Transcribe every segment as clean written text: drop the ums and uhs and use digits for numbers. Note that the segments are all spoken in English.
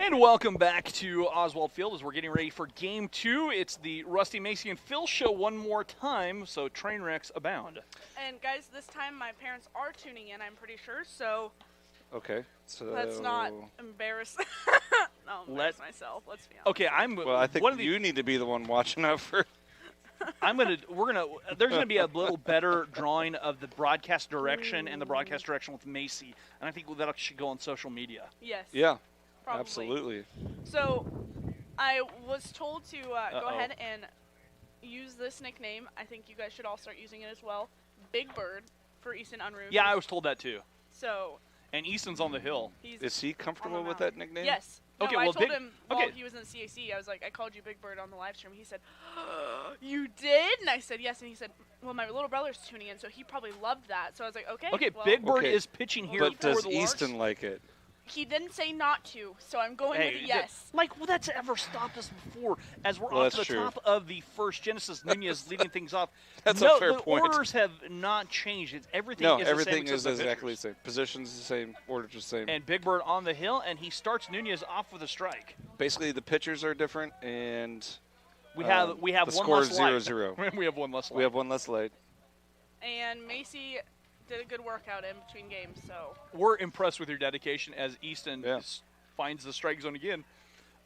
And welcome back to Oswald Field as we're getting ready for Game 2. It's the Rusty, Macy, and Phil show one more time, so train wrecks abound. And guys, this time my parents are tuning in, I'm pretty sure, so Okay, so let's not embarrass myself. Let's be honest. Okay, Well, I think you need to be the one watching out for. There's gonna be a little better drawing of the broadcast direction and the broadcast direction with Macy, and I think that should go on social media. Yes. Yeah, probably. absolutely. So, I was told to go ahead and use this nickname. I think you guys should all start using it as well. Big Bird for Easton Unruh. Yeah, I was told that too. So. And Easton's on the hill. Is he comfortable with that nickname? Yes. No, okay, I well, told him while he was in the CAC, I was like, I called you Big Bird on the live stream. He said, you did? And I said, yes. And he said, well, my little brother's tuning in, so he probably loved that. So I was like, okay. Okay, well, Big Bird is pitching here but for the Larks. does Easton like it? He didn't say not to, so I'm going with a yes. That's ever stopped us before. As we're off to the top of the first, Genesis Nunez leading things off. That's a fair point. The orders have not changed. Everything is exactly the same. Positions the same, orders the same. And Big Bird on the hill, and he starts Nunez off with a strike. Basically, the pitchers are different, and we have the one score less is light. 0-0. We have one less light. We have one less light. And Macy did a good workout in between games, so we're impressed with your dedication as Easton finds the strike zone again.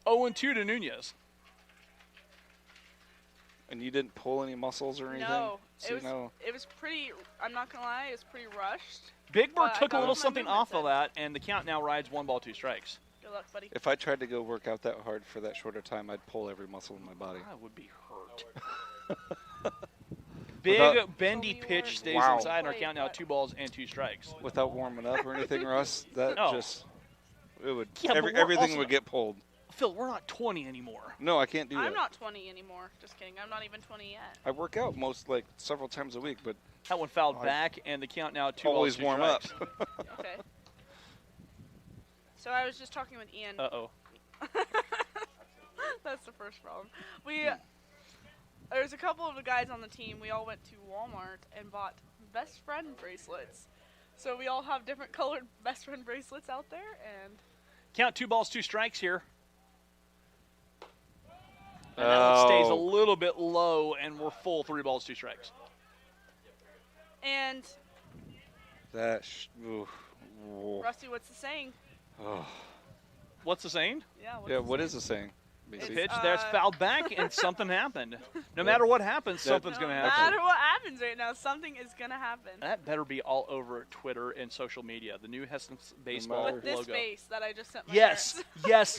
0-2 to Nunez. And you didn't pull any muscles or anything? No, it was pretty. I'm not gonna lie, it was pretty rushed. Big Bird took a little something off of that, and the count now rides 1 ball, 2 strikes. Good luck, buddy. If I tried to go work out that hard for that shorter time, I'd pull every muscle in my body. I would be hurt. Big bendy pitch stays inside, and our count now 2 balls and 2 strikes. Without warming up or anything, Russ, that everything would get pulled. Phil, we're not 20 anymore. No, I can't do that. I'm not 20 anymore. Just kidding. I'm not even 20 yet. I work out several times a week, but that one fouled back, and the count now 2 always balls, 2 warm up. Okay. So I was just talking with Ian. That's the first problem. There's a couple of the guys on the team. We all went to Walmart and bought best friend bracelets. So we all have different colored best friend bracelets out there, and count 2 balls, 2 strikes here. And that one stays a little bit low, and we're full 3 balls, 2 strikes. And Rusty, what's the saying? Oh. What's the saying? Yeah. What is the saying? Pitch, that's fouled back, and something happened. No matter what happens, something's going to happen. No matter what happens right now, something is going to happen. That better be all over Twitter and social media. The new Heston baseball with this logo. face that I just sent my Yes,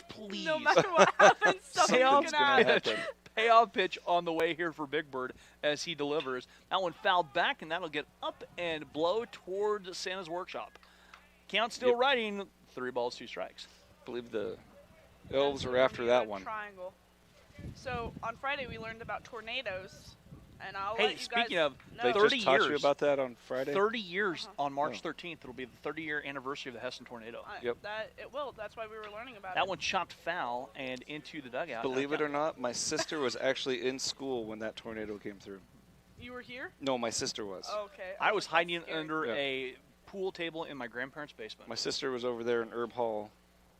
please. No matter what happens, something's going to happen. Payoff pitch on the way here for Big Bird as he delivers. That one fouled back, and that'll get up and blow towards Santa's workshop. Count still riding, 3 balls, 2 strikes. I believe the Elves are after that one. Triangle. So on Friday we learned about tornadoes, and I'll let you guys speaking of, they 30 just taught years you about that on Friday. 30 years on March 13th. It'll be the 30-year anniversary of the Heston tornado. It will. That's why we were learning about it. That one chopped foul and into the dugout. Believe it or not, my sister was actually in school when that tornado came through. You were here? No, my sister was. Oh, okay. I was hiding under a pool table in my grandparents' basement. My sister was over there in Herb Hall.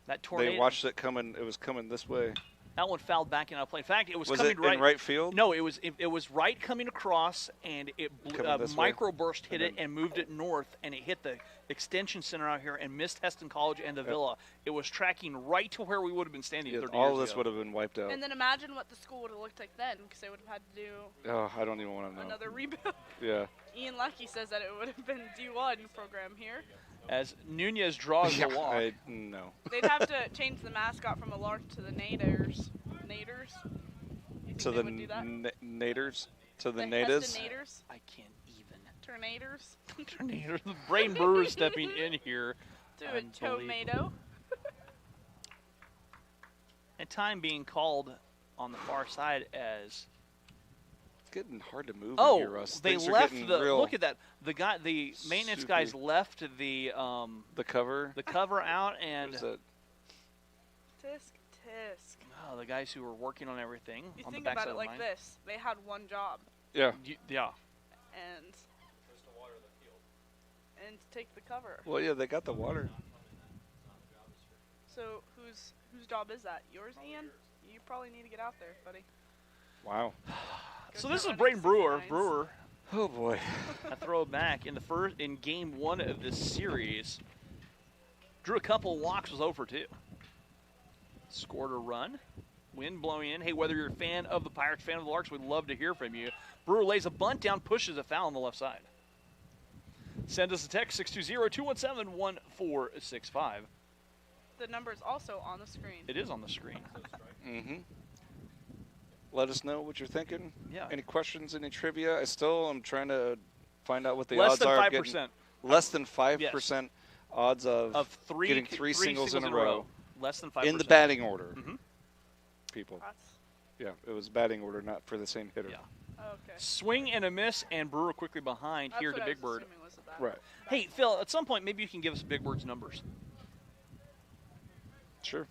That tornado. They watched it coming. It was coming this way. That one fouled back and out of play. In fact, it was Was coming it in right field? No, it was right coming across, and it microburst hit it and moved it north, and it hit the extension center out here and missed Heston College and the Villa. It was tracking right to where we would have been standing 30 years ago. All of this would have been wiped out. And then imagine what the school would have looked like then, because they would have had to do. Oh, I don't even want to know. Another rebuild. Yeah. Ian Lucky says that it would have been D1 program here. As Nunez draws the walk. No. They'd have to change the mascot from a Lark to the Naders. Naders? To the Naders? To the natives? Naders? I can't even. Tornadoes? Tornadoes. The brain brewer stepping in here. Do a tomato. And time being called on the far side as it's getting hard to move in here, Russ. They left look at that. The maintenance guys left the cover out, and Tisk. Oh, the guys who were working on everything. You on think the back about side it like this: they had one job. Yeah. Yeah. And to take the cover. Well, yeah, they got the water. So whose job is that? Yours, Ian? You probably need to get out there, buddy. Wow. So this is Braden Brewer. 69s. Brewer. Oh boy. I throw it back in game 1 of this series. Drew a couple of walks, was 0 for 2. Scored a run. Wind blowing in. Hey, whether you're a fan of the Pirates, fan of the Larks, we'd love to hear from you. Brewer lays a bunt down, pushes a foul on the left side. Send us a text, 620-217-1465. The number's also on the screen. It is on the screen. Mm-hmm. Let us know what you're thinking. Yeah. Any questions, any trivia? I'm trying to find out what the Less odds than are. 5%. Less than 5% Yes. odds of getting three singles in a row. Less than 5%. In the batting order. Mm-hmm. People. That's, Yeah, it was batting order, not for the same hitter. Yeah. okay. Swing and a miss, and Brewer quickly behind That's here what to I Big was Bird. assuming was that. Right. Hey, Phil, at some point, maybe you can give us Big Bird's numbers. Sure.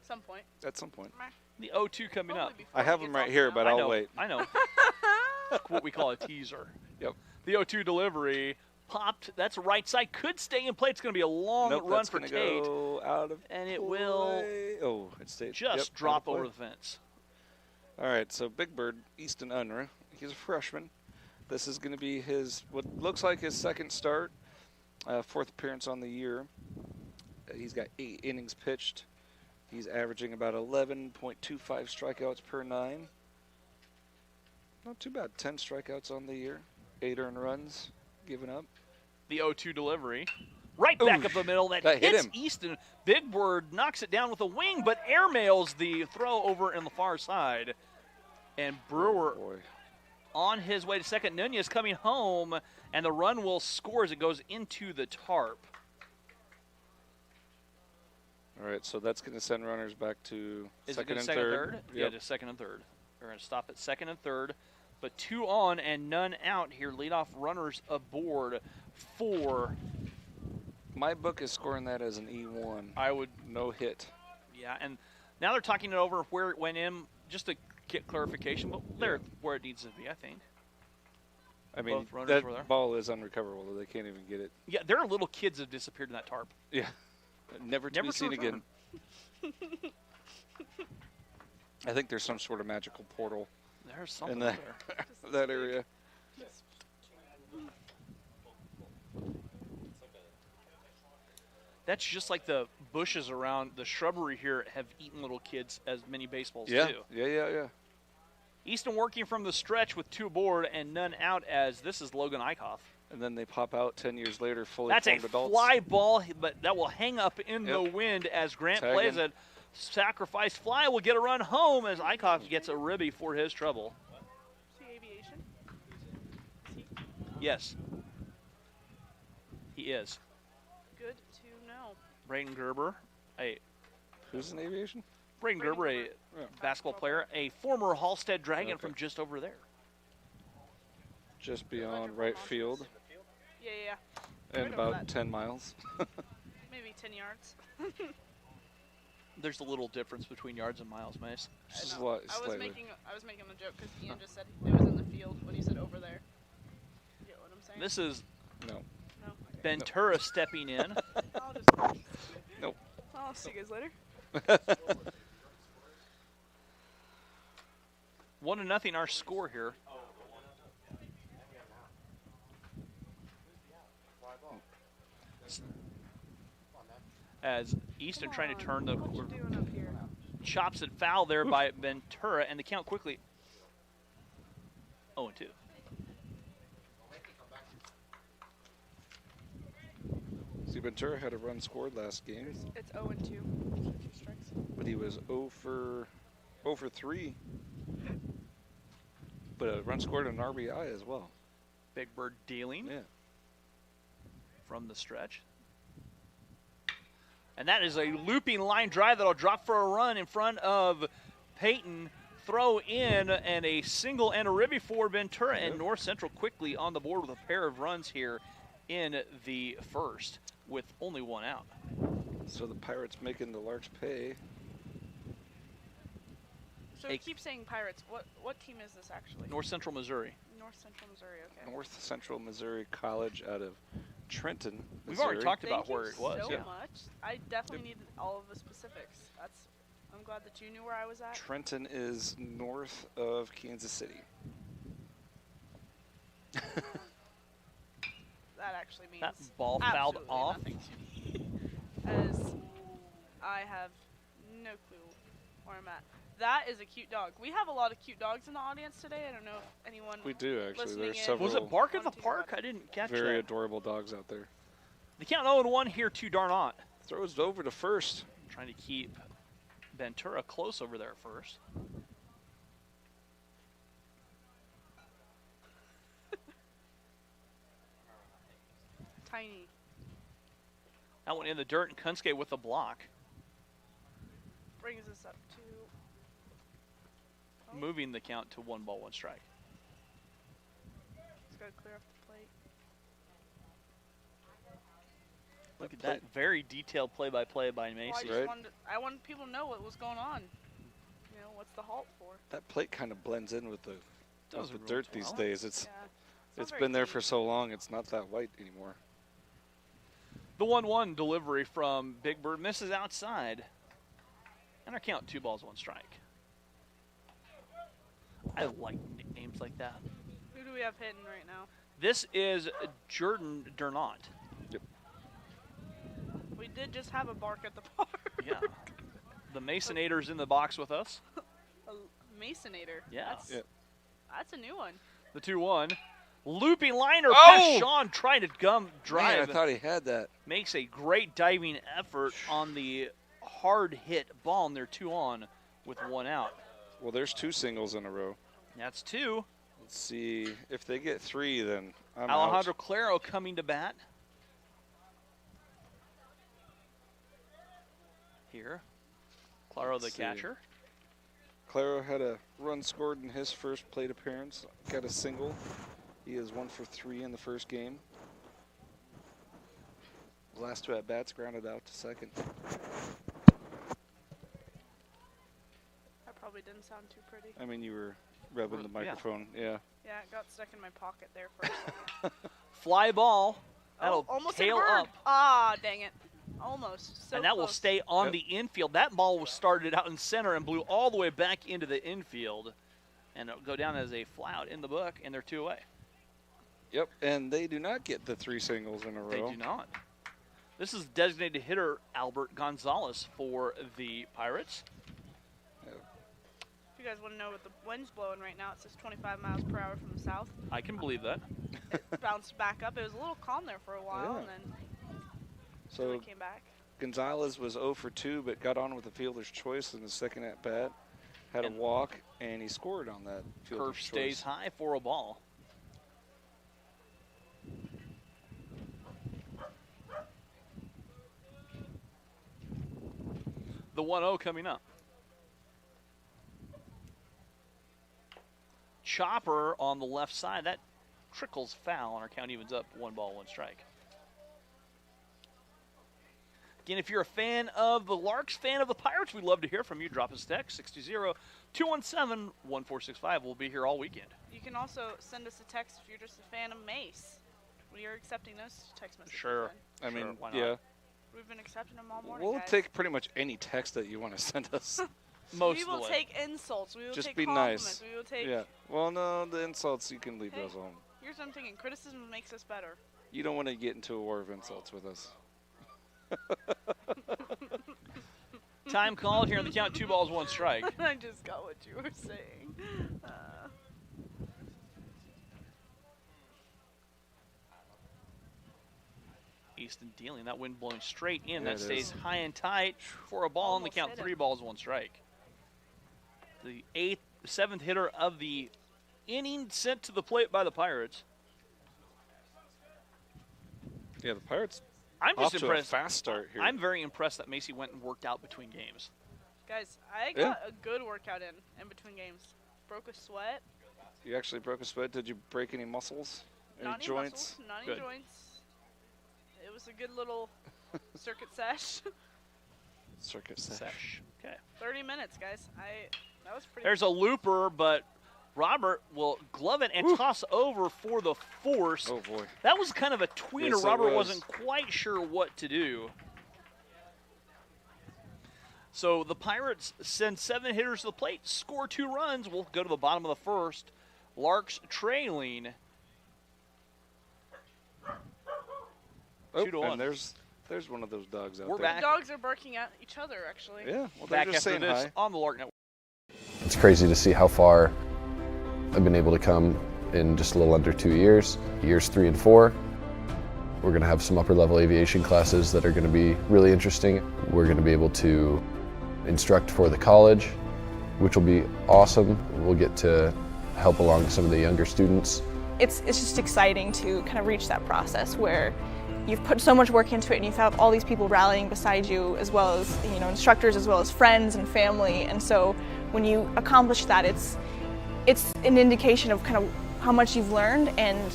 Some point. At some point. The 0-2 coming up. Hopefully before I have he them gets right off here, the but mound. I'll wait. I know. What we call a teaser. Yep. The 0-2 delivery popped. That's right side. Could stay in play. It's going to be a long Nope, run that's for gonna Tate. go out of And it will play. Oh, it stayed. just Yep, drop out of over play. the fence. All right, so Big Bird, Easton Unruh, he's a freshman. This is going to be his, what looks like his second start, 4th appearance on the year. He's got 8 innings pitched. He's averaging about 11.25 strikeouts per 9. Not too bad, 10 strikeouts on the year, 8 earned runs given up. The 0-2 delivery. Right back Oof, up the middle. That hit hits him. Easton. Big Bird knocks it down with a wing, but airmails the throw over in the far side. And Brewer Oh, boy. on his way to second. Nunez coming home, and the run will score as it goes into the tarp. All right, so that's going to send runners back to Is second it and going to third. second and third? Yeah, Yep. to second and third. We're going to stop at second and third, but 2 on and none out here. Leadoff runners aboard for. My book is scoring that as an E1. I would, No hit. yeah, and now they're talking it over where it went in, just to get clarification, but there where it needs to be, I think. I mean, Both runners that were there. ball is unrecoverable. They can't even get it. Yeah, there are little kids that have disappeared in that tarp. Yeah. Never to Never be to seen return. again. I think there's some sort of magical portal There's something in that, there. that area. That's just like the bushes around the shrubbery here have eaten little kids as mini baseballs Yeah, too. yeah. Easton working from the stretch with 2 aboard and none out as this is Logan Eichhoff. And then they pop out 10 years later, fully That's a formed adults. fly ball, but that will hang up in the Yep. wind as Grant Tagging. plays it. Sacrifice fly will get a run home as Eichhoff gets a ribby for his trouble. See aviation? Yes, he is. Good to know. Braden Gerber, Who's in aviation? Braden Gerber, a Yeah. basketball player, a former Hallstead Dragon Okay. from just over there. Just beyond right field Yeah. and Right over about that. 10 miles. Maybe 10 yards. There's a little difference between yards and miles, Mace. Just I a know. lot, I was slightly. making the joke because Ian just said it was in the field when he said over there. You get what I'm saying? This is No. No. Ventura stepping in. I'll just. Nope. I'll see you guys later. 1-0 our score here. As Easton trying to turn the What you doing up here? chops it foul there by Ventura, and the count quickly 0-2. See, Ventura had a run scored last game, It's 0 and 2. 2 strikes. but he was 0 for 3. But a run scored and an RBI as well. Big Bird dealing Yeah. from the stretch. And that is a looping line drive that'll drop for a run in front of Peyton. Throw in and a single and a ribby for Ventura, and North Central quickly on the board with a pair of runs here in the first with only 1 out. So the Pirates making the Larks pay. So we keep saying Pirates. What team is this actually? North Central Missouri. North Central Missouri. Okay. North Central Missouri College out of Trenton, We've Missouri. already talked about Thank where you it was. so Yeah. much. I definitely needed all of the specifics. I'm glad that you knew where I was at. Trenton is north of Kansas City. That actually means That ball fouled absolutely off. nothing to me, as I have no clue where I'm at. That is a cute dog. We have a lot of cute dogs in the audience today. I don't know if anyone. We do, actually. listening There's in several Was it Bark at the wanted to hear Park? about I didn't catch very that. adorable dogs out there. The count 0-1 here to Darnot. Throws it over to first. Trying to keep Ventura close over there at first. Tiny. That one in the dirt, and Kunske with the block. Brings us up to. Oh, Moving the count to 1 ball, 1 strike. he's got to clear off the plate. Look at that very detailed play-by-play by Well, I Macy. just Right. wanted people to know what was going on. You know, what's the halt for? That plate kind of blends in with the Doesn't really dirt tell. these days. It's Yeah. it's not been there very for so long, it's not that white anymore. The 1-1 delivery from Big Bird misses outside. And our count 2 balls, 1 strike. I like nicknames like that. deep. Who do we have hitting right now? This is Jordan Durnant. We did just have a bark at the park. Yeah. The Masonator's in the box with us. A Masonator. Yeah. That's a new one. The 2-1. Looping liner Oh! past Sean trying to drive. Man, I thought he had that. Makes a great diving effort on the hard hit ball, and they're 2 on with 1 out. Well, there's 2 singles in a row. That's 2. Let's see. If they get 3, then I'm Alejandro out. Claro coming to bat. Here. Claro the Let's see. catcher. Claro had a run scored in his first plate appearance. Got a single. He is 1 for 3 in the first game. The last 2 at-bats grounded out to second. That probably didn't sound too pretty. I mean, you were rubbing the Yeah. microphone. Yeah. Yeah, it got stuck in my pocket there for a second. Fly ball. That'll almost hit a tail bird. up. Ah, dang it. Almost. So And that will close. stay on Yep. the infield. That ball was started out in center and blew all the way back into the infield. And it'll go down as a fly out in the book, and they're 2 away. Yep. And they do not get the 3 singles in a row. They do not. This is designated hitter Albert Gonzalez for the Pirates. If you guys want to know what the wind's blowing right now, it says 25 miles per hour from the south. I can believe that. It bounced back up. It was a little calm there for a while, Yeah. and then So it came back. Gonzalez was 0 for 2, but got on with the fielder's choice in the second at-bat. Had And a walk, and he scored on that fielder's Curve choice. stays high for a ball. The 1-0 coming up. Chopper on the left side. That trickles foul, and our count evens up 1 ball, 1 strike. Again, if you're a fan of the Larks, fan of the Pirates, we'd love to hear from you. Drop us a text, 620-217-1465. We'll be here all weekend. You can also send us a text if you're just a fan of Mace. We are accepting those text messages. Sure. then. I mean, Sure, why not? yeah. We've been accepting them all morning, We'll guys. take pretty much any text that you want to send us. Most We of the will way. take insults. We will Just take be compliments. nice. We will take. Yeah. Well, no, the insults, you can leave Hey. those alone. Here's what I'm thinking. Criticism makes us better. You don't want to get into a war of insults with us. Time called here on the count, 2 balls, 1 strike. I just got what you were saying. Easton dealing that wind blowing straight in. Yeah, That it stays is. high and tight for a ball on the Almost count, hit 3 him. balls, 1 strike. The 7th hitter of the inning sent to the plate by the Pirates. Yeah, the Pirates I'm off just to impressed. a fast start here. I'm very impressed that Macy went and worked out between games. Guys, I Yeah. got a good workout in between games. Broke a sweat. You actually broke a sweat. Did you break any muscles? Any Not any joints? muscles, not any Good. joints. It was a good little circuit sesh. Circuit sesh. Sesh. Okay. 30 minutes, guys. That was pretty. There's a looper, but Robert will glove it and toss over for the force. Oh, boy. That was kind of a tweener. Yes, Robert wasn't quite sure what to do. So the Pirates send 7 hitters to the plate, score 2 runs. We'll go to the bottom of the first. Larks trailing. Oh, 2-1. and there's one of those dogs out We're there. back. The dogs are barking at each other, actually. Yeah, well, Back they're just after saying this hi. on the Lark Network. It's crazy to see how far I've been able to come in just a little under 2 years. Years 3 and 4. We're going to have some upper level aviation classes that are going to be really interesting. We're going to be able to instruct for the college, which will be awesome. We'll get to help along some of the younger students. It's just exciting to kind of reach that process where you've put so much work into it and you have all these people rallying beside you, as well as instructors, as well as friends and family. And so when you accomplish that, it's an indication of kind of how much you've learned and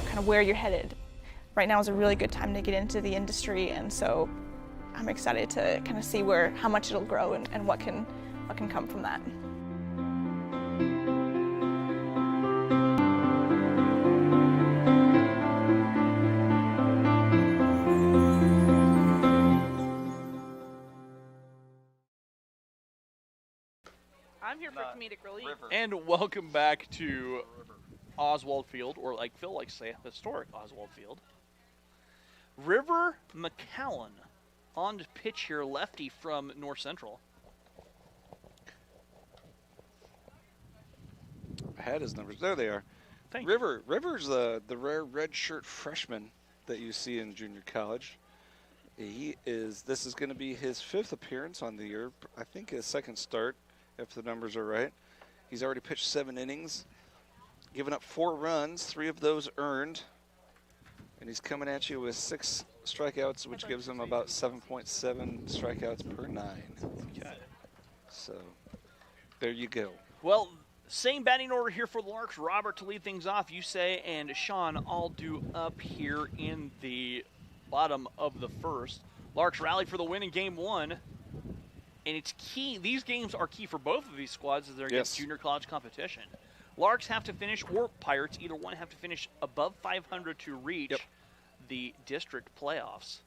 kind of where you're headed. Right now is a really good time to get into the industry, and so I'm excited to kind of see how much it'll grow and what can come from that. I'm here for comedic relief. And welcome back to Oswald Field, or like Phil likes to say, historic Oswald Field. River McCallan on pitch here, lefty from North Central. I had his numbers. There they are. Thank you. River's the rare red shirt freshman that you see in junior college. This is going to be his 5th appearance on the year. I think his 2nd start, if the numbers are right. He's already pitched 7 innings, given up 4 runs, 3 of those earned. And he's coming at you with 6 strikeouts, which gives him about 7.7 strikeouts per 9. Okay. So there you go. Well, same batting order here for the Larks. Robert to lead things off, you say, and Sean all due up here in the bottom of the first. Larks rally for the win in game 1. And it's key. These games are key for both of these squads as they're against junior college competition. Larks have to finish, or Pirates, either one have to finish above 500 to reach the district playoffs.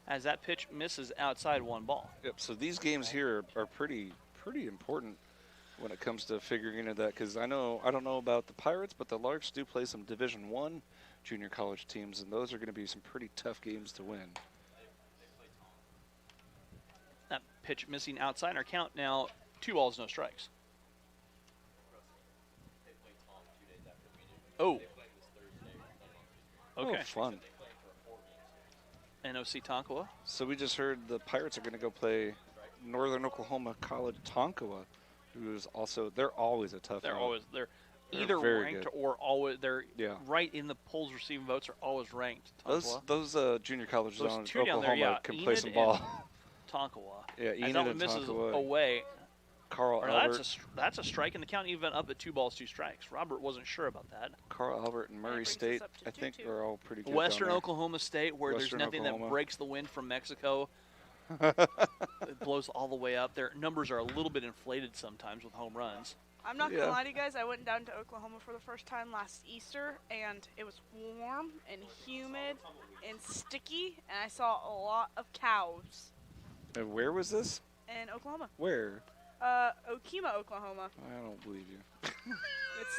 As that pitch misses outside 1 ball. Yep. So these games here are pretty important when it comes to figuring into that, because I don't know about the Pirates, but the Larks do play some Division I junior college teams, and those are going to be some pretty tough games to win. That pitch missing outside. Our count now 2 balls, no strikes. Oh. Okay. Oh, fun. NOC Tonkawa. So we just heard the Pirates are going to go play Northern Oklahoma College Tonkawa, who is also, they're always a tough one. They're either ranked good. or always, they're right in the polls receiving votes are always ranked. Those junior colleges Those down in 2 Oklahoma down there, can Enid play some ball. Tonkawa. Yeah, As Enid that one and misses Tonkawa. away. Carl Albert. That's a strike in the count, even up at 2 balls, 2 strikes. Robert wasn't sure about that. Carl Albert and Murray State, I think, are all pretty good. Western Oklahoma State, where Western there's nothing Oklahoma. that breaks the wind from Mexico. It blows all the way up. Their numbers are a little bit inflated sometimes with home runs. I'm not going to lie to you guys. I went down to Oklahoma for the first time last Easter, and it was warm and humid and sticky, and I saw a lot of cows. And where was this? In Oklahoma. Where? Okemah, Oklahoma. I don't believe you.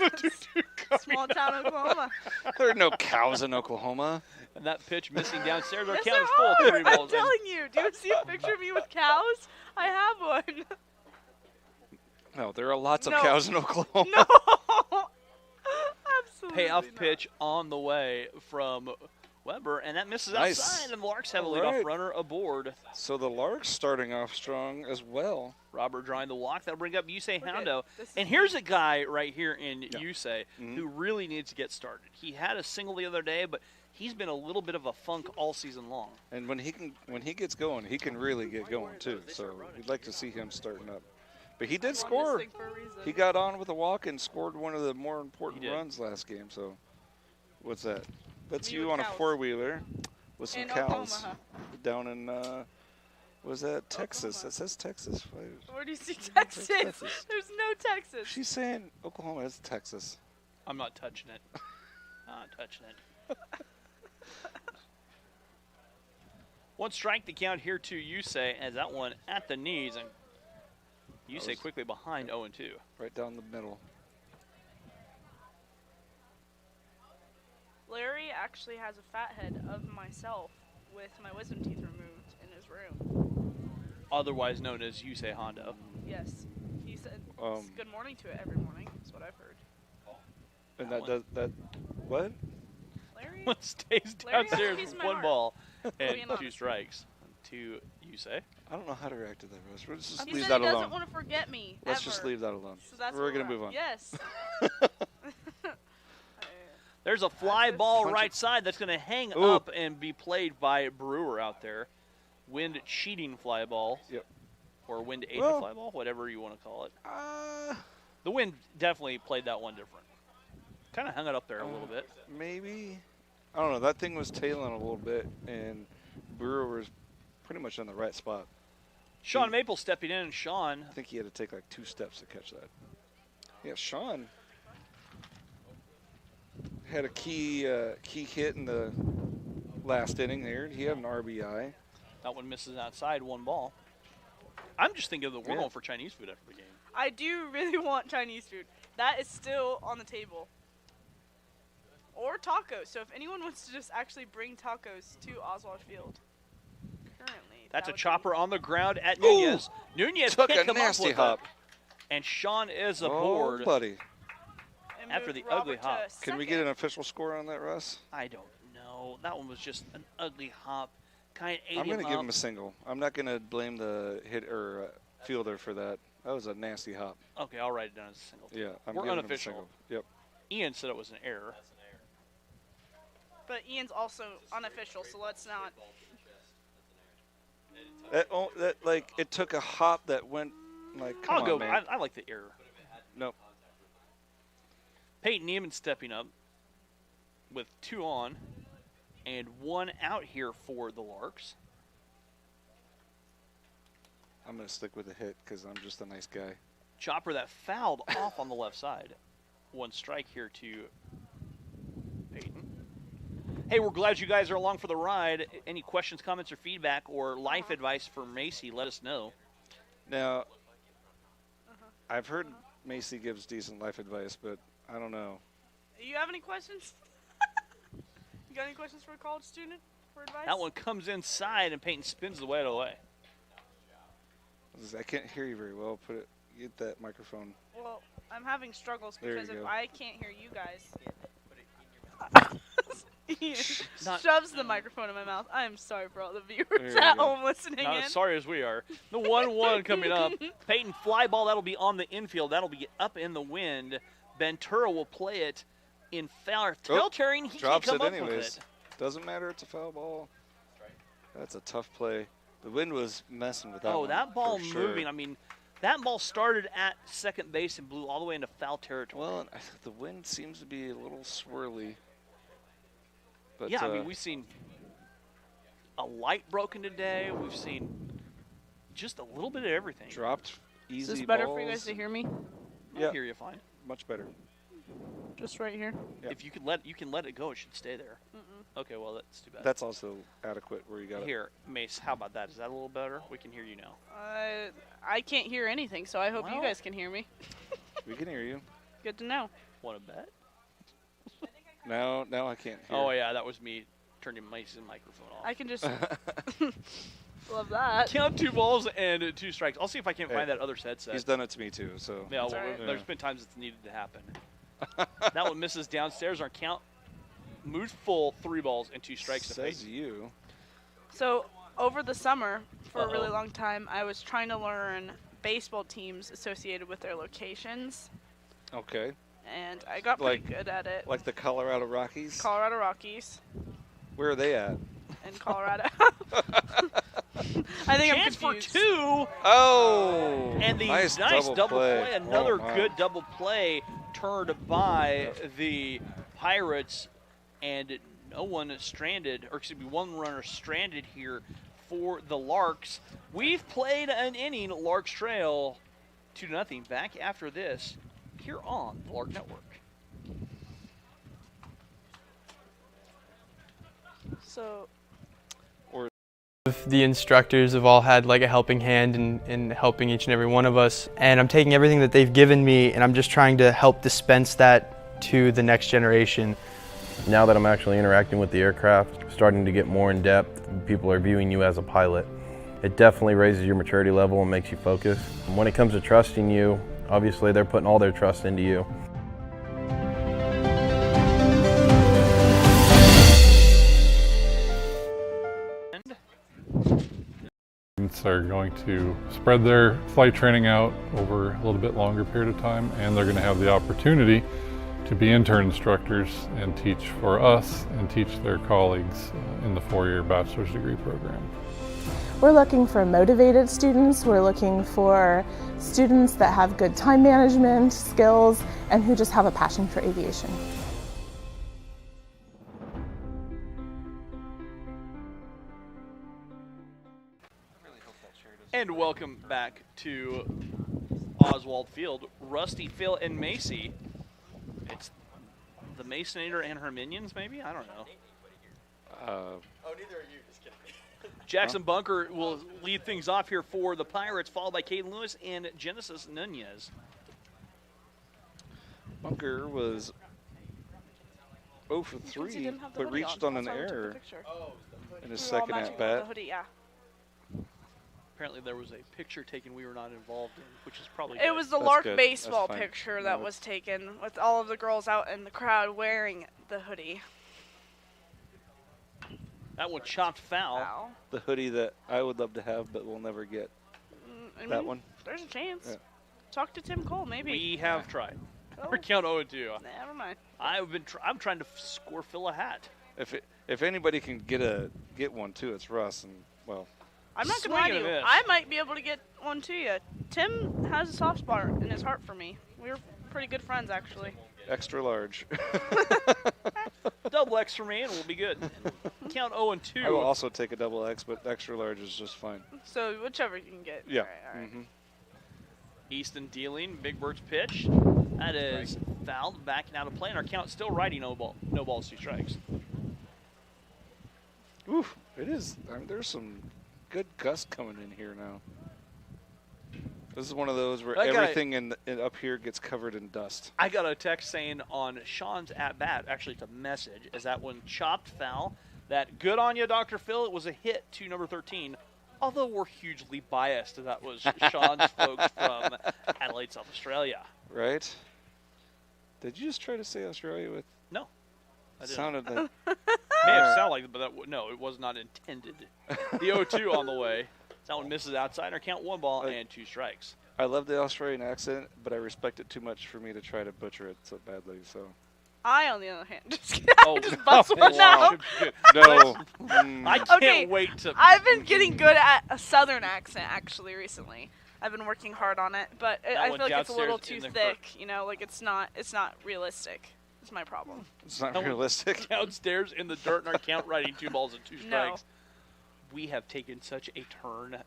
It's small town Oklahoma. There are no cows in Oklahoma. And that pitch missing downstairs, our Yes, count is there full. are. 3 balls. I'm telling you. Do you see a picture of me with cows? I have one. No, there are lots of No. cows in Oklahoma. No. Absolutely Payoff not. pitch on the way from Weber, and that misses Nice. outside, and the Larks have a All leadoff right. runner aboard. So the Larks starting off strong as well. Robert drawing the walk. That'll bring up Yusei Okay, Hondo. this is And here's a guy right here in Yeah. Yusei who really needs to get started. He had a single the other day, but he's been a little bit of a funk all season long. And when he gets going, he can really get going too. So we'd like to see him starting up. But he did I'm on score. this thing for a reason. He got on with a walk and scored one of the more important He did. runs last game. So what's that? That's Me you with on a cows. 4-wheeler with some In cows Oklahoma. down in Was that Texas? It says Texas. Where do you see Texas? Texas. There's no Texas. She's saying Oklahoma. It's Texas. I'm not touching it. Not touching it. One strike to count here to Yusei as that one at the knees, and Yusei quickly behind 0-2. Right down the middle. Larry actually has a fat head of myself with my wisdom teeth removed in his room. Otherwise known as Yusei Hondo. Yes. He said good morning to it every morning. That's what I've heard. And that what? Larry? Stays Larry has a downstairs piece with of my one heart. ball and Being 2 honest. strikes to Yusei. I don't know how to react to that, Rose. Let's just He leave said that he doesn't alone. want to forget me. Let's ever. just leave that alone. So that's We're where gonna we're move at. on. Yes. There's a fly That's ball punch right it. side that's going to hang Ooh. up and be played by Brewer out there. Wind cheating fly ball. Yep. Or wind aiding Well- fly ball, whatever you want to call it. The wind definitely played that one different. Kind of hung it up there a little bit. Maybe. I don't know. That thing was tailing a little bit, and Brewer was pretty much on the right spot. Sean Maple stepping in, and Sean. I think he had to take like 2 steps to catch that. Yeah, Sean had a key hit in the last inning there. He had an RBI. That one misses outside, 1 ball. I'm just thinking that we're going for Chinese food after the game. I do really want Chinese food. That is still on the table. Or tacos. So if anyone wants to just actually bring tacos to Oswald Field, currently. That's that a would chopper on the ground at Nunez. Nunez Took can't a come up nasty with hop. it. And Sean is Oh, aboard. buddy. and after move the Robert ugly to hop. Can we second. get an official score on that, Russ? I don't know. That one was just an ugly hop. Kind of ate I'm going to him give up. him a single. I'm not going to blame the hit or fielder for that. That was a nasty hop. Okay, I'll write it down as a single. Yeah, I'm We're giving him a unofficial. single. Yep. Ian said it was an error. But Ian's also unofficial, so let's not. Like it took a hop that went like. Come I'll on, go. man. I like the error. Nope. Peyton Neiman stepping up with 2 on and 1 out here for the Larks. I'm going to stick with the hit because I'm just a nice guy. Chopper that fouled off on the left side. 1 strike here to Peyton. Hey, we're glad you guys are along for the ride. Any questions, comments, or feedback or life advice for Macy, let us know. Now, I've heard Macy gives decent life advice, but I don't know. You have any questions? You got any questions for a college student for advice? That one comes inside, and Peyton spins the way out of the way. I can't hear you very well. Get that microphone. Well, I'm having struggles There because you if go. I can't hear you guys. Ian Not- shoves the microphone in my mouth. I am sorry for all the There viewers you at go. home listening Not in. as sorry as we are. The 1-1 coming up. Peyton fly ball, that'll be on the infield. That'll be up in the wind. Ventura will play it in foul territory. He can't Drops come it up with anyways. it. Doesn't matter. It's a foul ball. That's a tough play. The wind was messing with that Oh, one, that ball for sure. moving. I mean, that ball started at second base and blew all the way into foul territory. Well, the wind seems to be a little swirly. But, yeah, I mean, we've seen a light broken today. We've seen just a little bit of everything. dropped easy Is this better balls. for you guys to hear me? I Yeah. hear you fine. Much better. Just right here. Yep. If you can let it go, it should stay there. Okay, well that's too bad. That's also adequate where you got it. Here, Mace. How about that? Is that a little better? We can hear you now. I can't hear anything, so I hope you Well- guys can hear me. We can hear you. Good to know. Want to bet? Now I can't hear. Oh yeah, that was me turning Mace's microphone off. I can just love that. Count 2 balls and 2 strikes. I'll see if I can't Hey, find that other headset. He's done it to me too. So Yeah, well, all right. there's been times it's needed to happen. That one misses downstairs. Our count moves full, 3 balls and 2 strikes to says Peyton. you. So over the summer, for a really Uh-oh. long time, I was trying to learn baseball teams associated with their locations, Okay. and I got pretty Like- good at it. Like the Colorado Rockies. Colorado Rockies Where are they at? and Colorado. I think Chance I'm for confused. 2, Oh. and the nice double play. Another Oh, my. good double play turned by the Pirates, and no one stranded, or excuse me, 1 runner stranded here for the Larks. We've played an inning, Larks trail 2-0. Back after this here on the Lark Network. So the instructors have all had like a helping hand in helping each and every one of us, and I'm taking everything that they've given me and I'm just trying to help dispense that to the next generation. Now that I'm actually interacting with the aircraft, starting to get more in depth, people are viewing you as a pilot. It definitely raises your maturity level and makes you focus. And when it comes to trusting you, obviously they're putting all their trust into you. Students are going to spread their flight training out over a little bit longer period of time, and they're going to have the opportunity to be intern instructors and teach for us and teach their colleagues in the 4-year bachelor's degree program. We're looking for motivated students, we're looking for students that have good time management skills and who just have a passion for aviation. And welcome back to Oswald Field. Rusty, Phil, and Macy. It's the Masonator and her minions, maybe? I don't know. Oh, neither are you. Just kidding. Jackson Bunker will lead things off here for the Pirates, followed by Caden Lewis and Genesis Nunez. Bunker was 0 for 3, but reached on an error in his second at-bat. Apparently there was a picture taken we were not involved in, which is probably It was the Lark baseball picture that was taken with all of the girls out in the crowd wearing the hoodie. That one chopped foul. Wow. The hoodie that I would love to have, but we'll never get. That one? There's a chance. Yeah. Talk to Tim Cole, maybe. We have tried. Oh. We're count 0-2. Never mind. I'm trying to score Phil a hat. If anybody can get one too, it's Russ. And well, I'm not gonna lie to you. I might be able to get one to you. Tim has a soft spot in his heart for me. We're pretty good friends, actually. Extra large. Double X for me, and we'll be good. Count 0-2. I will also take a double X, but extra large is just fine. So whichever you can get. Yeah. All right. Easton dealing, Big Bird's pitch. That is fouled, backing out of play, and our count still righty, no balls, 2 strikes. Oof, it is. There's some good gust coming in here now. This is one of those where everything in up here gets covered in dust. I got a text saying on Sean's at-bat, actually it's a message, is that one chopped foul, that good on you, Dr. Phil, it was a hit to number 13. Although we're hugely biased, that was Sean's folks from Adelaide, South Australia. Right? Did you just try to say Australia with? No, I didn't. Sounded like. May have sounded like it, but no, it was not intended. The 0-2 on the way. That one misses outside. Our count 1 ball and 2 strikes. I love the Australian accent, but I respect it too much for me to try to butcher it so badly. So. I, on the other hand, just just busted one out. No. I can't wait to. I've been getting good at a southern accent actually recently. I've been working hard on it, but I feel like it's a little too thick. You know, like it's not realistic. It's my problem. It's not realistic. Downstairs in the dirt, and our count writing 2 balls and 2 strikes. No. We have taken such a turn.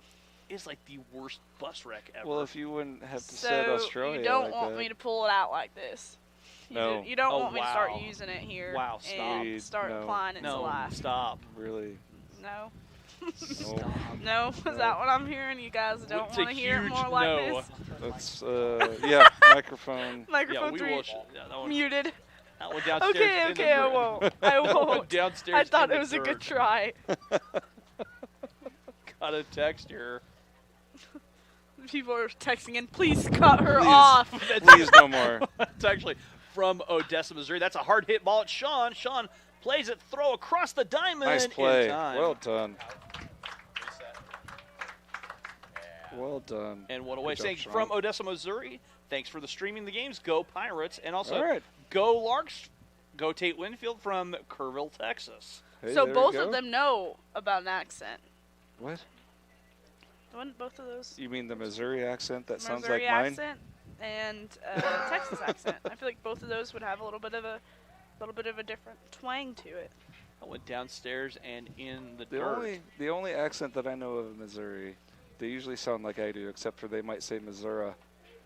It's like the worst bus wreck ever. Well, if you wouldn't have to say Australia you don't like want that. me to pull it out like this. You don't want me to start using it here. Wow, stop. And start applying it to life. Stop. Really? No. Stop. No? Is that what I'm hearing? You guys don't want to hear it more like this? That's, yeah, microphone. Microphone 3 that one, muted. That one downstairs. Okay, I won't. I won't. Downstairs. I thought it was a good try. Got a text here. People are texting in, please cut her off. Please no more. It's actually from Odessa, Missouri. That's a hard hit ball at Sean. Sean plays it, throw across the diamond. Nice play. In time. Well done. Well done. And what a way. Saying from Odessa, Missouri, thanks for the streaming the games. Go Pirates. And also, go Larks. Go Tate Winfield from Kerrville, Texas. Hey, so both of them know about an accent. What? Wouldn't both of those? You mean the Missouri accent that sounds Missouri like mine? accent and Texas accent. I feel like both of those would have a little bit of a different twang to it. I went downstairs and in the dirt. The only accent that I know of in Missouri They usually sound like I do, except for they might say Missouri.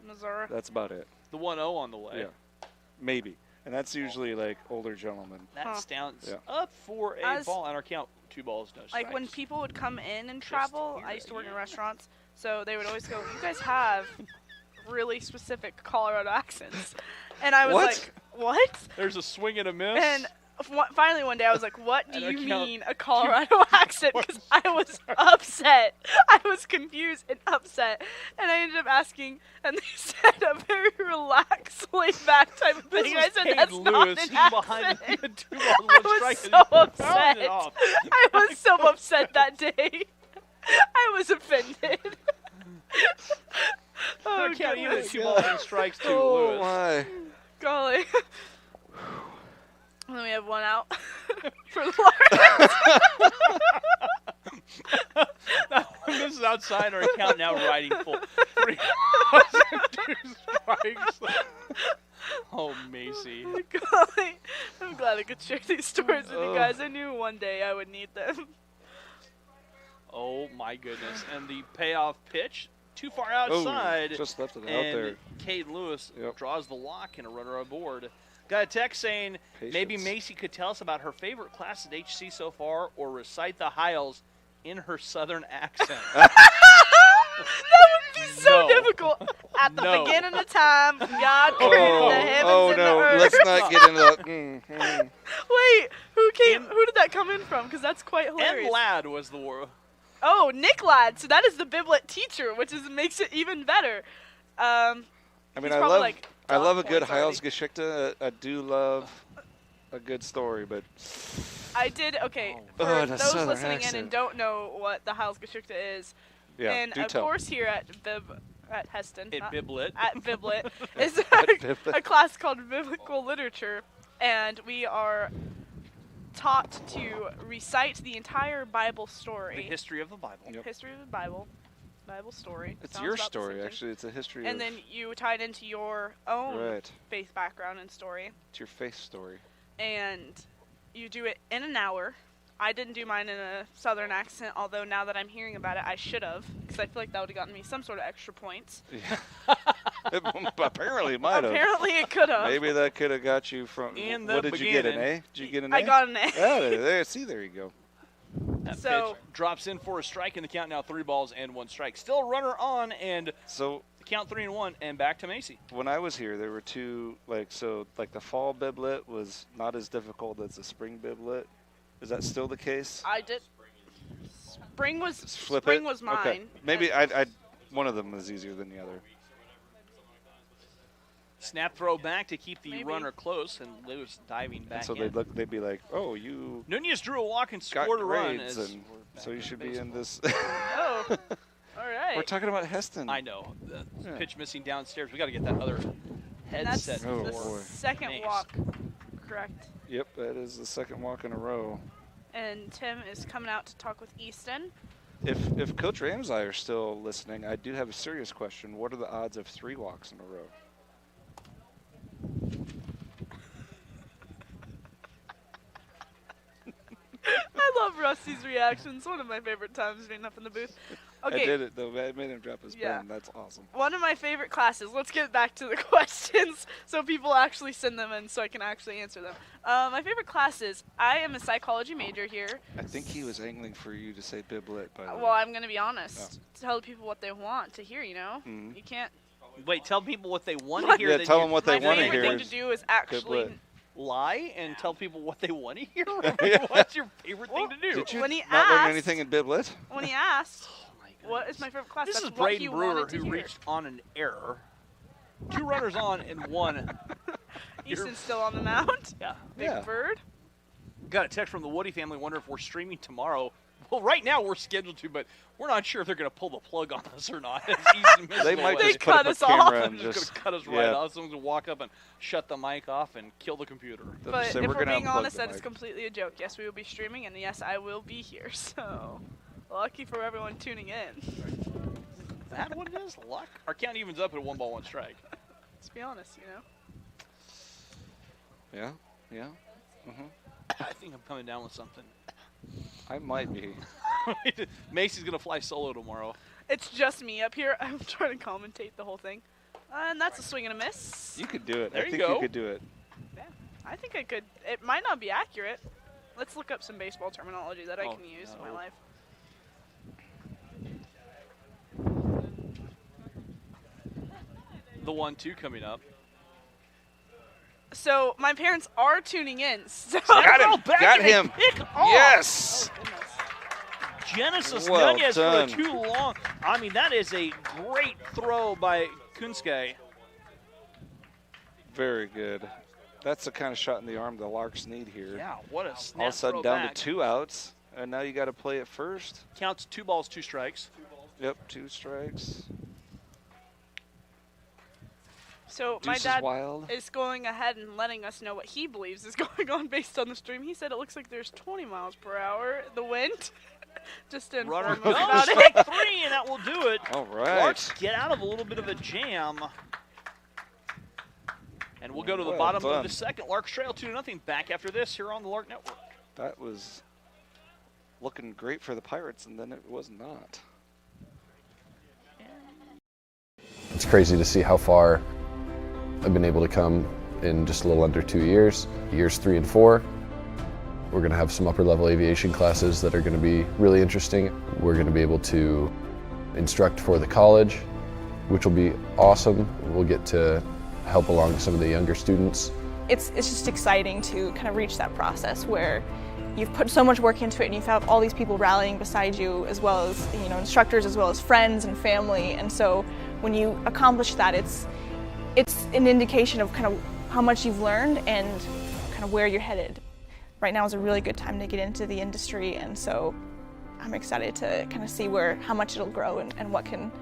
Missouri. That's about it. The 1-0 on the way. Yeah, maybe. And that's usually like older gentlemen. That stands Yeah. up for a ball on our count. 2 balls, no strikes. Like when people would come in and travel, I used to work in restaurants, so they would always go, "You guys have really specific Colorado accents," and I was like, "What?" There's a swing and a miss. And finally one day I was like, "What do you mean a Colorado accent?" Because I was upset. I was confused and upset, and I ended up asking, and they said a very relaxed, laid-back type of thing. I said, "That's not an accent." I was so upset. I was so upset that day. I was offended. Oh, can't even 2 balls and strikes to Oh Lewis. my! Golly. And then we have 1 out for the Larks. This is outside our account now riding full. 3 balls and 2 strikes. Oh, Macy. Golly. I'm glad I could share these stories with you guys. I knew one day I would need them. Oh, my goodness. And the payoff pitch, too far outside. Just left it out and there. Cade Lewis draws the walk and a runner aboard. Got a text saying maybe Macy could tell us about her favorite class at HC so far or recite the Hiles in her southern accent. That would be so difficult. At the beginning of time, God created the heavens and the earth. Let's not get into that. Wait, who did that come in from? Because that's quite hilarious. And Ladd was the word. Oh, Nick Ladd. So that is the Biblet teacher, which makes it even better. I mean, I love a good Heilsgeschichte. I do love a good story, but I did for those listening in and don't know what the Heilsgeschichte is, and of course here at Heston, at Biblet is a class called Biblical Literature, and we are taught to recite the entire Bible story. The history of the Bible. Yep. History of the Bible. Bible story. It's your story, actually. It's a history and then you tie it into your own faith background and story. It's your faith story. And you do it in an hour. I didn't do mine in a southern accent, although now that I'm hearing about it, I should have, because I feel like that would have gotten me some sort of extra points. Yeah. Apparently it might have. Apparently it could have. Maybe that could have got you from, what did you get, an A? Did you get an A? I got an A. Oh, there you go. That pitch drops in for a strike, and the count now 3 balls and 1 strike. Still a runner on, and so the count 3-1, and back to Macy. When I was here, there were 2, like the fall biblet was not as difficult as the spring biblet. Is that still the case? I did. Spring was mine. Okay. Maybe one of them was easier than the other. Snap throw back to keep the runner close, and Lewis diving back so in. They'd be like, "Oh, you." Nunez drew a walk and scored a run. And so you should be in this. Oh, all right. We're talking about Heston. I know. The pitch missing downstairs. We got to get that other headset. That's the second walk, correct? Yep, that is the second walk in a row. And Tim is coming out to talk with Easton. If Coach Ramsey are still listening, I do have a serious question. What are the odds of 3 walks in a row? I love Rusty's reactions. One of my favorite times being up in the booth. Okay. I did it, though. I made him drop his pen. That's awesome. One of my favorite classes. Let's get back to the questions so people actually send them in so I can actually answer them. My favorite classes, I am a psychology major here. I think he was angling for you to say biblet. By the way. Well, I'm going to be honest. Tell people what they want to hear, you know? Mm-hmm. You can't. Wait, tell people what they want to hear. Yeah, tell them what they want to hear. My favorite thing to do is actually lie and tell people what they want to hear. What's your favorite thing to do? Did you when he not asked, learn anything in biblet? When he asked, what is my favorite class? This That's is what Braden he Brewer wanted to who hear. reached on an error. 2 runners on and 1. Easton's still on the mound. Yeah. Big Bird. Got a text from the Woody family. Wonder if we're streaming tomorrow. Well, right now we're scheduled to, but we're not sure if they're going to pull the plug on us or not. They might They just cut put us up a camera off. and They're just going to cut us right off. Someone's going to walk up and shut the mic off and kill the computer. But if we're being honest, that is completely a joke. Yes, we will be streaming, and yes, I will be here. So, lucky for everyone tuning in. Is that what it is? Luck? Our count evens up at a 1 ball, 1 strike. Let's be honest, you know. Yeah. I think I'm coming down with something. I might be. Macy's going to fly solo tomorrow. It's just me up here. I'm trying to commentate the whole thing. And that's a swing and a miss. You could do it. There I you think go. you could do it. Yeah, I think I could. It might not be accurate. Let's look up some baseball terminology that I can use in my life. The 1-2 coming up. So my parents are tuning in. So Got him. Back Got and they him. pick off. Yes. Oh, goodness. Genesis Well Nunez done. for the 2 long. I mean, that is a great throw by Kunske. Very good. That's the kind of shot in the arm the Larks need here. Yeah, what a snap All of a sudden throw down back. to 2 outs, and now you got to play it first. Counts 2 balls, 2 strikes. Yep, 2 strikes. So my Deuce is dad wild. is going ahead and letting us know what he believes is going on based on the stream. He said it looks like there's 20 miles per hour, the wind. Just to Runner inform us goes, about strike it. 3, and that will do it. All right. Larks get out of a little bit of a jam. And we'll go to the Well bottom done. of the second. Larks trail 2-0. Back after this here on the Lark Network. That was looking great for the Pirates, and then it was not. It's crazy to see how far I've been able to come in just a little under 2 years. Years 3 and 4. We're going to have some upper level aviation classes that are going to be really interesting. We're going to be able to instruct for the college, which will be awesome. We'll get to help along some of the younger students. It's just exciting to kind of reach that process where you've put so much work into it and you have all these people rallying beside you, as well as instructors, as well as friends and family. And so when you accomplish that, it's an indication of kind of how much you've learned and kind of where you're headed. Right now is a really good time to get into the industry, and so I'm excited to kind of see how much it'll grow and what can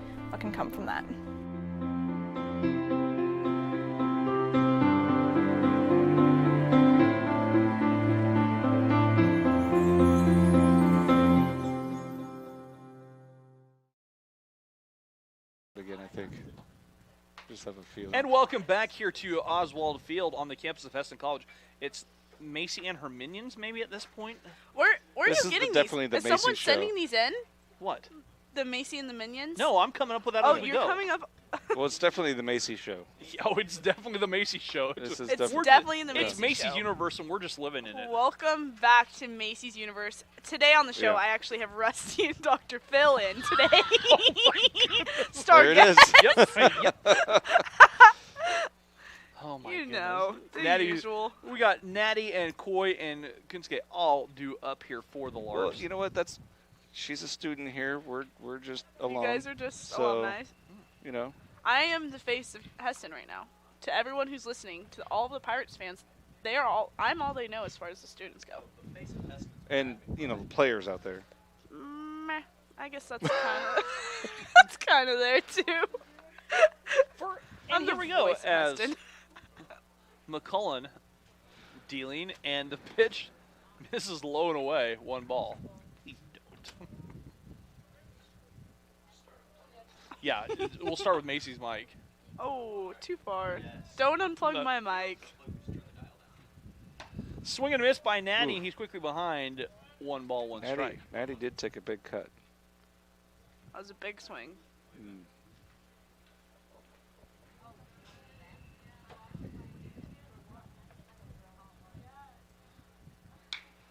come from that. Again, I think. Just have a feeling. And welcome back here to Oswald Field on the campus of Heston College. It's Macy and her minions, maybe at this point. Where are This you is getting definitely these? the Is Macy someone show. sending these in? What? The Macy and the Minions? No, I'm coming up with that Oh, as we you're go. coming up. Well, it's definitely the Macy show. Oh, it's definitely the Macy show. This is It's definitely definitely in the It's Macy Macy's show. universe, and we're just living in it. Welcome back to Macy's Universe. Today on the show, Yeah. I actually have Rusty and Dr. Phil in today. There it is. Yep. Oh my You goodness. know, the Natty, usual. We got Natty and Coy and Kunske all due up here for the Well, Larks. you know what? She's a student here. We're just alum. You guys are just so, alumni. You know. I am the face of Heston right now. To everyone who's listening, to all the Pirates fans, I'm all they know as far as the students go. And the players out there. Meh. I guess that's kind of that's kind of there too. And the here we go voice of as Heston. McCullen dealing, and the pitch misses low and away, 1 ball. Please don't. Yeah, we'll start with Macy's mic. Oh, too far. Don't unplug No. my mic. Swing and a miss by Natty. Ooh. He's quickly behind. 1 ball, 1 strike. Natty did take a big cut. That was a big swing. Mm.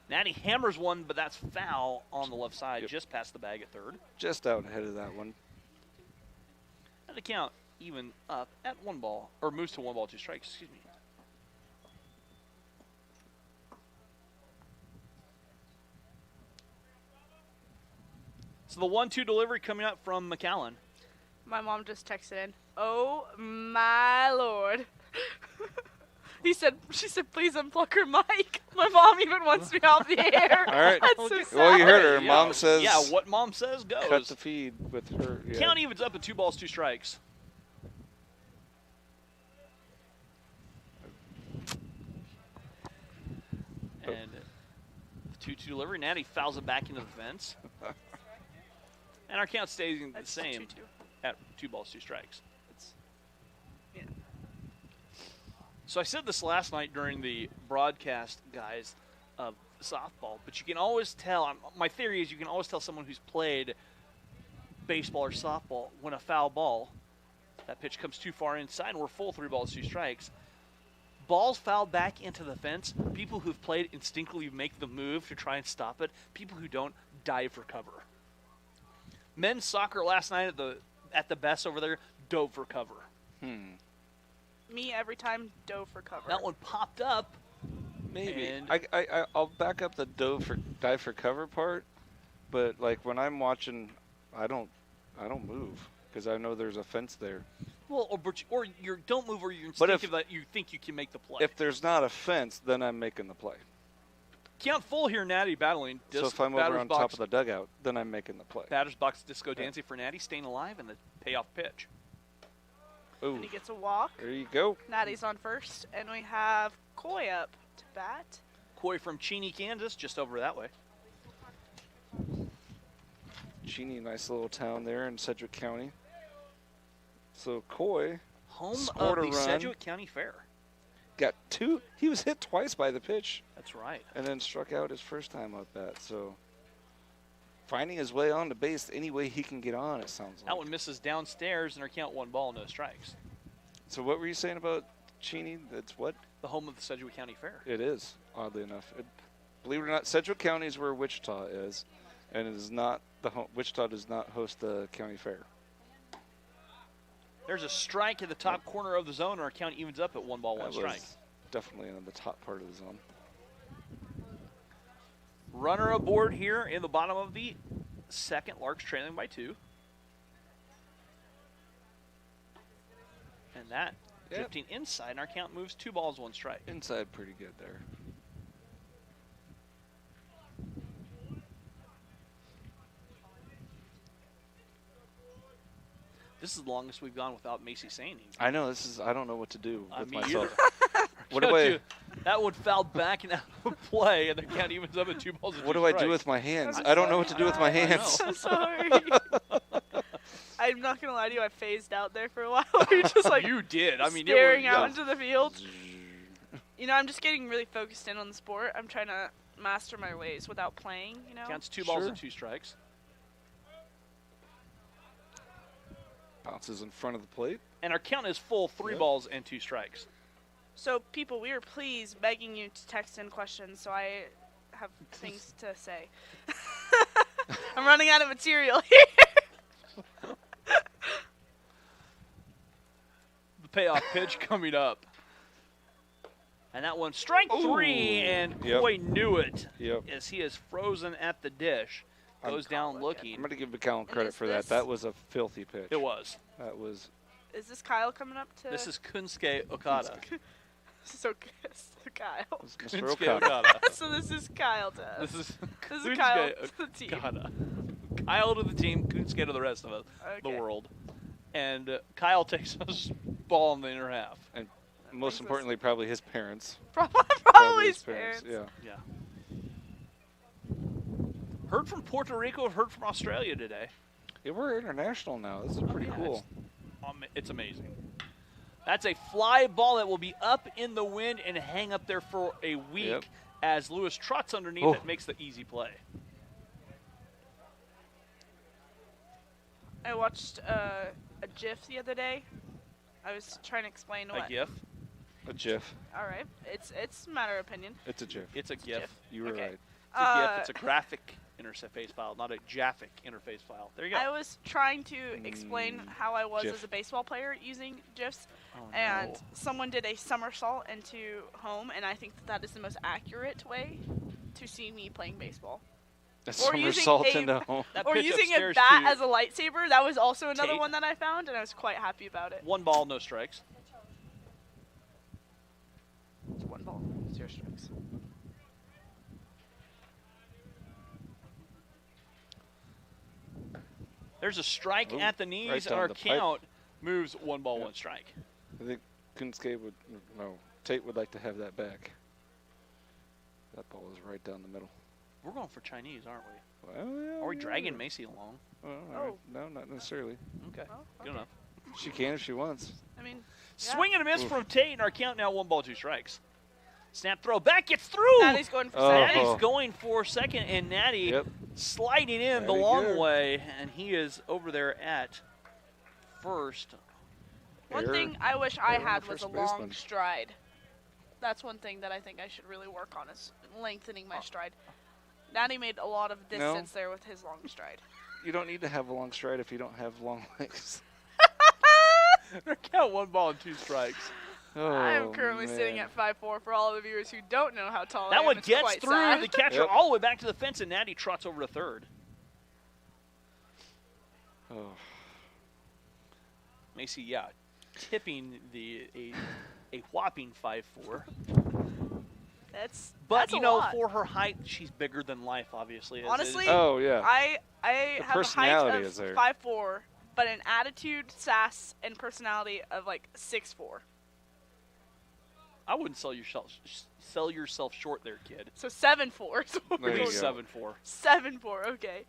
Natty hammers one, but that's foul on the left side, Yep. just past the bag at third. Just out ahead of that one. And the count even up at 1 ball, or moves to 1 ball, 2 strikes, excuse me. So the 1-2 delivery coming up from McAllen. My mom just texted in. Oh my lord. She said, please unplug her mic. My mom even wants me off the air. All right. That's so sad. Well, you heard her. Yeah, Mom says. Yeah, what mom says goes. Cut the feed with her. Yeah. Count evens up at 2 balls, 2 strikes. And the 2-2 delivery. Natty fouls it back into the fence. And our count stays the That's same 2-2. at 2 balls, 2 strikes. Yeah. So I said this last night during the broadcast, guys, of softball, but you can always tell, my theory is you can always tell someone who's played baseball or softball, when a foul ball, that pitch comes too far inside and we're full 3 balls, 2 strikes. Balls fouled back into the fence, people who've played instinctively make the move to try and stop it. People who don't dive for cover. Men's soccer last night at the best over there dove for cover. Me every time dove for cover. That one popped up. Maybe. And I'll back up the dive for cover part, but like when I'm watching, I don't move because I know there's a fence there. Well, or you don't move, or you're instinctive that you think you can make the play. If there's not a fence, then I'm making the play. Count full here, Natty battling. So if I'm over on top of the dugout, then I'm making the play. Batter's box disco dancing for Natty, staying alive, and the payoff pitch. Ooh. And he gets a walk. There you go. Natty's on first, and we have Coy up to bat. Coy from Cheney, Kansas, just over that way. Cheney, nice little town there in Sedgwick County. So Coy, home scored of a the run. Sedgwick County Fair. Got 2. He was hit twice by the pitch. That's right. And then struck out his first time up bat. So finding his way on the base any way he can get on, it sounds like. That one misses downstairs, and our count 1 ball, no strikes. So what were you saying about Cheney? That's what? The home of the Sedgwick County Fair. It is, oddly enough. Believe it or not, Sedgwick County is where Wichita is, and it is not the Wichita does not host the county fair. There's a strike in the top corner of the zone, and our count evens up at 1 ball, 1 strike. Definitely in the top part of the zone. Runner aboard here in the bottom of the second. Larks trailing by 2. And that drifting inside, and our count moves 2 balls, 1 strike. Inside pretty good there. This is the longest we've gone without Macy saying anything. I know, I don't know what to do with me myself. What do I? That one fouled back and out of play, and the count evens up at 2 balls. What do I do with my hands? I don't know what to do with my hands. I'm sorry. I'm not gonna lie to you. I phased out there for a while. You're just like you did. I mean, staring out into the field. You know, I'm just getting really focused in on the sport. I'm trying to master my ways without playing. You know. Counts 2 balls and 2 strikes. Bounces in front of the plate. And our count is full 3 balls and 2 strikes. So, people, we are please begging you to text in questions so I have things to say. I'm running out of material here. The payoff pitch coming up. And that one, strike 3, and Coy knew it as he is frozen at the dish. Goes down looking. I'm going to give McCallum credit for that. That was a filthy pitch. It was. That was. Is this Kyle coming up to? This is Kunsuke Okada. So Kyle. Mr. Okada. So this is Kyle to us. This is Kyle to the team. Okada. Kyle to the team, Kunsuke to the rest of the world. And Kyle takes a ball in the inner half. And most importantly, probably his parents. Probably his parents. Yeah. Heard from Puerto Rico, heard from Australia today. Yeah, we're international now. This is pretty cool. It's amazing. That's a fly ball that will be up in the wind and hang up there for a week as Lewis trots underneath it, makes the easy play. I watched a GIF the other day. I was trying to explain what. A GIF? A GIF. All right. It's a matter of opinion. It's a GIF. It's a GIF. You were right. It's a GIF. It's a graphic interface file, not a JAFIC interface file. There you go. I was trying to explain how I was as a baseball player using GIFs, and someone did a somersault into home, and I think that is the most accurate way to see me playing baseball. A somersault into home. Or using a bat as a lightsaber. That was also another one that I found, and I was quite happy about it. 1 ball, no strikes. It's 1 ball, 0 strikes. There's a strike at the knees, and our count moves 1 ball, 1 strike. I think Kunsuke Tate would like to have that back. That ball is right down the middle. We're going for Chinese, aren't we? Well, yeah, Are we dragging Macy along? Well, no, not necessarily. Okay, good enough. She can if she wants. I mean, swing and a miss from Tate, and our count now 1 ball, 2 strikes. Snap throw back, gets through. Natty's going for second. Natty's going for second, and Natty sliding in the Very long good. way, and he is over there at first. One thing I wish I error on had the was a first long baseman. stride. That's one thing that I think I should really work on is lengthening my stride. Natty made a lot of distance there with his long stride. You don't need to have a long stride if you don't have long legs. Count 1 ball and 2 strikes. Oh, I'm currently sitting man. at 5'4" for all of the viewers who don't know how tall I That am. one It's gets quite through sad. the catcher Yep. all the way back to the fence, and Natty trots over to third. Oh. Macy, yeah, tipping a whopping 5'4". That's But a you know, lot. for her height, she's bigger than life, obviously. as Honestly, is. Oh, yeah. I The have a height personality of is there. 5'4", but an attitude, sass, and personality of like 6'4". I wouldn't sell yourself short there, kid. So 7'4". So There you Go go. 7'4". 7'4", okay.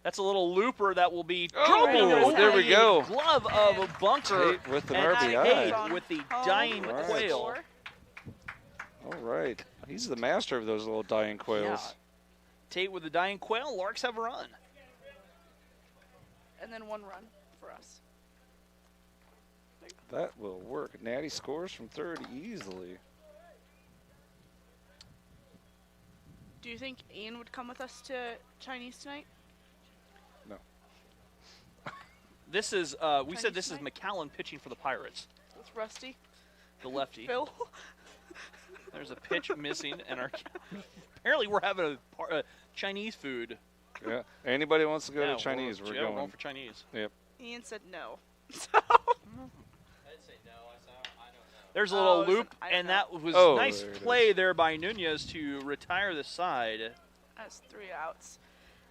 That's a little looper that will be Oh, dropping there over we the go. glove of a bunker. Tate with an and RBI. Tate with the Home dying with the quail. score. All right. He's the master of those little dying Yeah. quails. Tate with the dying quail. Larks have a run. And then 1 run for us. That will work. Natty scores from third easily. Do you think Ian would come with us to Chinese tonight? No. This is, we said this is tonight? McAllen pitching for the Pirates, It's Rusty. the lefty. Phil. There's a pitch missing, and apparently we're having a Chinese food. Yeah. Anybody wants to go Yeah, to Chinese, we're going. going for Chinese. Yep. Ian said no. So I didn't say no. I said I don't know. There's a Oh, little it was loop, an I don't and know. that was Oh, nice there it play is. there by Nunez to retire the side. that's 3 outs.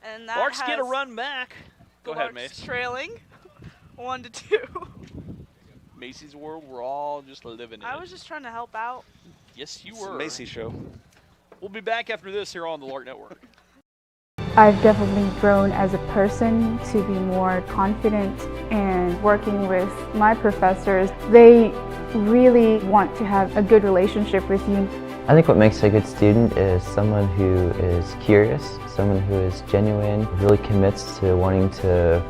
And that Larks has get a run back. Go the ahead, Larks Mace. trailing 1-2. Macy's world, we're all just living in I it. was just trying to help out. Yes, you It's the were. Macy show. We'll be back after this here on the Lark Network. I've definitely grown as a person to be more confident, and working with my professors, they really want to have a good relationship with you. I think what makes a good student is someone who is curious, someone who is genuine, really commits to wanting to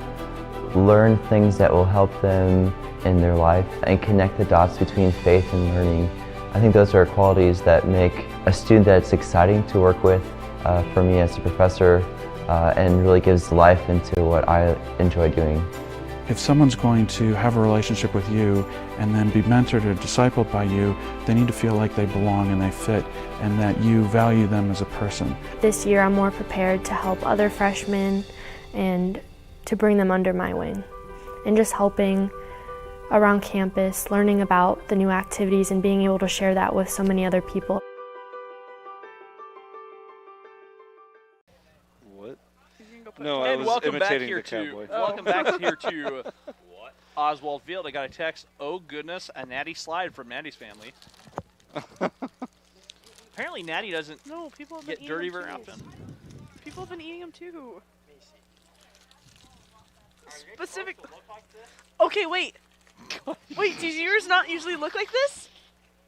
learn things that will help them in their life and connect the dots between faith and learning. I think those are qualities that make a student that's exciting to work with for me as a professor and really gives life into what I enjoy doing. If someone's going to have a relationship with you and then be mentored or discipled by you, they need to feel like they belong and they fit and that you value them as a person. This year I'm more prepared to help other freshmen and to bring them under my wing. And just helping around campus, learning about the new activities and being able to share that with so many other people. What? put No, it I And was welcome back imitating here the cowboy. welcome back here to Oswald Field. I got a text. Oh goodness, a Natty slide from Natty's family. Apparently, Natty doesn't No, people have been get eating dirty them very too. often. People have been eating them too. Specific. Okay, wait. Wait, does yours not usually look like this?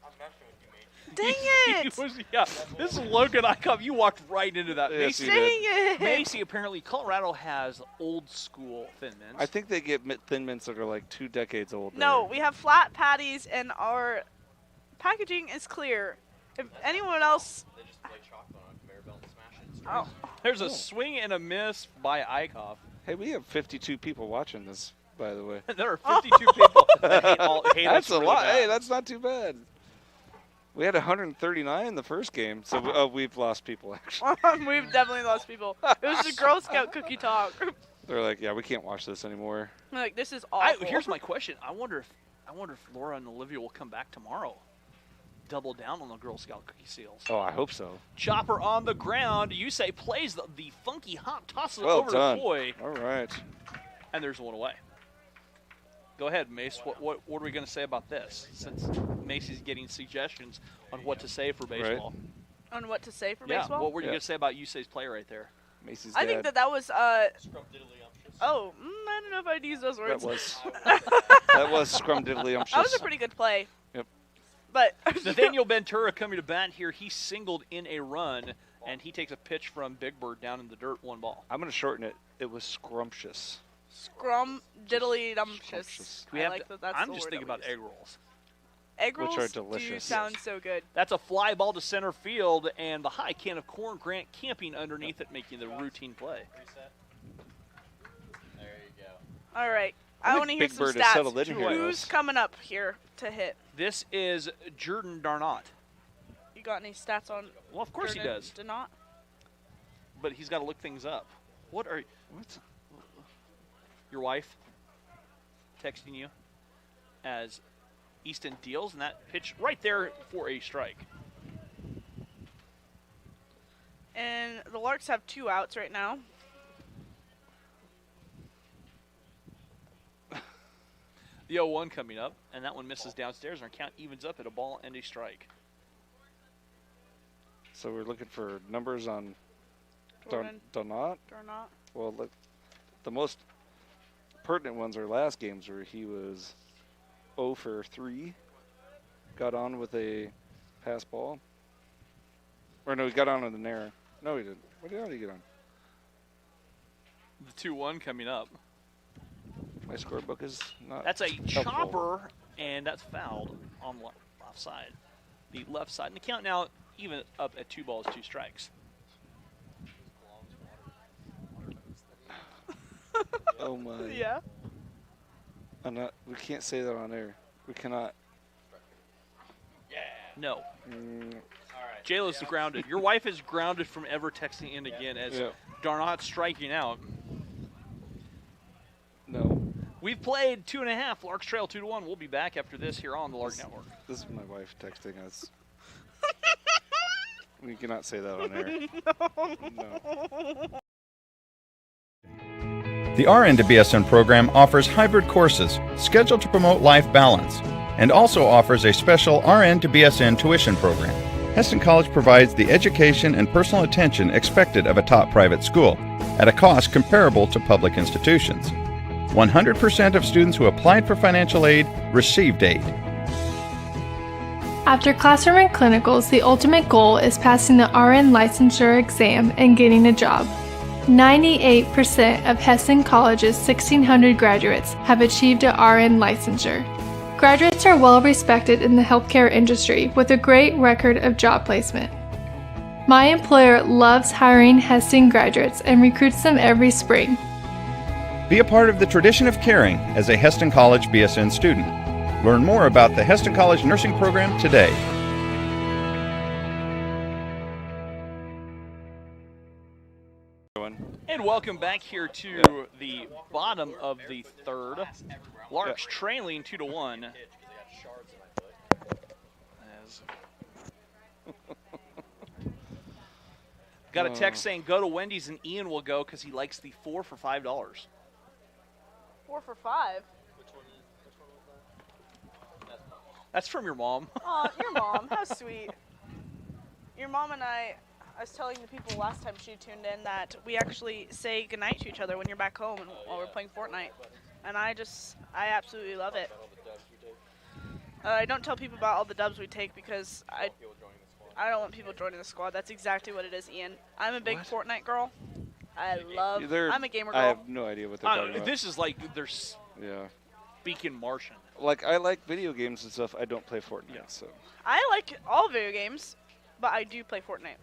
I'm messing with you, mate. Dang He it! was- yeah, this is Logan. You walked right into that. Yes, Macy, you Dang did. it! Macy, apparently, Colorado has old school Thin Mints. I think they get Thin Mints that are like 2 decades old. No, there. we have flat patties and our packaging is clear. If anyone else. They just lay chocolate on a conveyor belt and smash it. Straight. Oh. There's a swing and a miss by Eichhoff. Hey, we have 52 people watching this, by the way. There are 52 people that hate That's us a really lot. bad. Hey, that's not too bad. We had 139 the first game, so we've lost people, actually. We've definitely lost people. It was the Girl Scout cookie talk. They're like, yeah, we can't watch this anymore. I'm like, this is awful. Here's my question. I wonder if Laura and Olivia will come back tomorrow. Double down on the Girl Scout cookie seals. Oh, I hope so. Chopper on the ground. Yusei plays the funky hop, tosses it Well over done. to Foy, All right. and there's one away. Go ahead, Mace. What are we going to say about this? Since Macy's getting suggestions on what to say for baseball. On what to say for Yeah, baseball? what were you going to say about Yusei's play right there? Macy's I think dad. that was Scrumdiddlyumptious. oh, I don't know if I'd use those words. that was scrumdiddlyumptious. That was a pretty good play. Yep. But Nathaniel Ventura coming to bat here. He singled in a run and he takes a pitch from Big Bird down in the dirt, 1 ball. I'm going to shorten it. It was scrumptious. Diddly-dumptious. I'm just thinking about egg rolls. Egg rolls which are delicious. do sound so good. That's a fly ball to center field, and the high can of corn Grant camping underneath it, making the routine play. There you go. All right. I want to hear some stats. Who's coming up here to hit? This is Jordan Darnot. You got any stats on? Well, of course Jordan he does. Darnot? But he's got to look things up. What? Your wife texting you as Easton deals, and that pitch right there for a strike. And the Larks have 2 outs right now. The 0-1 coming up, and that one misses downstairs, and our count evens up at a ball and a strike. So we're looking for numbers on Darnot? Darnot. Well, the most pertinent ones are last games where he was 0 for 3. Got on with a pass ball. Or no, he got on with an error. No, he didn't. What did he get on? The 2-1 coming up. My scorebook is not. That's a helpful. chopper, and that's fouled on the left side. The left side. And the count now even up at 2 balls, 2 strikes. Oh my. Yeah. We can't say that on air. We cannot. Yeah. No. J-Lo's grounded. Your wife is grounded from ever texting in again as Darnot striking out. No. We've played 2.5. Larks trail 2-1. We'll be back after this here on the Lark Network. This is my wife texting us. We cannot say that on air. No. The RN to BSN program offers hybrid courses scheduled to promote life balance and also offers a special RN to BSN tuition program. Hesston College provides the education and personal attention expected of a top private school at a cost comparable to public institutions. 100% of students who applied for financial aid received aid. After classroom and clinicals, the ultimate goal is passing the RN licensure exam and getting a job. 98% of Hesston College's 1,600 graduates have achieved a RN licensure. Graduates are well respected in the healthcare industry with a great record of job placement. My employer loves hiring Hesston graduates and recruits them every spring. Be a part of the tradition of caring as a Hesston College BSN student. Learn more about the Hesston College Nursing Program today. And welcome back here to the bottom of the third. Larks trailing 2-1. Got a text saying go to Wendy's and Ian will go because he likes the 4 for $5. 4 for 5. That's from your mom. Oh, your mom. How sweet. Your mom and I was telling the people last time she tuned in that we actually say goodnight to each other when you're back home and while we're playing Fortnite. And I absolutely love it. I don't tell people about all the dubs we take because I don't want people joining the squad. That's exactly what it is, Ian. I'm a big Fortnite girl. I'm a gamer girl. I have no idea what they're talking about. This is like they're speaking Martian. Like, I like video games and stuff. I don't play Fortnite, so. I like all video games, but I do play Fortnite.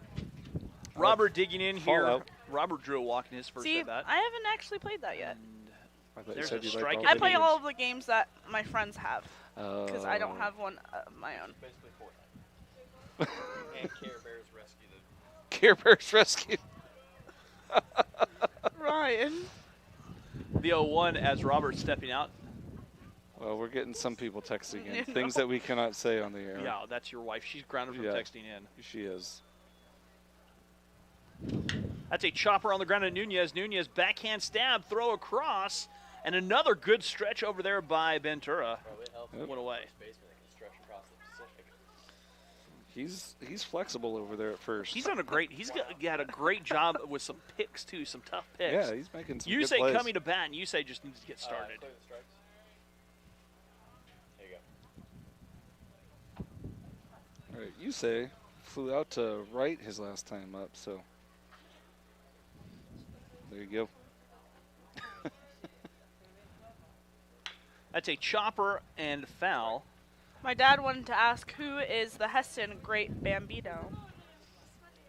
Robert digging in here. Robert drew a walk in his first See, at bat. I haven't actually played that yet. There's a strike. I play all of the games that my friends have because I don't have one of my own. Basically Fortnite. And Care Bears Rescue. Care Bears Rescue. Ryan. The 0-1 as Robert's stepping out. Well, we're getting some people texting in. Things that we cannot say on the air. Yeah, that's your wife. She's grounded from texting in. She is. That's a chopper on the ground at Nunez. Nunez backhand stab, throw across, and another good stretch over there by Ventura. Went away. He's flexible over there at first. He's done he's got a great job with some picks too, some tough picks. Yeah, he's making some good plays. You say coming to bat, and you say just needs to get started. All right, you say flew out to right his last time up, so there you go. That's a chopper and foul. My dad wanted to ask, who is the Heston Great Bambino?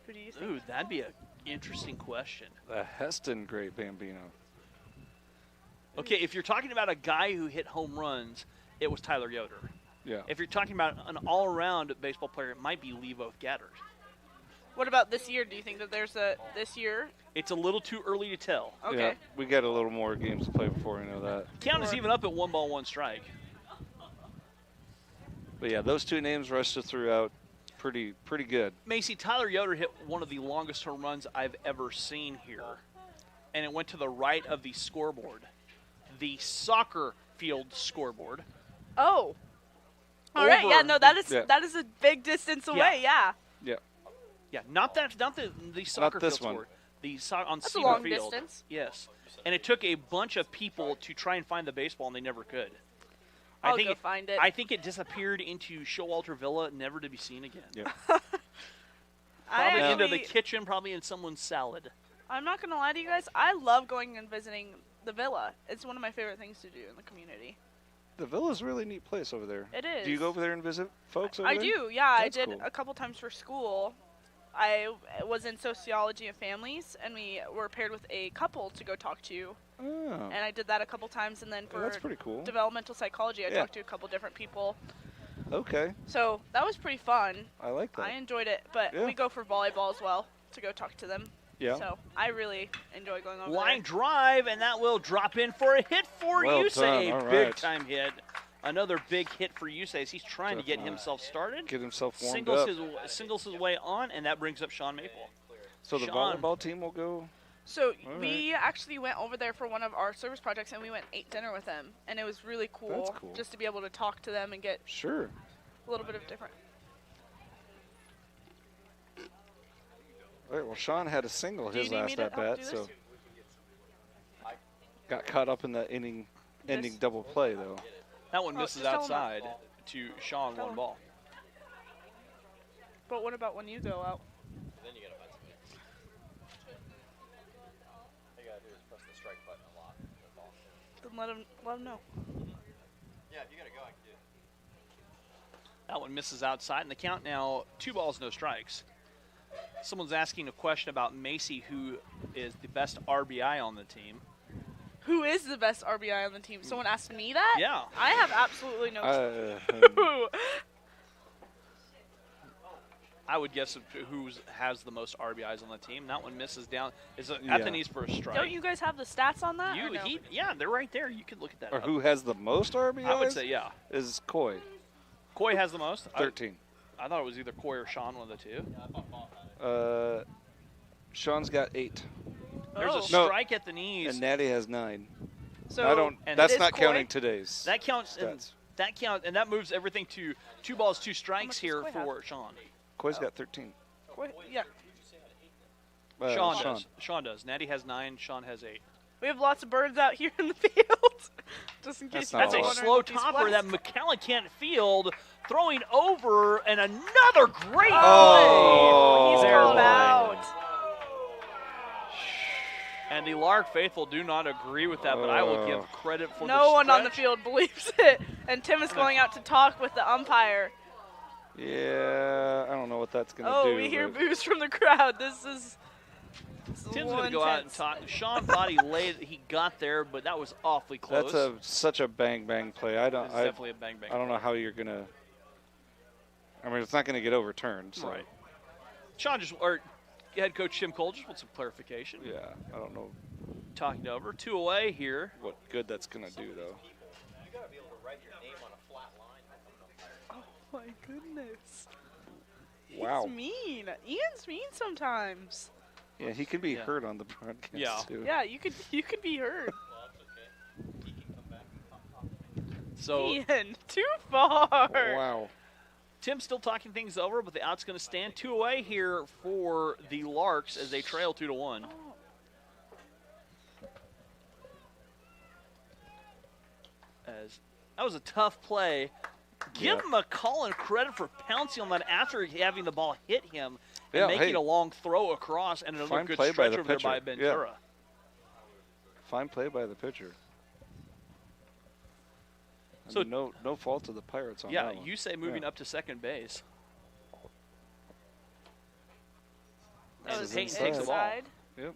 Who do you think? Ooh, that'd be an interesting question. The Heston Great Bambino. Okay, if you're talking about a guy who hit home runs, it was Tyler Yoder. Yeah. If you're talking about an all-around baseball player, it might be Levo Gaddard. What about this year? Do you think that there's a this year? It's a little too early to tell. Okay. Yeah, we got a little more games to play before we know that. Count is even up at 1 ball, 1 strike. But yeah, those two names Russia threw out pretty good. Macy, Tyler Yoder hit one of the longest home runs I've ever seen here, and it went to the right of the scoreboard, the soccer field scoreboard. Oh. All right. Yeah. No, that is a big distance away. Yeah. Yeah. Yeah. Not the soccer this field one. scoreboard. On That's Cedar a long Field. distance. Yes. And it took a bunch of people to try and find the baseball, and they never could. I'll go find it. I think it disappeared into Showalter Villa, never to be seen again. Yeah. Probably into the kitchen, probably in someone's salad. I'm not going to lie to you guys. I love going and visiting the villa. It's one of my favorite things to do in the community. The Villa's a really neat place over there. It is. Do you go over there and visit folks over I there? do, yeah. That's I did cool. a couple times for school. I was in sociology of families, and we were paired with a couple to go talk to. Oh. And I did that a couple times, and then for that's pretty cool. developmental psychology, I talked to a couple different people. Okay. So that was pretty fun. I like that. I enjoyed it, but we go for volleyball as well to go talk to them. Yeah. So I really enjoy going over Line there. drive, and that will drop in for a hit for Well Yusei. done. All Big right. time hit. Another big hit for Yusei as he's trying to get himself started. Get himself warmed singles up. Singles his way on, and that brings up Sean Maple. So the Sean. volleyball team will go. So All we actually went over there for one of our service projects, and we went and ate dinner with them, and it was really cool, That's cool. just to be able to talk to them and get Sure. a little bit of different. All right. Well, Sean had a single Do you his need me last to at help bat, do so this? got caught up in the ending double play though. That one misses just tell him that. outside to Sean, Tell 1 him. ball. But what about when you go out? Then you gotta find somebody. All you gotta do is press the strike button a lot. That's all. Then let them know. Yeah, if you gotta go, I can do it. That one misses outside, and the count now 2 balls, no strikes. Someone's asking a question about Macy, who is the best RBI on the team. Who is the best RBI on the team? Someone asked me that? Yeah. I have absolutely no clue. I would guess who has the most RBIs on the team. That one misses down. Is at the knees for a strike. Don't you guys have the stats on that? or no? Yeah, they're right there. You could look at that. Or up. who has the most RBIs? I would say yeah. Is Coy. Coy has the most. 13. I thought it was either Coy or Sean, one of the two. Sean's got 8. There's a Oh. strike at the knees. And Natty has 9. So I don't. and That's it is not Coy? counting today's. That counts. stats. And that moves everything to 2 balls, 2 strikes much here does Coy for Sean. Coy's got 13. Yeah. Sean does. Sean does. Natty has 9. Sean has 8. We have lots of birds out here in the field. Just in case That's you not guys That's are a wondering slow what these topper that flags- McCallan can't field. Throwing over, and another great Oh, he's play. called There. out. And the Lark faithful do not agree with that, but I will give credit for No the one on the stretch. field believes it. And Tim is going out to talk with the umpire. Yeah, I don't know what that's going to do. Oh, we hear but- boos from the crowd. This is Tim's a going little to go out and intense. talk. Sean thought he got there, but that was awfully close. That's such a bang bang play. It's definitely a bang bang. I don't know how you're going to. I mean, it's not going to get overturned. So. Right. Sean or head coach Tim Cole just wants some clarification. Yeah, I don't know Talking over 2 away here. what good that's going to do though. You gotta be able to write your name on a flat line. Oh my goodness. Wow. He's mean. Ian's mean sometimes. Yeah, he could be Yeah. heard on the broadcast Yeah. too. Yeah, you could be heard. Well, that's okay. He can come back and talk. So Ian, too far. Wow. Tim's still talking things over, but the out's going to stand 2 away here for the Larks as they trail 2-1. As that was a tough play. Give McCullen credit for pouncing on that after having the ball hit him and making a long throw across, and another good stretch over there by Ventura. Yeah. Fine play by the pitcher. So no fault of the Pirates on that one. Yeah, you say moving up to second base. That was Peyton takes the ball. Yep.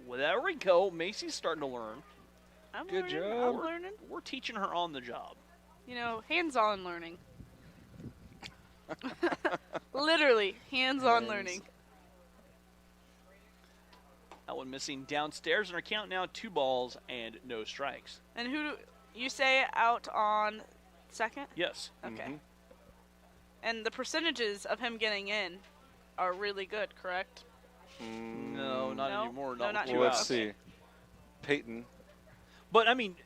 Well, there we go. Macy's starting to learn. Good job. I'm learning. We're teaching her on the job. You know, hands-on learning. Literally, hands-on learning. That one missing downstairs, and our count now 2 balls and no strikes. And who do you say out on second? Yes. Okay. And the percentages of him getting in are really good, correct? No, not anymore. No, not two Let's outs. see. Peyton. But, I mean,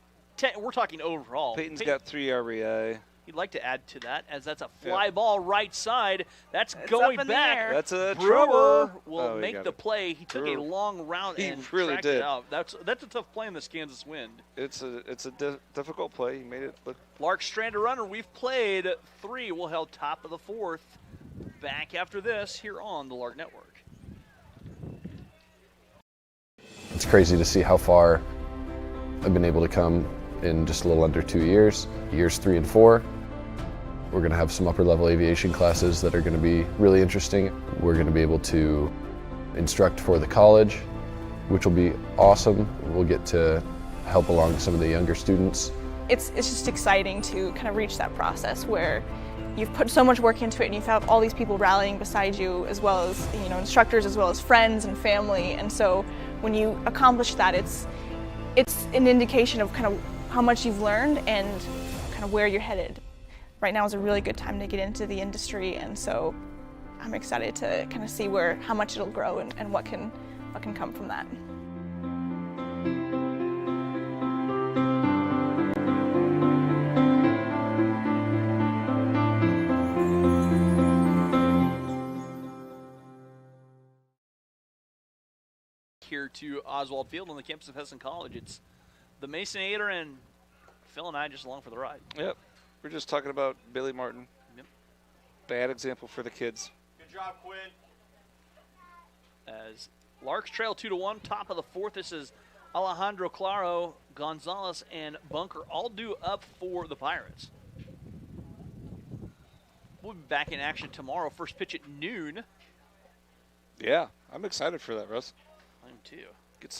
we're talking overall. Peyton's got 3 RBI. He'd like to add to that, as that's a fly ball right side. That's It's going up in the back. air. That's a Brewer trouble. will make the play. He took a long route and tracked it out. That's a tough play in this Kansas wind. It's a difficult play. He made it look. Larks stranded runner. We've played 3. We'll held top of the 4th. Back after this here on the Lark Network. It's crazy to see how far I've been able to come in just a little under 2 years. Years 3 and 4. We're going to have some upper level aviation classes that are going to be really interesting. We're going to be able to instruct for the college, which will be awesome. We'll get to help along some of the younger students. It's just exciting to kind of reach that process where you've put so much work into it and you've had all these people rallying beside you, as well as instructors, as well as friends and family. And so when you accomplish that, it's an indication of kind of how much you've learned and kind of where you're headed. Right now is a really good time to get into the industry, and so I'm excited to kind of see how much it'll grow and what can come from that. Here to Oswald Field on the campus of Hessen College. It's the Masonator, and Phil and I just along for the ride. Yep. We're just talking about Billy Martin. Yep. Bad example for the kids. Good job, Quinn. As Larks trail 2-1, top of the 4th. This is Alejandro Claro, Gonzalez, and Bunker all due up for the Pirates. We'll be back in action tomorrow. First pitch at noon. Yeah, I'm excited for that, Russ. I am too.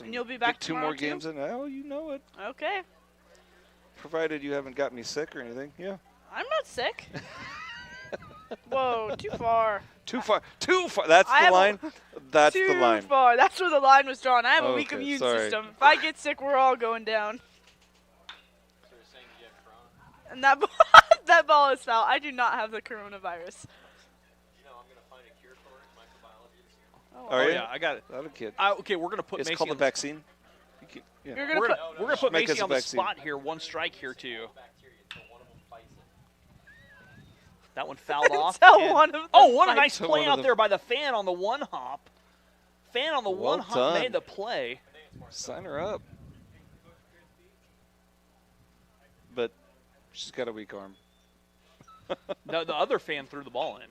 And you'll be back get 2 more games in. Oh, you know it. Okay. Provided you haven't got me sick or anything. Yeah. I'm not sick. Whoa, too far. Too far. That's the line. That's the line. Too far. That's where the line was drawn. I have a weak immune system. If I get sick, we're all going down. So you're saying you have corona? And that ball is foul. I do not have the coronavirus. You know, I'm going to find a cure for it in microbiology this year. Oh, yeah, I got it. Not a kid. Okay, we're going to put It's Macy called on a vaccine. Yeah. We're gonna put Make Macy us a on the vaccine. spot here. 1 strike here too. That one fouled off. What a nice play out there by the fan on the 1 hop. Fan on the 1 hop made the play. Sign her up. But she's got a weak arm. The other fan threw the ball in.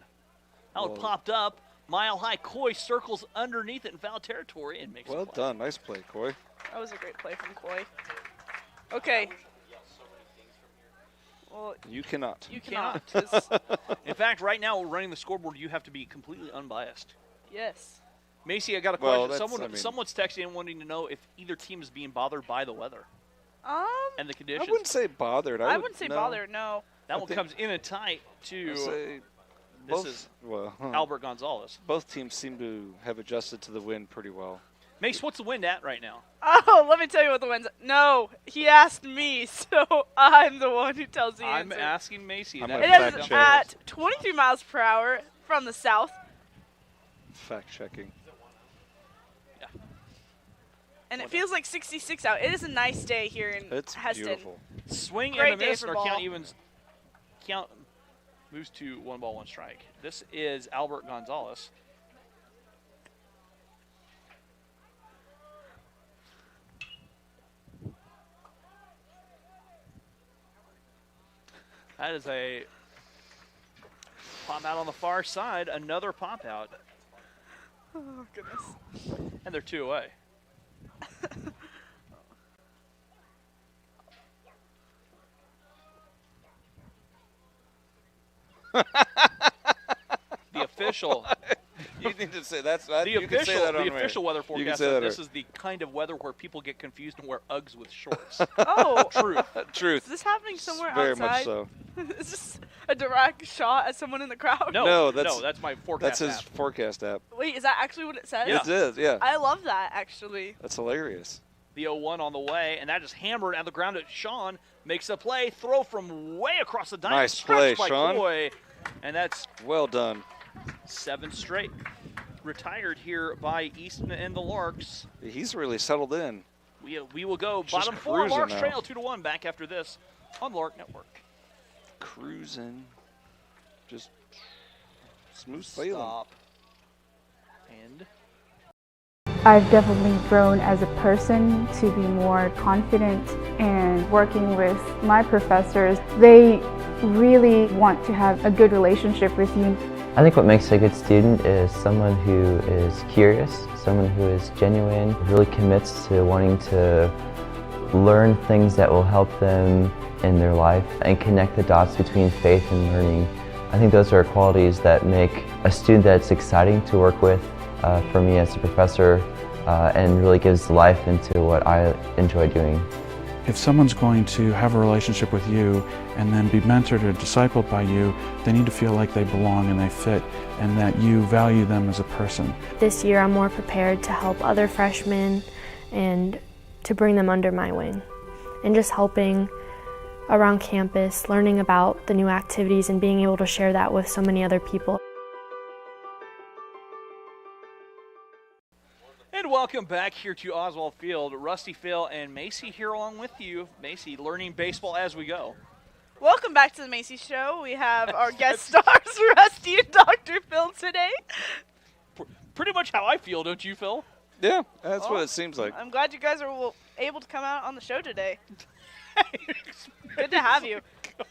That one popped up. Mile high. Coy circles underneath it in foul territory and makes Well a play. done. Nice play, Coy. That was a great play from Coy. Okay. Well, You cannot. you cannot. In fact, right now, we're running the scoreboard. You have to be completely unbiased. Yes. Macy, I got a Well, question. Someone's texting in wanting to know if either team is being bothered by the weather and the conditions. I wouldn't say bothered. I wouldn't say bothered, no. That one comes in and tight to Both, this is well, Albert Gonzalez. Both teams seem to have adjusted to the wind pretty well. Mace, what's the wind at right now? Oh, let me tell you what the wind's at. No, he asked me, so I'm the one who tells the I'm answer. asking Macy. It is at 23 miles per hour from the south. Fact checking. Yeah. And it feels like 66 out. It is a nice day here in It's Heston. beautiful. Swing Great and a day miss, for and our ball. count moves to 1 ball, 1 strike. This is Albert Gonzalez. That is a Pop out on the far side, another pop out. Oh, goodness. And they're 2 away. The official. You need to say that's that. The official weather forecast. This is the kind of weather where people get confused and wear Uggs with shorts. Oh, truth. Is this happening somewhere Very outside? much so. Is this a direct shot at someone in the crowd? No, that's my forecast. That's his forecast app. Wait, is that actually what it says? Yeah. It is, yeah. I love that, actually. That's hilarious. The 0-1 on the way, and that just hammered on the ground at Sean. Makes a play, throw from way across the diamond. Nice play, by Sean. Coy, and that's well done. 7 straight. Retired here by Easton and the Larks. He's really settled in. We will go Just bottom 4. Larks now. trail 2-1 back after this on Lark Network. Cruising. Just smooth sailing. Stop. And I've definitely grown as a person to be more confident, and working with my professors, they really want to have a good relationship with you. I think what makes a good student is someone who is curious, someone who is genuine, really commits to wanting to learn things that will help them in their life and connect the dots between faith and learning. I think those are qualities that make a student that's exciting to work with for me as a professor, and really gives life into what I enjoy doing. If someone's going to have a relationship with you and then be mentored or discipled by you, they need to feel like they belong and they fit, and that you value them as a person. This year I'm more prepared to help other freshmen and to bring them under my wing. And just helping around campus, learning about the new activities and being able to share that with so many other people. And welcome back here to Oswald Field. Rusty, Phil, and Macy here along with you. Macy, learning baseball as we go. Welcome back to the Macy Show. We have our guest stars, Rusty and Dr. Phil, today. Pretty much how I feel, don't you, Phil? Yeah, that's what it seems like. I'm glad you guys are able to come out on the show today. Good to have you.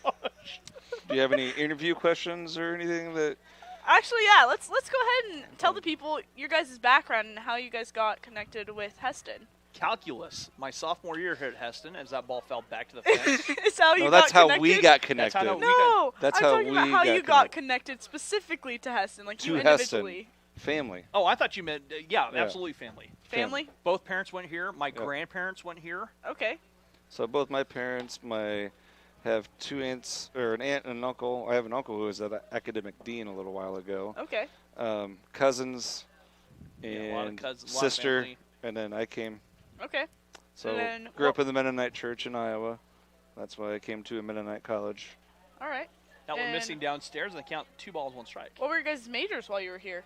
Gosh. Do you have any interview questions or anything that... Actually, yeah, let's go ahead and tell the people your guys' background and how you guys got connected with Heston. Calculus, my sophomore year here at Heston, as that ball fell back to the fence. Is how you that's got how connected? we got connected. That's I'm talking about how you got connected specifically to Heston, like you individually. Family. Oh, I thought you meant, yeah, absolutely family. Family? Both parents went here. My grandparents went here. Okay. So both my parents, have 2 aunts, or an aunt and an uncle. I have an uncle who was an academic dean a little while ago. Okay. Cousins and a lot of cousins, sister, and then I came. Okay. So grew up in the Mennonite church in Iowa. That's why I came to a Mennonite college. All right. Now we're missing downstairs, and I count 2 balls, 1 strike. What were your guys' majors while you were here?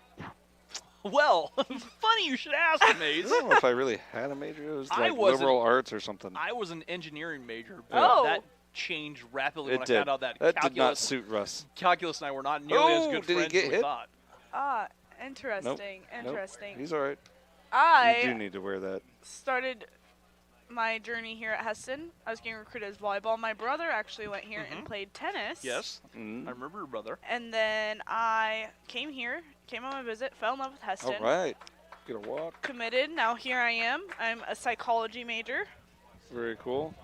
Well, funny you should ask, Maze. I don't know if I really had a major. It was like liberal arts or something. I was an engineering major, but that changed rapidly when I found out that calculus did not suit Russ. Calculus and I were not nearly as good friends as we thought. Ah, interesting. Nope. Interesting. Nope. He's all right. You do need to wear that. Started my journey here at Heston. I was getting recruited as volleyball. My brother actually went here and played tennis. Yes, I remember your brother. And then I came here, came on my visit, fell in love with Heston. All right. Get a walk. Committed. Now here I am. I'm a psychology major. Very cool.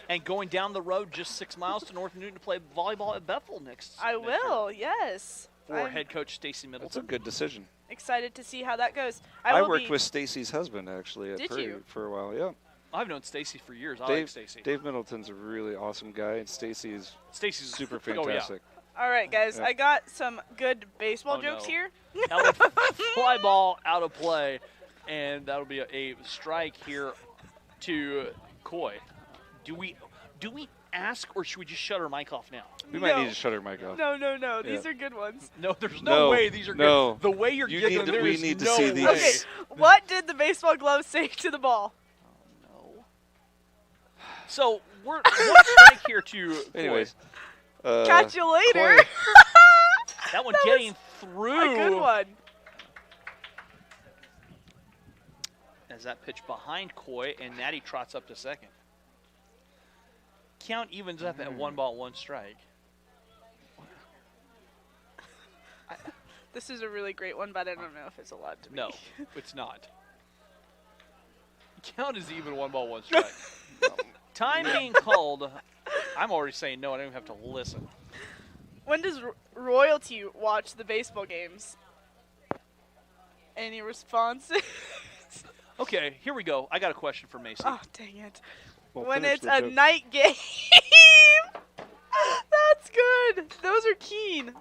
And going down the road just 6 miles to North Newton to play volleyball at Bethel next. I will, yes. For head coach Stacy Middleton. That's a good decision. Excited to see how that goes. I worked with Stacy's husband actually at Prairie for a while. Yeah. I've known Stacy for years. I like Stacy. Dave Middleton's a really awesome guy, and Stacy's super fantastic. All right, guys. I got some good baseball jokes here. Fly ball out of play, and that'll be a strike here to Coy. Do we ask, or should we just shut our mic off now? We might need to shut our mic off. No. These are good ones. No, there's no way these are good. The way you're giggling, we need to see these. Okay, what did the baseball glove say to the ball? So we're right here to anyways. Catch you later. That one getting through. A good one. As that pitch behind Coy, and Natty trots up to second. Count evens up at 1 ball, 1 strike. This is a really great one, but I don't know if it's allowed to be. No, it's not. Count is even 1 ball, 1 strike. Time being called. I'm already saying no. I don't even have to listen. When does royalty watch the baseball games? Any responses? Okay, here we go. I got a question for Macy. Oh, dang it. Well, when finish it's the a joke. night game. That's good. Those are keen.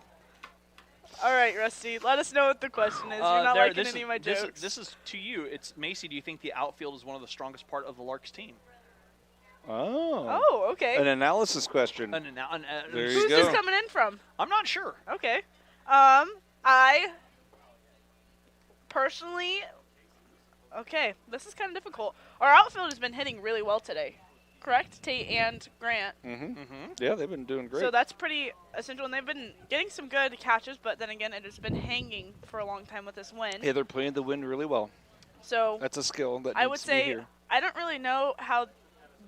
All right, Rusty, let us know what the question is. You're not liking any of my jokes. This is to you. It's Macy. Do you think the outfield is one of the strongest part of the Larks team? Oh. Oh, okay. An analysis question. There you Who's go. this coming in from? I'm not sure. Okay. I personally, okay, this is kind of difficult. Our outfield has been hitting really well today, correct? Tate and Grant. Yeah, they've been doing great. So that's pretty essential, and they've been getting some good catches, but then again, it has been hanging for a long time with this wind. Yeah, they're playing the wind really well. So that's a skill that I needs would to be say here. I don't really know how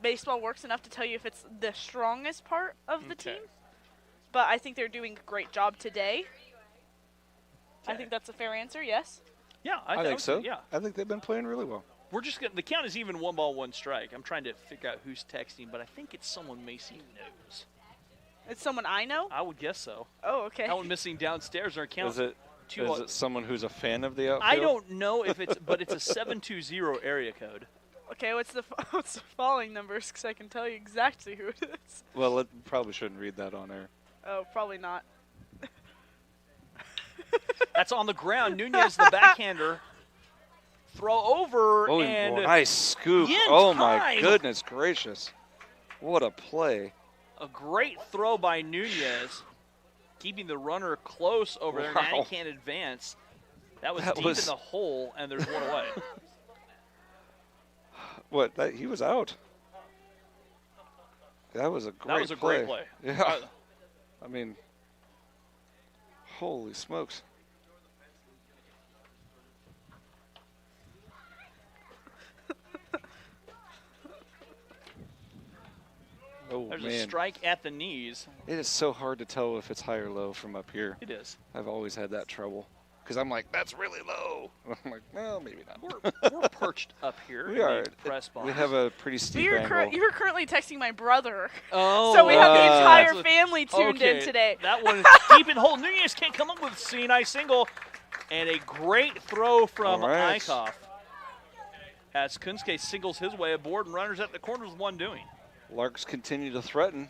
baseball works enough to tell you if it's the strongest part of the team, but I think they're doing a great job today. I think that's a fair answer, yes? Yeah, I think so. Yeah. I think they've been playing really well. We're just gonna. The count is even 1 ball, 1 strike. I'm trying to figure out who's texting, but I think it's someone Macy knows. It's someone I know? I would guess so. Oh, okay. That one missing downstairs. Our count. Is it someone who's a fan of the outfield? I don't know if it's, but it's a 720 area code. Okay, what's the following numbers? Because I can tell you exactly who it is. Well, probably shouldn't read that on air. Oh, probably not. That's on the ground. Nunez, the backhander. Throw over Oh, and nice scoop. in Oh, my time. goodness gracious. What a play. A great throw by Nunez, keeping the runner close over there. Now he can't advance. That was deep in the hole, and there's one away. What? He was out. That was a great great play. Yeah. I mean, holy smokes. Oh, There's man. a strike at the knees. It is so hard to tell if it's high or low from up here. It is. I've always had that trouble. Because I'm like, that's really low. I'm like, well, maybe not. We're perched up here. We are. Press box. We have a pretty steep angle. You're currently texting my brother. Oh. So we have the entire family tuned in Okay. today. That one is deep in hole. Nunez can't come up with a C-nice single. And a great throw from All right. Eichhoff. As Kunske singles his way aboard and runners at the corner with one doing. Larks continue to threaten.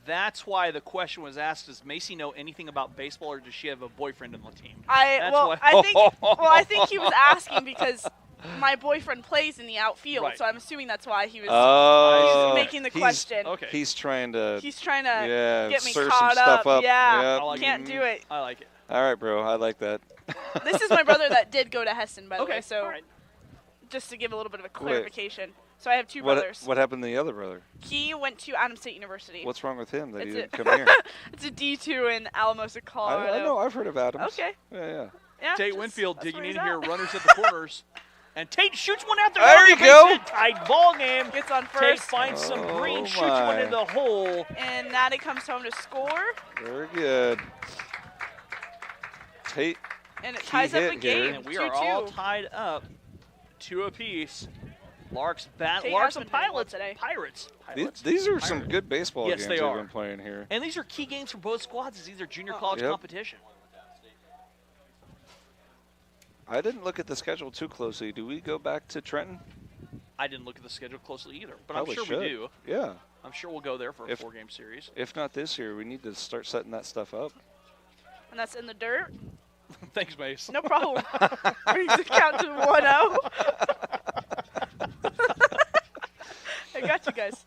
That's why the question was asked, does Macy know anything about baseball, or does she have a boyfriend on the team? I think he was asking because my boyfriend plays in the outfield, Right. so I'm assuming that's why he was making the question. He's trying to get me stir caught some stuff up. Yeah, Yep. I like can't do it. I like it. All right, bro. I like that. This is my brother that did go to Heston, by the way, so all right. just to give a little bit of a clarification. So I have two brothers. What happened to the other brother? He went to Adams State University. What's wrong with him that he It's didn't come here? It's a D2 in Alamosa, Colorado. I know. I've heard of Adams. Okay. Yeah. Tate just- Winfield that's digging where in he's here, at. runners at the corners. And Tate shoots one out there. There on you the go. base hit. Tied ball game. Gets on Tate first. finds some green, shoots my. one in the hole. And Natty comes home to score. Very good. Tate. And it ties up the game. And we are all tied up 2 apiece. Larks Tate Larks has and been doing well Pilots. today. Pirates. These are some good baseball Yes, games they they've are. been playing here. And these are key games for both squads as these are junior college Yep. competition. I didn't look at the schedule too closely. Do we go back to Trenton? I didn't look at the schedule closely either, but Probably I'm sure we should. do. Yeah. I'm sure we'll go there for a 4-game series. If not this year, we need to start setting that stuff up. And that's in the dirt. Thanks, Mace. No problem. Brings the count to 1-0. I got you guys.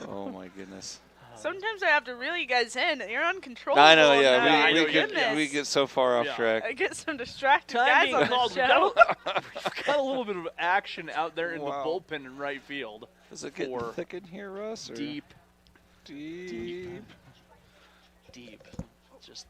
Oh, my goodness. Sometimes I have to reel you guys in. You're uncontrollable. I know, yeah. now. We get so far off track. I get some distracted Time guys being on called. the We've show. got a little bit of action out there in Wow. the bullpen in right field. Is it getting for thick in here, Russ? Or? Deep. Deep. Deep. Just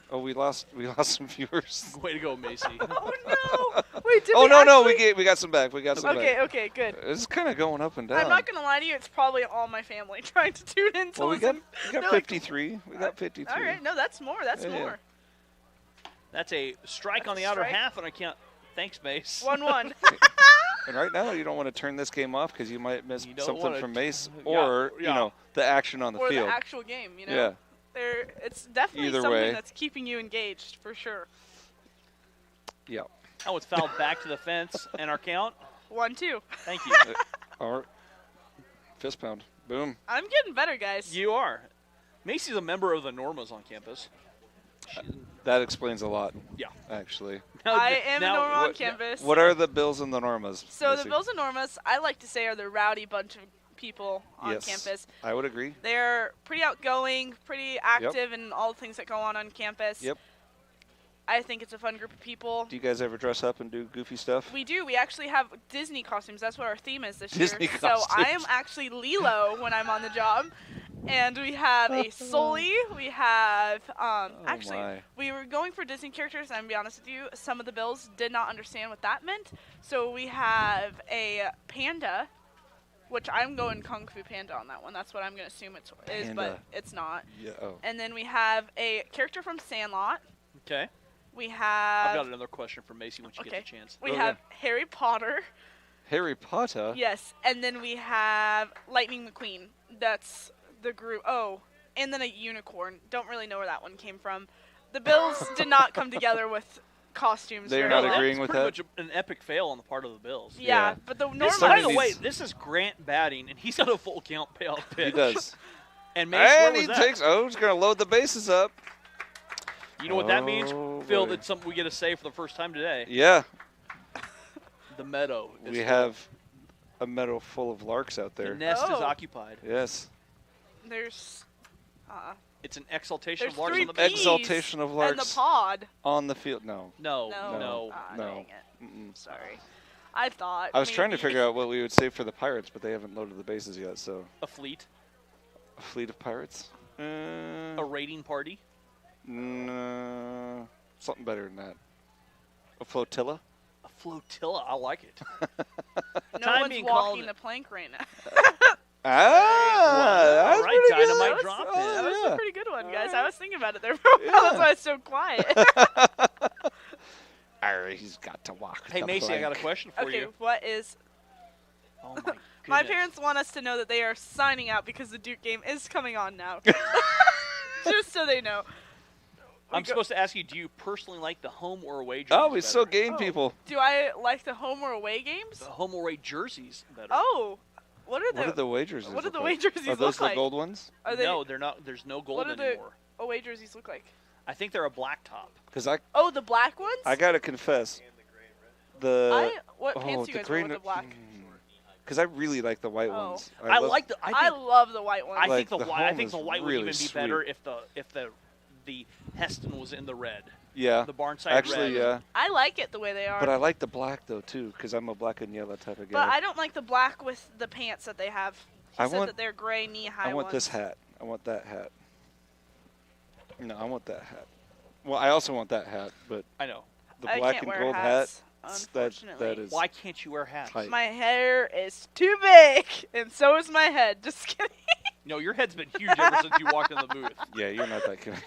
Oh, we lost some viewers. Way to go, Macy. Oh no! Wait, did Oh we no, actually... we got some back. We got some back. Okay, good. It's kind of going up and down. I'm not gonna lie to you. It's probably all my family trying to tune in to Well, we got listen. 53. We got 53. All right, no, that's more. That's Yeah, more. That's a strike on the outer half, and I can't. Thanks, Mace. 1-1. And right now, you don't want to turn this game off because you might miss something from Mace yeah, or you know the action on the or field. the actual game. You know. Yeah. It's definitely Either something way. that's keeping you engaged for sure. Yeah. Oh, it's fouled back to the fence, and our count. 1-2. Thank you. All right. Fist pound. Boom. I'm getting better, guys. You are. Macy's a member of the Normas on campus. That explains a lot. Yeah. Actually. I am a Norma on campus. What are the Bills and the Normas? So Missy? the Bills and Normas, I like to say, are the rowdy bunch of people on Yes, campus. I would agree. They're pretty outgoing, pretty active in all the things that go on campus. Yep. I think it's a fun group of people. Do you guys ever dress up and do goofy stuff? We do. We actually have Disney costumes. That's what our theme is this Disney year. So I am costumes. actually Lilo when I'm on the job. And we have a Sully. We have, actually, my. we were going for Disney characters. And I'm going to be honest with you, some of the Bills did not understand what that meant. So we have a panda, which I'm going Kung Fu Panda on that one. That's what I'm going to assume it is, but it's not. Yeah. Oh. And then we have a character from Sandlot. Okay. We have... I've got another question for Macy when she gets a chance. We have Harry Potter. Harry Potter? Yes. And then we have Lightning McQueen. That's the group. Oh, and then a unicorn. Don't really know where that one came from. The Bills did not come together with costumes. They're very not well. agreeing with that? Pretty much an epic fail on the part of the Bills. Yeah, but the This, normal. by the way, this is Grant batting, and he's got a full count payoff pitch. He does. And Mace, where was he that? takes. Oh, he's going to load the bases up. You know what that means, Oh, Phil? boy. That's something we get to say for the first time today. Yeah. The meadow. Is We full. have a meadow full of larks out The there. nest is Oh. occupied. Yes. There's. It's an exaltation There's of larks 3 on the beach. Exaltation of larks and the pod. on the field. No. No. No. Ah, No. dang it. Mm-mm. Sorry. I thought. I was trying to maybe. figure out what we would say for the Pirates, but they haven't loaded the bases yet, so. A fleet. A fleet of pirates? A raiding party. No. Something better than that. A flotilla? A flotilla. I like it. No Time one's being walking called- the plank right now. Ah! All right, dynamite drop in. That was a pretty good one, guys. I was thinking about it there for a while. That's why I was so quiet. He's got to walk. Hey, the Macy, I got a plank. question for Okay, you. what is... Oh, my My goodness. parents want us to know that they are signing out because the Duke game is coming on now. Just so they know. I'm supposed to ask you, do you personally like the home or away jerseys Oh, we still better? gain people. Do I like the home or away games? The home or away jerseys better. Oh, what are the... What are the away jerseys What do look the like? away jerseys Are those look the like? gold ones? Are they... No, they're not. There's no gold What do the anymore. away jerseys look like? I think they're a black top. Because I Oh, the black ones? gotta confess, the What pants do you guys wear with the black? Because I really like the white Oh. ones. I love- like the. I love the white ones. I Like, think the I home think the is white really would even be sweet. better if the Heston was in the red. Yeah. The Barnside Actually, red. yeah. I like it the way they are. But I like the black though too, because I'm a black and yellow type of guy. But I don't like the black with the pants that they have. He I said want- that they're gray knee-high I want ones. this hat. I want that hat. No, I want that hat. Well, I also want that hat, but I know. the I black can't and wear gold hats, hat, unfortunately. that is Why can't you wear hats? tight. My hair is too big, and so is my head. Just kidding. No, your head's been huge ever since you walked in the booth. Yeah, you're not that kind.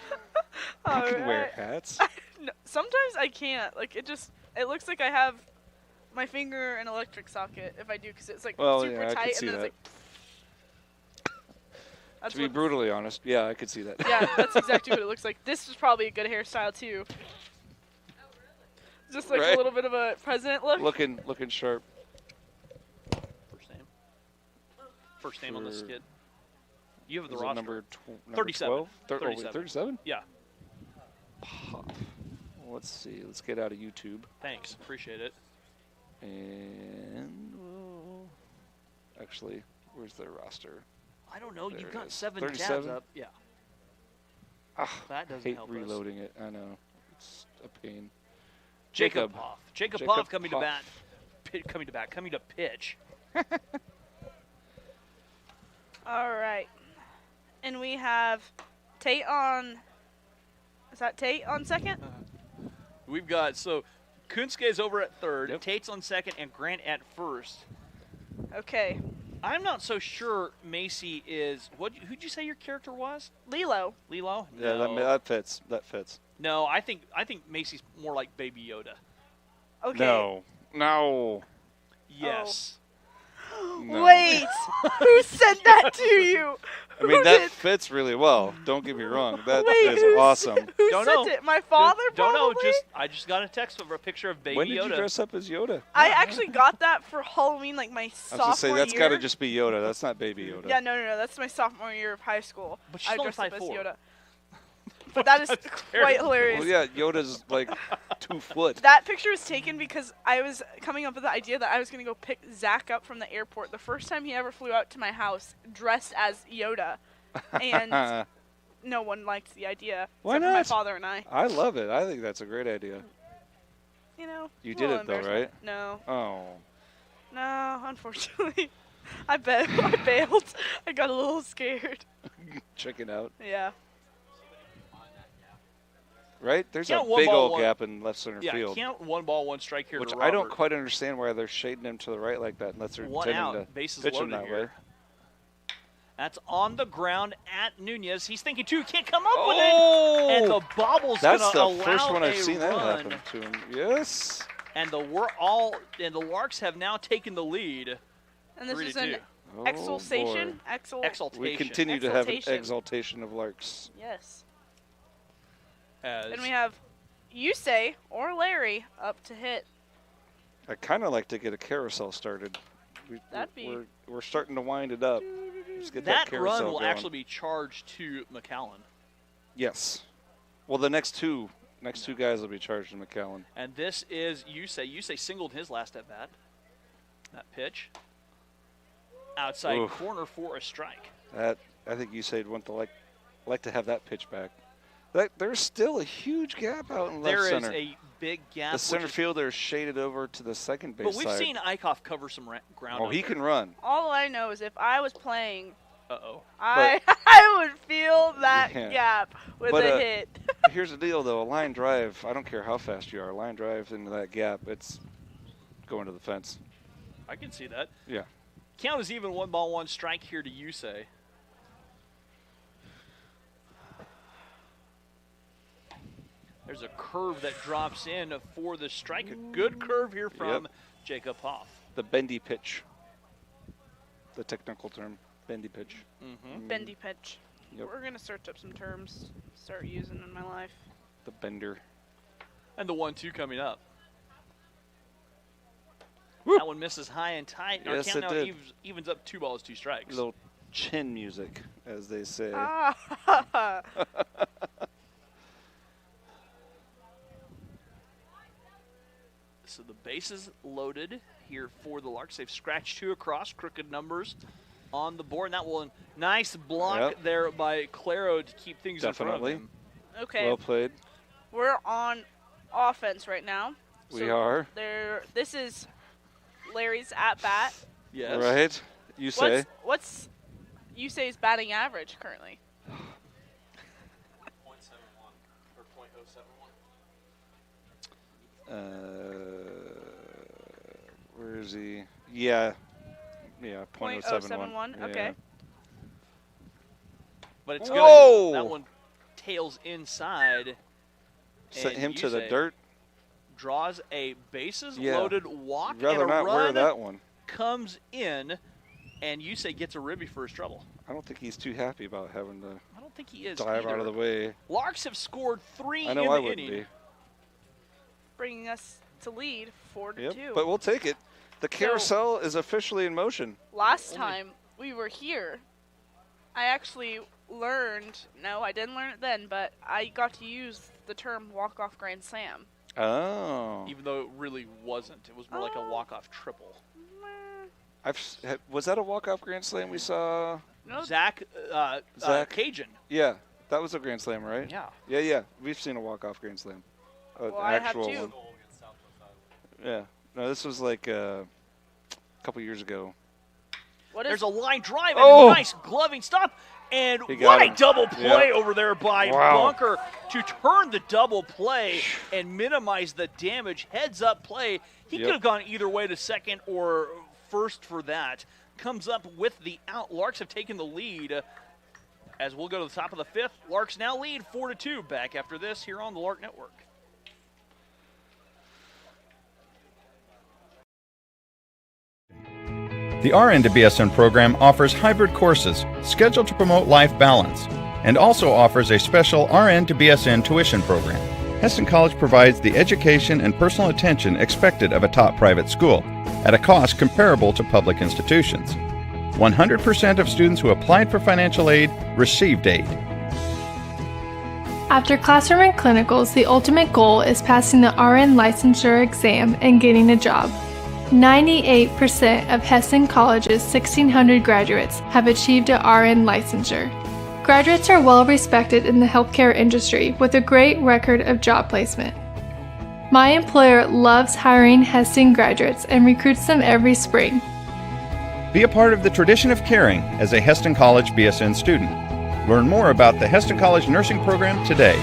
You can wear hats. No, sometimes I can't. Like it looks like I have my finger in an electric socket if I do, because it's like Well, super yeah, I tight, could see and then that. it's like. That's To be what- brutally honest, yeah, I could see that. Yeah, that's exactly what it looks like. This is probably a good hairstyle too. Just like Right. a little bit of a president look. looking sharp. First name on this For- kid. You have the Is it roster. number 37. 12? 37. 37? Yeah. Pop. Let's see. Let's get out of YouTube. Thanks. Appreciate it. And actually, where's their roster? I don't know. There You've it got is. 7 tabs 37? up. Yeah. Ah, That doesn't hate help us. reloading it. I know. It's a pain. Jacob Hoff. Jacob Hoff coming to bat. Coming to pitch. All right, and we have Tate on Is that Tate on second? We've got, so Kunske is over at third, Tate's on second, and Grant at first. Okay. I'm not so sure Macy is, who'd you say your character was? Lilo. Lilo? Yeah, No. that fits. That fits. No, I think Macy's more like Baby Yoda. Okay. No. Yes. No. Wait, who said that to you? I mean, that fits really well. Don't get me wrong. That is awesome. Who Don't sent know. it? My father, Don't know. probably? I just got a text of a picture of Baby When did Yoda. you dress up as Yoda? I actually got that for Halloween, like my I was sophomore going to say, that's year. got to just be Yoda. That's not Baby Yoda. Yeah, no. That's my sophomore year of high school. But she's I only dressed up as 5'4". Yoda. But that is quite hilarious. Well, yeah, Yoda's like 2 foot. That picture was taken because I was coming up with the idea that I was going to go pick Zach up from the airport the first time he ever flew out to my house dressed as Yoda. And no one liked the idea Why except for my not? father and I. I love it. I think that's a great idea. You know. You a did little it, though, right? embarrassment. No. Oh. No, unfortunately. I bailed. I got a little scared. Chicken out. Yeah. Right? There's a Count one big ball, old one- gap in left center Yeah, field. count 1 ball, 1 strike here Which to I don't Robert. quite understand why they're shading him to the right like that unless they're 1 intending out, to bases pitch him loaded that here. way. That's on the ground at Nunez. He's thinking two, can't come up with Oh! it. And the bobble's That's going to the allow first one I've a seen that run. happen to him. Yes. And the Larks have now taken the lead. And this 3 is to an 2. Oh, exaltation. boy. Exaltation. We continue to have an Exaltation. exaltation of Larks. Yes. As And we have Yusei or Larry up to hit. I kind of like to get a carousel started. That'd be- We're starting to wind it up. Let's get that carousel run will going. actually be charged to McAllen. Yes. Well, the next two guys will be charged to McAllen. And this is Yusei. Yusei singled his last at bat. That pitch. Outside Oof. corner for a strike. That I think you said want to like to have that pitch back. There's still a huge gap out in left There is center. a big gap. The center which is- fielder is shaded over to the second base But we've side. seen Eichhoff cover some ground. Oh, up he there. can run. All I know is if I was playing, Uh-oh. I would feel that Yeah. gap with But, a hit. Here's the deal, though. A line drive, I don't care how fast you are, a line drive into that gap, it's going to the fence. I can see that. Yeah. Count is even 1 ball, 1 strike here to Yusei. There's a curve that drops in for the strike. A good curve here from Jacob Hoff. The bendy pitch. The technical term, bendy pitch. Bendy pitch. Yep. We're going to search up some terms, start using in my life. The bender. And the 1-2 coming up. Woo. That one misses high and tight. Our Yes, count it now did. evens up 2 balls, 2 strikes. Little chin music, as they say. Ah. So the bases loaded here for the Larks. They've scratched 2 across, crooked numbers on the board. And that will nice block there by Claro to keep things Definitely. in front of him. Okay. Well played. We're on offense right now. We are. This is Larry's at bat. Yes. Right. You say. What's Yusei's batting average currently? 0.71 or 0.071. Where is he? Yeah. Yeah, 0.071. .071, okay. But it's Whoa! good. That one tails inside. Sent and him to the Yusei dirt. Draws a bases Yeah. loaded walk Rather and a not wear run that one. comes in, and Yusei gets a ribby for his trouble. I don't think he's too happy about having to I don't think he is dive out of the way. Larks have scored 3 I know in I the wouldn't inning. be. Bringing us to lead 4-2. Yep, but we'll take it. The carousel is officially in motion. Last time we were here, I actually learned, no, I didn't learn it then, but I got to use the term walk-off grand slam. Oh. Even though it really wasn't. It was more like a walk-off triple. Was that a walk-off grand slam we saw? No. Zach Cajun. Yeah, that was a grand slam, right? Yeah. Yeah. We've seen a walk-off grand slam. Well, An I have actual too. one. Yeah. No, this was like a couple years ago. What is There's a line drive and Oh! a nice gloving stop. And what a double play over there by Bunker to turn the double play and minimize the damage. Heads up play. He could have gone either way to second or first for that. Comes up with the out. Larks have taken the lead. As we'll go to the top of the fifth, Larks now lead 4-2. Back after this here on the Lark Network. The RN to BSN program offers hybrid courses scheduled to promote life balance and also offers a special RN to BSN tuition program. Hesston College provides the education and personal attention expected of a top private school at a cost comparable to public institutions. 100% of students who applied for financial aid received aid. After classroom and clinicals, the ultimate goal is passing the RN licensure exam and getting a job. 98% of Hesston College's 1,600 graduates have achieved a RN licensure. Graduates are well respected in the healthcare industry with a great record of job placement. My employer loves hiring Hesston graduates and recruits them every spring. Be a part of the tradition of caring as a Hesston College BSN student. Learn more about the Hesston College Nursing Program today.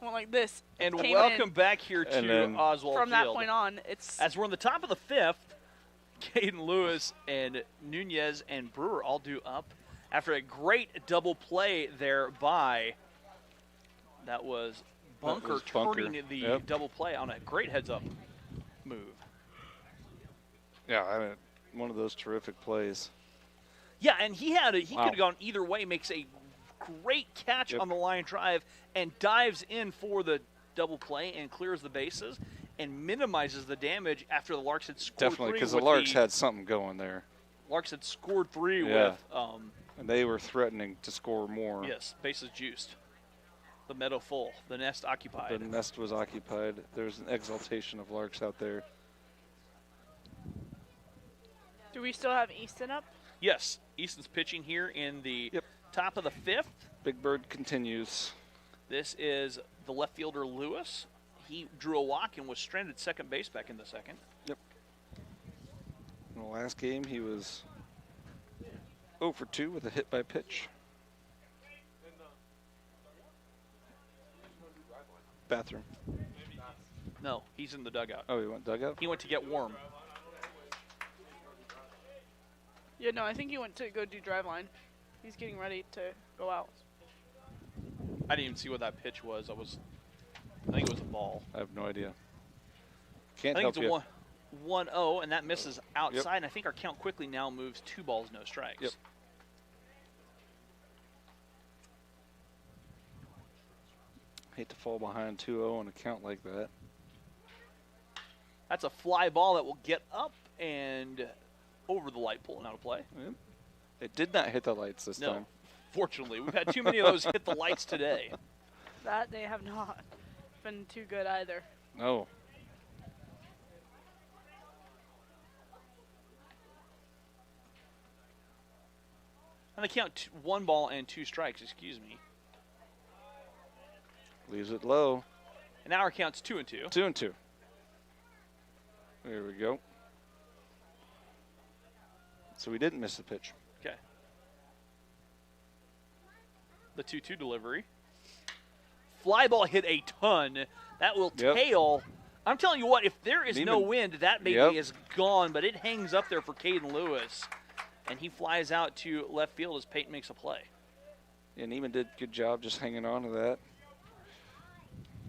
Like this. And welcome back here to Oswald From that Field. point on, it's... As we're on the top of the fifth, Caden Lewis and Nunez and Brewer all due up after a great double play there by, that was Bunker turning the double play on a great heads-up move. Yeah, I mean, one of those terrific plays. Yeah, and he could have gone either way, makes a great catch on the line drive and dives in for the double play and clears the bases and minimizes the damage after the Larks had scored Definitely, because the Larks had something going there. Larks had scored three with... and they were threatening to score more. Yes, bases juiced. The meadow full. The nest occupied. The nest was occupied. There's an exaltation of Larks out there. Do we still have Easton up? Yes, Easton's pitching here in the top of the fifth. Big Bird continues. This is the left fielder Lewis. He drew a walk and was stranded second base back in the second. Yep. In the last game, he was 0 for 2 with a hit by pitch. Bathroom. No, he's in the dugout. Oh, he went dugout? He went to get warm. Yeah, no, I think he went to go do driveline. He's getting ready to go out. I didn't even see what that pitch was. I think it was a ball. I have no idea. Can't I think help it's a 1-0, and that misses outside. And I think our count quickly now moves 2 balls, no strikes. Yep. Hate to fall behind 2-0 on a count like that. That's a fly ball that will get up and over the light pole and out of play. Yep. It did not hit the lights this time. Fortunately. We've had too many of those hit the lights today. That they have not been too good either. No. And they count 1 ball and 2 strikes, excuse me. Leaves it low. And now our count's 2-2. 2-2. There we go. So we didn't miss the pitch. Okay. The 2-2 delivery. Fly ball hit a ton. That will tail. I'm telling you what, if there is no wind, that baby is gone, but it hangs up there for Caden Lewis. And he flies out to left field as Peyton makes a play. And Neiman did a good job just hanging on to that.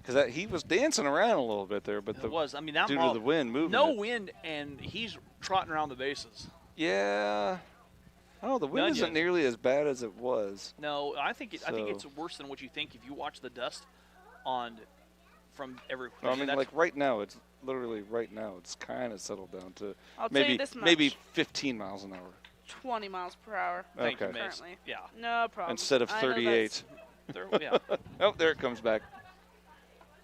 Because he was dancing around a little bit there, but I mean, that due ball, to the wind moving. No wind, and he's trotting around the bases. Yeah. Oh, the wind isn't nearly as bad as it was. No, I think it's worse than what you think if you watch the dust from everywhere. No, I mean, like right now, it's literally right now. It's kind of settled down to I'll tell you this much. maybe 15 miles an hour. 20 miles per hour. Thank you, currently. Yeah. No problem. Instead of 38. Oh, there it comes back.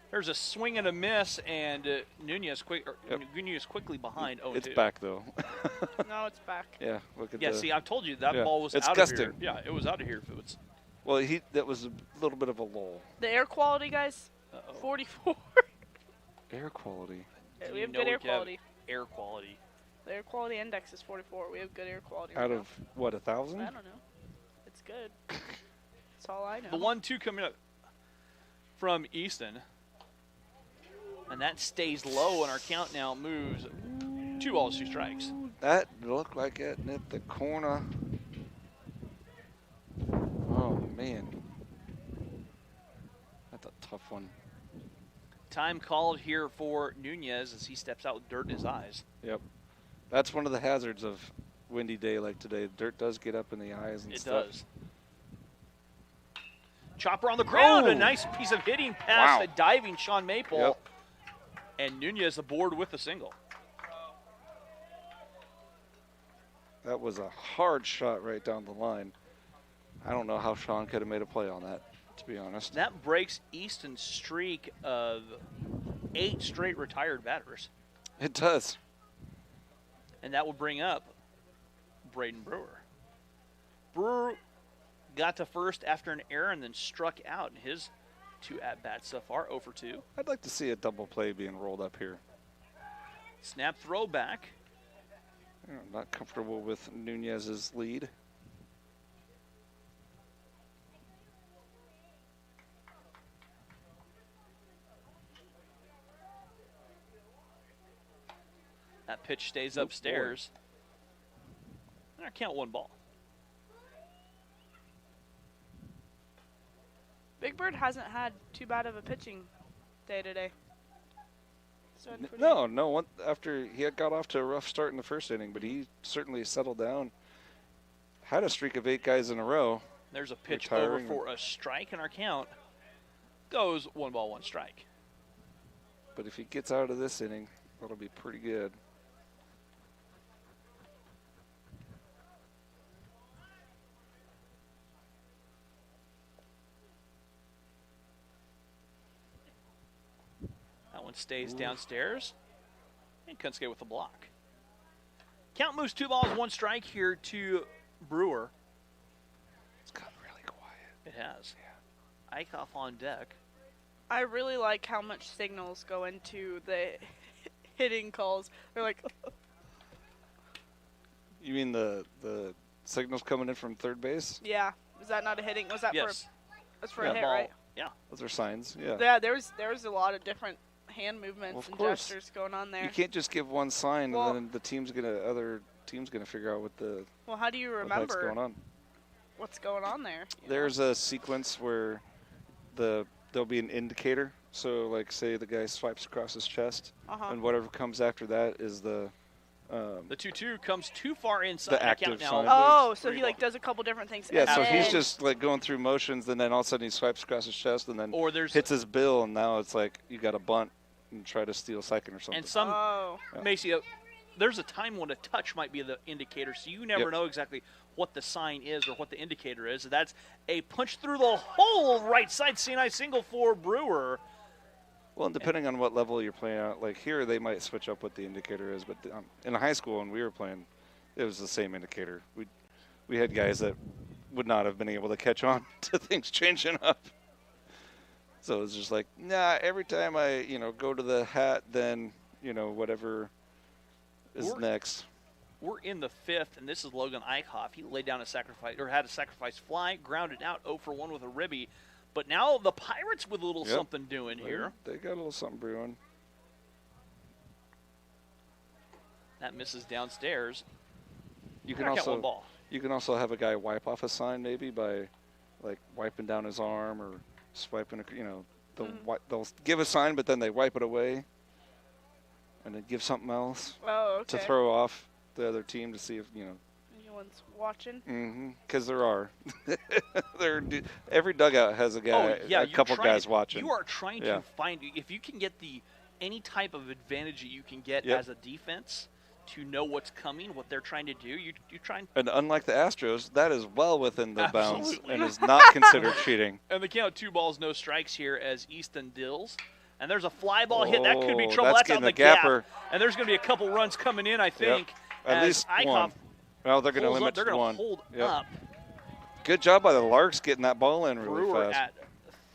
There's a swing and a miss, and Nunez quickly behind 0-2. It's back, though. No, it's back. Yeah, look at see, I've told you that ball was it's out gusting. of here. Yeah, it was out of here if it was. Well, that was a little bit of a lull. The air quality, guys, 44. Air quality. We have good air quality. Air quality. The air quality index is 44. We have good air quality. Out of, what, 1,000? I don't know. It's good. That's all I know. The 1-2 coming up from Easton. And that stays low, and our count now moves 2 balls, 2 strikes. That looked like it hit the corner. Oh, man. That's a tough one. Time called here for Nunez as he steps out with dirt in his eyes. Yep. That's one of the hazards of windy day like today. Dirt does get up in the eyes and stuff. It does. Chopper on the ground. Oh. A nice piece of hitting past Wow. a diving Sean Maple. Yep. And Nunez aboard with a single. That was a hard shot right down the line. I don't know how Sean could have made a play on that, to be honest. That breaks Easton's streak of 8 straight retired batters. It does. And that will bring up Braden Brewer. Brewer got to first after an error and then struck out in his 2 at-bats so far, 0 for 2. I'd like to see a double play being rolled up here. Snap throw back. I'm not comfortable with Nunez's lead. That pitch stays upstairs. And our count 1 ball. Big Bird hasn't had too bad of a pitching day today. No. After he had got off to a rough start in the first inning, but he certainly settled down. Had a streak of 8 guys in a row. There's a pitch over for a strike, and our count goes 1 ball, 1 strike. But if he gets out of this inning, that'll be pretty good. That one stays downstairs. And Kunske with the block. Count moves 2 balls, 1 strike here to Brewer. It's gotten really quiet. It has. Yeah. Eichhoff on deck. I really like how much signals go into the hitting calls. They're like, You mean the signals coming in from third base? yeah. Is that not a hitting? Was that Yes. that's for a hit, Ball. right? Yeah. Those are signs, yeah. Yeah, there's a lot of different hand movements Well, of and course. gestures going on there. You can't just give one sign Well- and then other team's gonna figure out what the Well, how do you what the heck's remember going on. what's going on there? There's a sequence where there'll be an indicator. So like say the guy swipes across his chest, and whatever comes after that is the 2-2 comes too far inside. The active now. sign. Oh, so he like does a couple different things. Yeah, and so he's then- just like going through motions, and then all of a sudden he swipes across his chest, and then hits his bill, and now it's like you got to bunt and try to steal second or something. And some, Yeah. Macy, there's a time when a touch might be the indicator, so you never Yep. know exactly what the sign is or what the indicator is. That's a punch through the whole right side CNI single for Brewer. Well, and depending on what level you're playing at, like here they might switch up what the indicator is, but in high school when we were playing, it was the same indicator. We had guys that would not have been able to catch on to things changing up. So it was just like, nah, every time I, go to the hat, then, whatever is next. We're in the 5th, and this is Logan Eichhoff. He laid down a sacrifice, or had a sacrifice fly, grounded out 0 for 1 with a ribby. But now the Pirates with a little something doing here. They got a little something brewing. That misses downstairs. You can Back at 1 also ball. have a guy wipe off a sign maybe by like wiping down his arm or swiping. They'll give a sign, but then they wipe it away, and then give something else to throw off the other team to see if anyone's watching. Because there are. Every dugout has a guy, a couple guys watching. You are trying to find, if you can get any type of advantage that you can get as a defense to know what's coming, what they're trying to do, you try and. And unlike the Astros, that is well within the bounds and is not considered cheating. And the count 2 balls, no strikes here as Easton dills. And there's a fly ball hit. That could be trouble. That's on the gapper. And there's going to be a couple runs coming in, I think. At least one. Well, they're going to limit to 1. They're going to hold up. Good job by the Larks getting that ball in really Brewer fast. at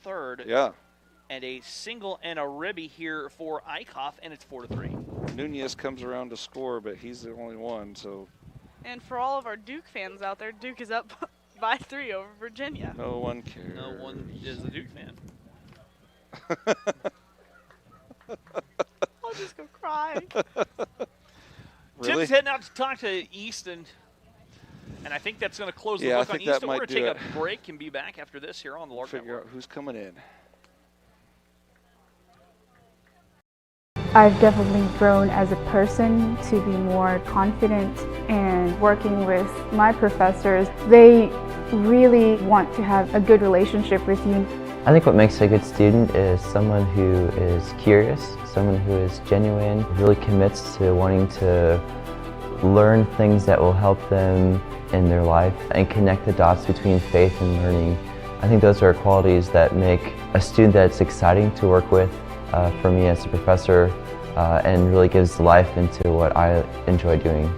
third. Yeah. and a single and a ribby here for Eichhoff, and it's 4-3. Nunez comes around to score, but he's the only one, so. And for all of our Duke fans out there, Duke is up by 3 over Virginia. No one cares. No one is a Duke fan. I'll just go cry. Really? Tim's heading out to talk to Easton, and I think that's going to close the book on Easton. We're going to take a break and be back after this here on the Lark Figure out who's coming in. I've definitely grown as a person to be more confident, and working with my professors, they really want to have a good relationship with you. I think what makes a good student is someone who is curious, someone who is genuine, really commits to wanting to learn things that will help them in their life and connect the dots between faith and learning. I think those are qualities that make a student that's exciting to work with for me as a professor, and really gives life into what I enjoy doing.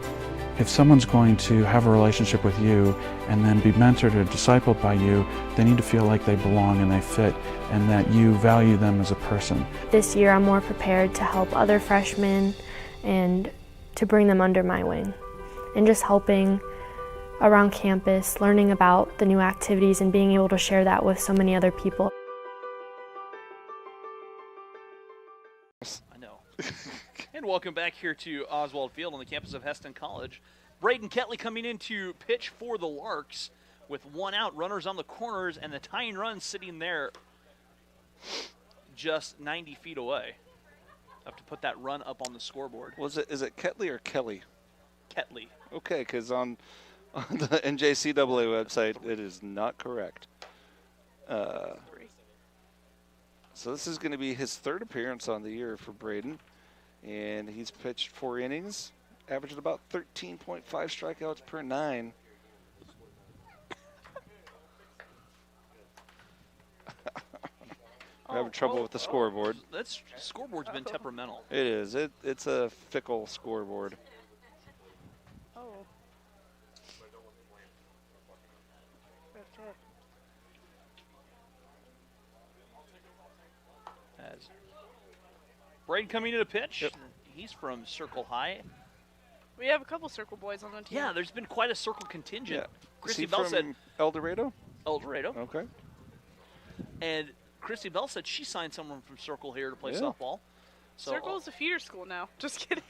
If someone's going to have a relationship with you and then be mentored or discipled by you, they need to feel like they belong and they fit, and that you value them as a person. This year I'm more prepared to help other freshmen and to bring them under my wing, and just helping around campus, learning about the new activities and being able to share that with so many other people. I know. And welcome back here to Oswald Field on the campus of Hesston College. Braden Ketley coming in to pitch for the Larks with 1 out, runners on the corners, and the tying run sitting there just 90 feet away. Have to put that run up on the scoreboard. Is it Ketley or Kelly? Ketley. Okay, because on the NJCAA website, it is not correct. So this is going to be his 3rd appearance on the year for Braden, and he's pitched 4 innings, averaged about 13.5 strikeouts per 9. We're having trouble with the scoreboard. That scoreboard's been temperamental. It is. It's a fickle scoreboard. Oh. Okay. As Braden coming in to pitch. Yep. He's from Circle High. We have a couple Circle boys on the team. Yeah, there's been quite a Circle contingent. Yeah. Christy Is he Bell from said El Dorado? El Dorado. Okay. And Christy Bell said she signed someone from Circle here to play Yeah. softball. So, Circle is a feeder school now. Just kidding.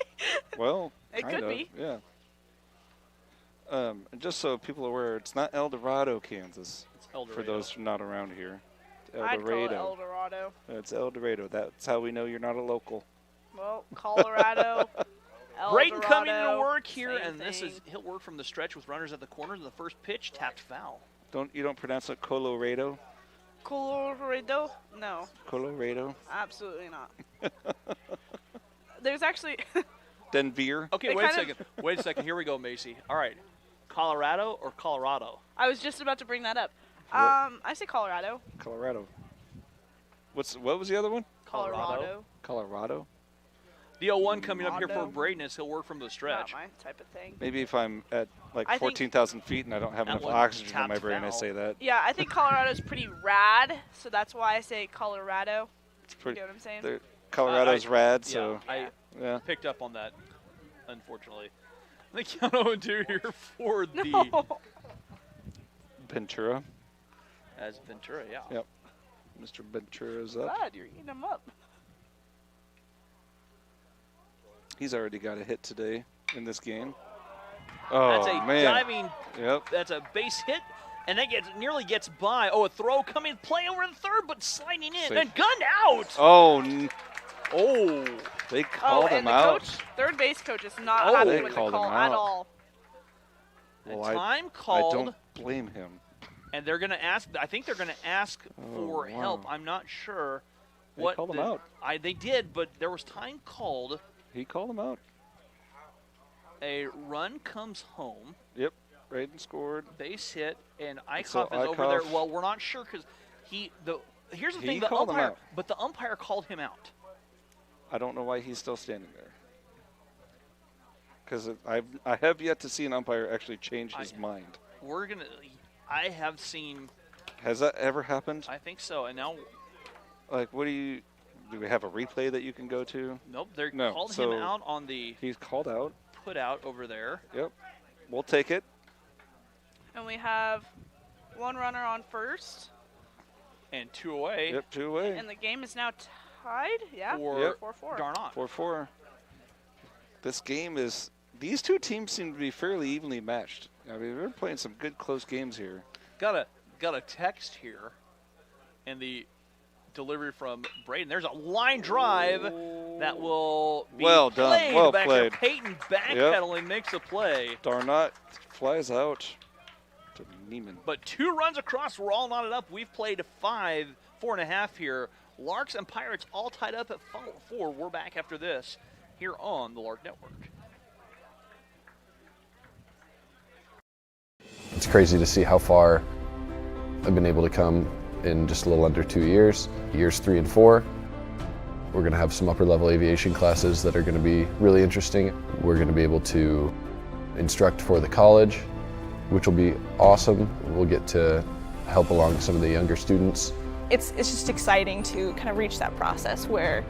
Well, it could be. Yeah. And just so people are aware, it's not El Dorado, Kansas. It's El Dorado. For those not around here. El I'd Dorado. call it El Dorado. It's El Dorado. That's how we know you're not a local. Well, Colorado. El Braden Dorado, coming to work here, same and this thing. is he'll work from the stretch with runners at the corners. The first pitch tapped foul. You don't pronounce it Colorado? Colorado? No. Colorado? Absolutely not. There's actually. Denver? Okay, wait a second. Wait a second. Here we go, Macy. All right. Colorado or Colorado? I was just about to bring that up. I say Colorado. Colorado. What was the other one? Colorado. Colorado? The 0-1 coming up here for Braden as he'll work from the stretch. Not my type of thing. Maybe if I'm at like I think 14,000 feet and I don't have that enough one oxygen in my tapped brain, I foul. say that. Yeah, I think Colorado's pretty rad, so that's why I say Colorado. It's pretty. You know what I'm saying? Colorado's rad, Yeah, so I picked up on that, unfortunately. I think count 0-2 here for the No. Ventura. as Ventura, yeah. Yep. Mr. Ventura's up. God, you're eating them up. He's already got a hit today in this game. Oh, That's a man. diving. Yep. That's a base hit, and that nearly gets by. Oh, a throw coming, play over the third, but sliding in Safe. and gunned out. Oh, they Oh, called and him the out. coach, third base coach, is not Oh, happy they with the called him call at out. all. Well, Time I called, don't blame him. and they're going to ask. I think they're going to ask for wow. help. I'm not sure They what called him the- out. They did, but there was time called. He called him out. A run comes home. Yep. Braden scored. Base hit, and Eichhoff So is over there. Eichhoff- Well, we're not sure because here's the He thing: the called him umpire, out. but the umpire called him out. I don't know why he's still standing there. Because I have yet to see an umpire actually change his mind. I have seen. Has that ever happened? I think so, and now Like, what do we have a replay that you can go to? Nope, they No, called so him out on the he's called out. put out over there. Yep, we'll take it. And we have 1 runner on first. And 2 away. Yep, 2 away. And the game is now tied. Yeah, 4-4. Darn on. 4-4. This game is, these two teams seem to be fairly evenly matched. I mean, we're playing some good close games here. Got a text here, and the delivery from Braden. There's a line drive that will be well done. played Well back played. here. Peyton backpedaling makes a play. Darnot flies out to Neiman. But 2 runs across. We're all knotted up. We've played 4.5 here. Larks and Pirates all tied up at 4. We're back after this here on the Lark Network. It's crazy to see how far I've been able to come in just a little under 2 years. Years 3 and 4, we're going to have some upper level aviation classes that are going to be really interesting. We're going to be able to instruct for the college, which will be awesome. We'll get to help along some of the younger students. It's just exciting to kind of reach that process where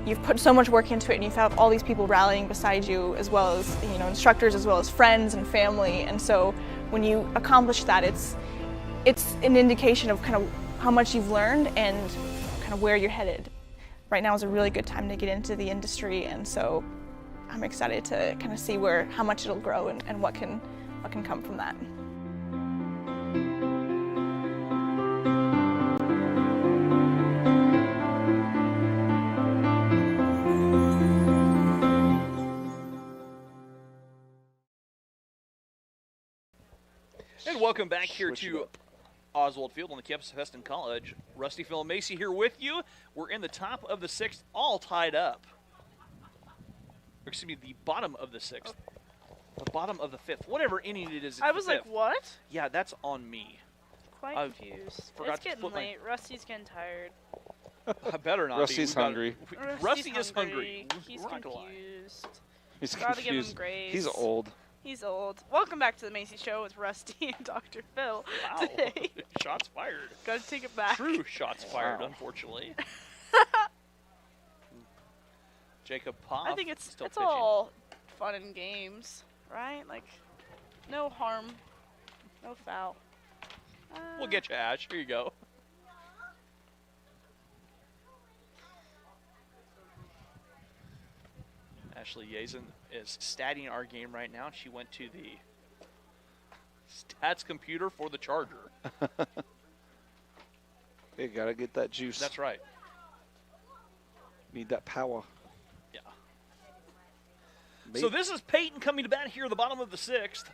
you've put so much work into it and you have all these people rallying beside you, as well as instructors, as well as friends and family. And so when you accomplish that, it's an indication of kind of how much you've learned and kind of where you're headed. Right now is a really good time to get into the industry, and so I'm excited to kind of see how much it'll grow and what can come from that. And welcome back here to Oswald Field on the campus of Heston College. Rusty, Phil, and Macy here with you. We're in the top of the 6th, all tied up. Or excuse me, the bottom of the 6th. The bottom of the 5th. Whatever inning it is. I was like, what? Yeah, that's on me. Quite confused. It's getting late. Rusty's getting tired. I better not Rusty's be. hungry. Rusty is hungry. He's confused. He's Gotta give him confused. grace. He's old. He's old. Welcome back to the Macy Show with Rusty and Dr. Phil. Wow. Today. Shots fired. Gotta take it back. True shots fired, unfortunately. Jacob Poff. I think it's still pitching. all fun and games, right? Like, no harm, no foul. We'll get you, Ash. Here you go. Ashley Yazen is statting our game right now. She went to the stats computer for the Charger. You gotta get that juice. That's right. Need that power. Yeah. So this is Peyton coming to bat here at the bottom of the 6th.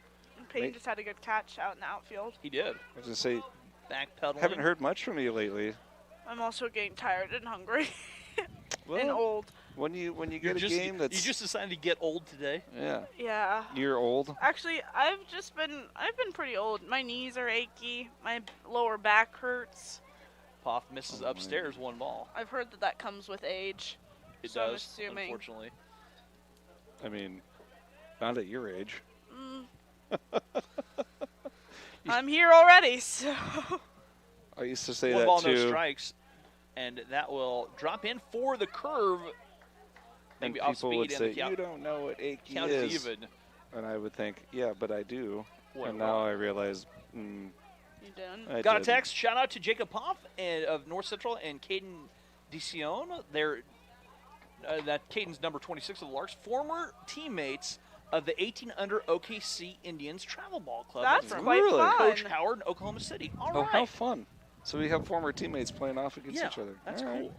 Peyton just had a good catch out in the outfield. He did. I was gonna say, backpedaling. haven't heard much from you lately. I'm also getting tired and hungry Well, and old. When you get a game that's you just decided to get old today. Yeah. Yeah. You're old. Actually, I've been pretty old. My knees are achy. My lower back hurts. Poff misses upstairs 1 ball. I've heard that comes with age. It so I'm does, assuming. unfortunately. I mean, not at your age. I'm here already, so. I used to say 1 that ball, too. no strikes, and that will drop in for the curve. And Maybe off people speed would say, and the "You don't know what achy count is." even. And I would think, "Yeah, but I do." What and now wrong? I realize, You done? I Got a didn't. text. Shout out to Jacob Poff of North Central and Caden DeCione. They're that Caden's number 26 of the Larks, former teammates of the 18 under OKC Indians Travel Ball Club. That's from quite fun. Coach Howard in Oklahoma City. All Oh, right. how fun! So we have former teammates playing off against each other. That's All right. cool.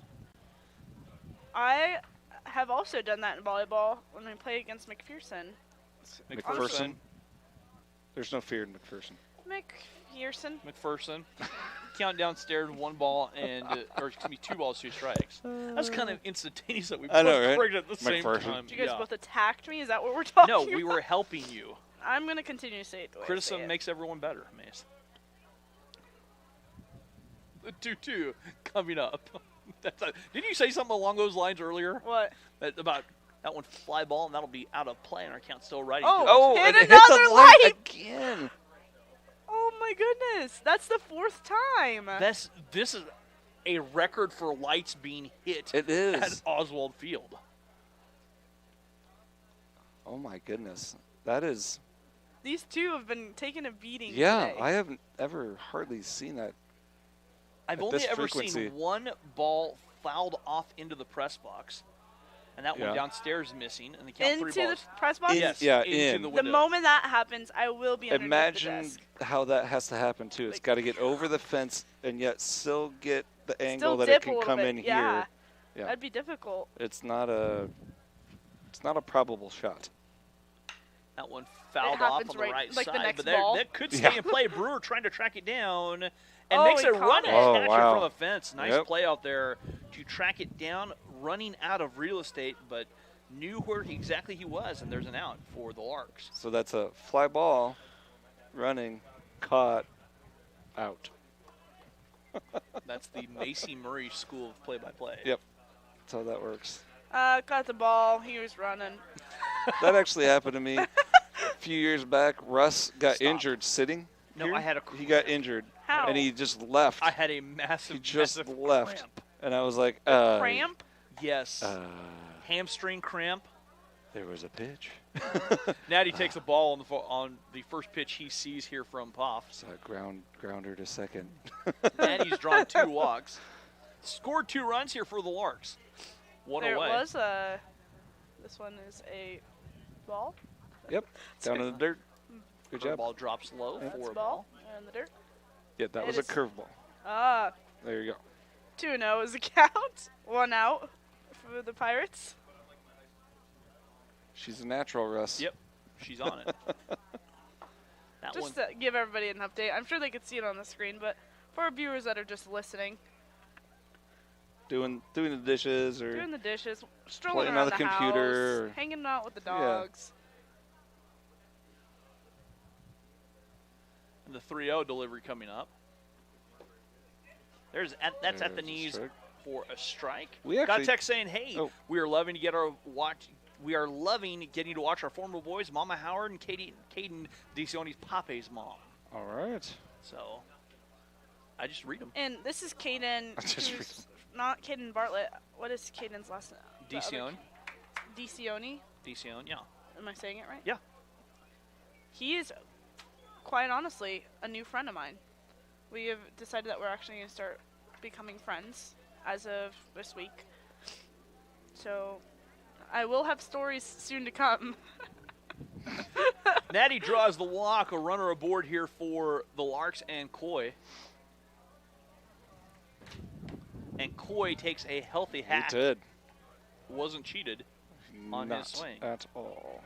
I have also done that in volleyball when we played against McPherson. McPherson. There's no fear in McPherson. McPherson. McPherson. Count downstairs, 1 ball and or excuse me, 2 balls, 2 strikes. That's kind of instantaneous that we I both know, right? corrected at the same McPherson. time. Did you guys Yeah. both attacked me? Is that what we're talking No, about? we were helping you. I'm going to continue to say it the way I say Criticism it. makes everyone better, Mace. The 2-2 coming up. Didn't you say something along those lines earlier? What? About that one fly ball, and that'll be out of play, and our count's still right. Oh, and hit it hits another a light light! again. Oh my goodness, that's the 4th time. This is a record for lights being hit It is. at Oswald Field. Oh, my goodness. That is. These two have been taking a beating Yeah, today. I haven't ever hardly seen that. I've at only this ever frequency. seen one ball fouled off into the press box, and that one Yeah. downstairs missing, and they count Into 3 balls. the press box? Yes, Yeah, into in. the The window. moment that happens, I will be underneath the Imagine desk. how that has to happen, too. It's Like- got to get over the fence and yet still get the angle Still that dip it a can little come bit. in Yeah. here. Yeah. That'd be difficult. It's not a probable shot. That one fouled off happens on the right- right like the side, next but that, ball. that could stay Yeah. in play. Brewer trying to track it down and Oh, makes he a caught run it. and Oh, catch wow. it from a fence. Nice Yep. play out there to track it down, running out of real estate, but knew where exactly he was, and there's an out for the Larks. So that's a fly ball, running, caught, out. That's the Macy Murray School of Play-by-Play. Yep. That's how that works. Caught the ball. He was running. That actually happened to me a few years back. Russ got Stop. injured sitting. No, here. I had a He got injured. How? And he just left. I had a massive, He just massive left. cramp. And I was like, Cramp? Yes. Hamstring cramp. There was a pitch. Natty takes the ball on the first pitch he sees here from Poff. So I grounder to second. Natty's drawn 2 walks. Scored 2 runs here for the Larks. One There away. was a. This one is a ball. Yep. Down in the dirt. Good job. Ball drops low Yep. for That's a ball ball. in the dirt. Yeah, that It was a is- curveball. Ah, There you go. 2-0 is the count. 1 out for the Pirates. She's a natural, Russ. Yep, she's on it. That Just one. to give everybody an update. I'm sure they could see it on the screen, but for our viewers that are just listening, Doing the dishes or doing the dishes, strolling playing around on the house, computer. hanging out with the Yeah. dogs. The 3-0 delivery coming up. That's at the There's a knees strike. for a strike. We Got actually- a text saying, "Hey, Oh. we are loving to get our watch. We are loving getting to watch our former boys, Mama Howard and Caden DeCione's Pape's mom." All right. So I just read them. And this is Caden, just who's not Caden Bartlett. What is Caden's last name? The other- DeCione. DeCione. DeCione, yeah. Am I saying it right? Yeah. He is, quite honestly, a new friend of mine. We have decided that we're actually going to start becoming friends as of this week. So I will have stories soon to come. Natty draws the walk, a runner aboard here for the Larks and Coy. And Coy takes a healthy He hack. did. Wasn't cheated on Not his swing. at all.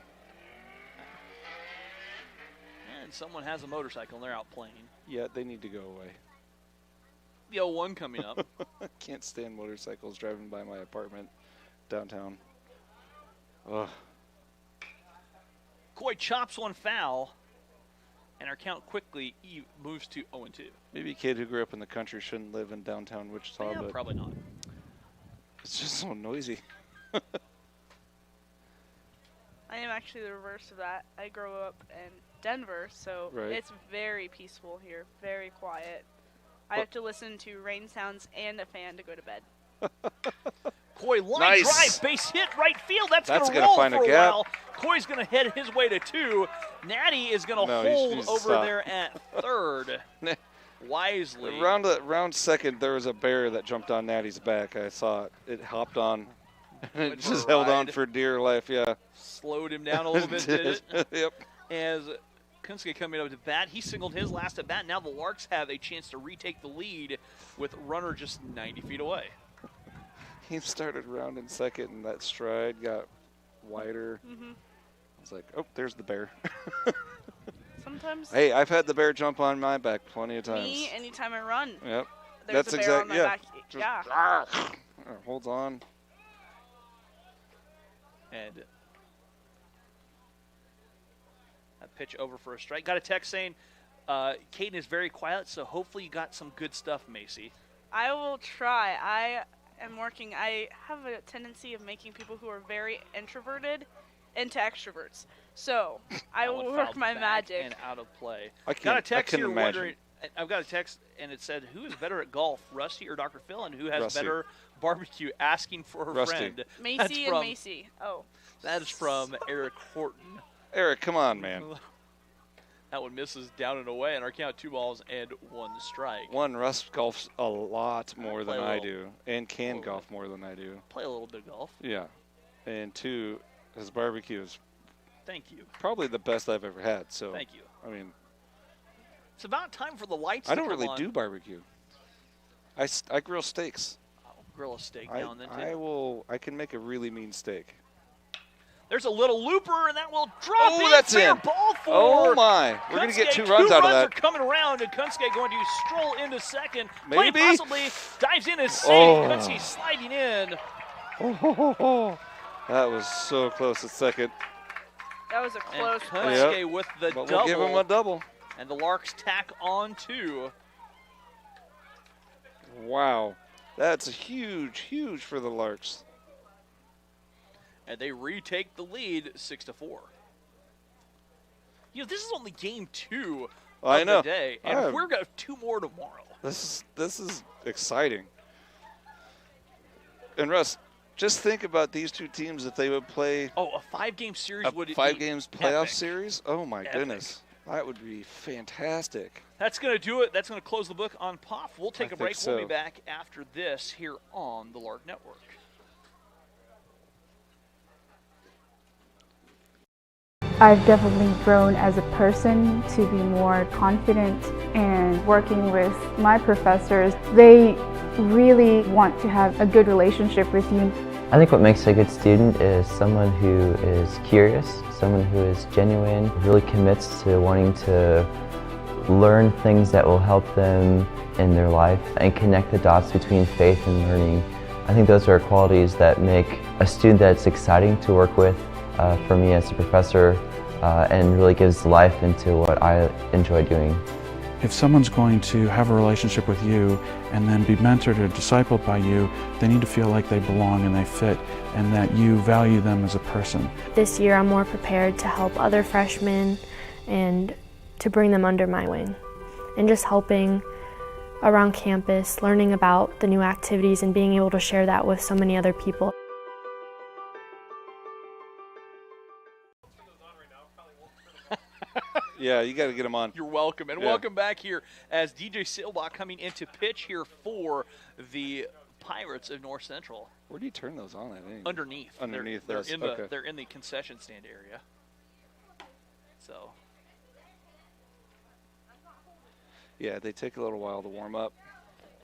And someone has a motorcycle and they're out playing. Yeah, they need to go away. The 0-1 coming up. Can't stand motorcycles driving by my apartment downtown. Ugh. Coy chops one foul, and our count quickly moves to 0-2. Maybe a kid who grew up in the country shouldn't live in downtown Wichita, Yeah, but probably not. it's just so noisy. I am actually the reverse of that. I grew up in Denver, so Right. it's very peaceful here, very quiet. I have to listen to rain sounds and a fan to go to bed. Coy line Nice. drive, base hit, right field. That's That's going to gonna roll find for a a gap. while. Coy's going to head his way to 2. Natty is going to No, he hold needs to over stop. there at 3rd. Wisely. Round second, there was a bear that jumped on Natty's back. I saw it. It hopped on. And it Went for a just held on ride. for dear life, yeah. Slowed him down a little bit, did it? Yep. As Kunske coming up to bat, he singled his last at bat. Now the Larks have a chance to retake the lead with runner just 90 feet away. He started round in second, and that stride got wider. Mm-hmm. I was like, oh, there's the bear. Sometimes Hey, I've had the bear jump on my back plenty of times. me, anytime I run, Yep. there's That's a bear on exact- my yeah. back. Just, Yeah. holds on. And a pitch over for a strike. Got a text saying Caden is very quiet, so hopefully you got some good stuff, Macy. I will try. I am working. I have a tendency of making people who are very introverted into extroverts. So I That will one work fouled my back magic. and out of play. I Got a can text here imagine. wondering I've got a text, and it said, "Who is better at golf, Rusty or Dr. Phil, and who has Rusty. better barbecue?" Asking for her Rusty. friend. Macy and Macy. Oh. That is from Eric Horton. Eric, come on, man. That one misses down and away, and our count 2 balls and 1 strike. One, Russ golfs a lot more than I little- do, and can golf more than I do. Play a little bit of golf. Yeah. And 2, his barbecue is Thank you. probably the best I've ever had. So Thank you. I mean, It's about time for the lights I to don't come really on. do barbecue. I grill steaks. I'll grill a steak now and then, too. I can make a really mean steak. There's a little looper, and that will drop in. That's Fair in. ball for Oh, my. We're going to get 2 runs out of that. Are coming around, and Kunske going to stroll into second. Maybe. Play possibly. Dives in and saves. Oh. Kunske sliding in. That was so close at second. That was a close And play. Kunske with the But double. we'll give him a double. And the Larks tack on 2. Wow. That's huge, huge for the Larks. And they retake the lead 6-4. You know, this is only game 2 I of know. the day, and we're going to have 2 more tomorrow. This is exciting. And Russ, just think about these 2 teams if they would play Oh, a 5-game series would a be 5 games playoff epic. series. Oh my Epic. goodness, that would be fantastic. That's going to do it. That's going to close the book on POF. We'll take I a break. think We'll be so. back after this here on the Lark Network. I've definitely grown as a person to be more confident, and working with my professors, they really want to have a good relationship with you. I think what makes a good student is someone who is curious, someone who is genuine, really commits to wanting to learn things that will help them in their life and connect the dots between faith and learning. I think those are qualities that make a student that's exciting to work with for me as a professor, and really gives life into what I enjoy doing. If someone's going to have a relationship with you and then be mentored or discipled by you, they need to feel like they belong and they fit, and that you value them as a person. This year I'm more prepared to help other freshmen and to bring them under my wing. And just helping around campus, learning about the new activities and being able to share that with so many other people. Yeah, you got to get them on. You're welcome, and Yeah. welcome back here as DJ Silbach coming into pitch here for the Pirates of North Central. Where do you turn those on? I think Underneath. Underneath. They're Those. in the Okay. they're in the concession stand area. So Yeah, they take a little while to warm up.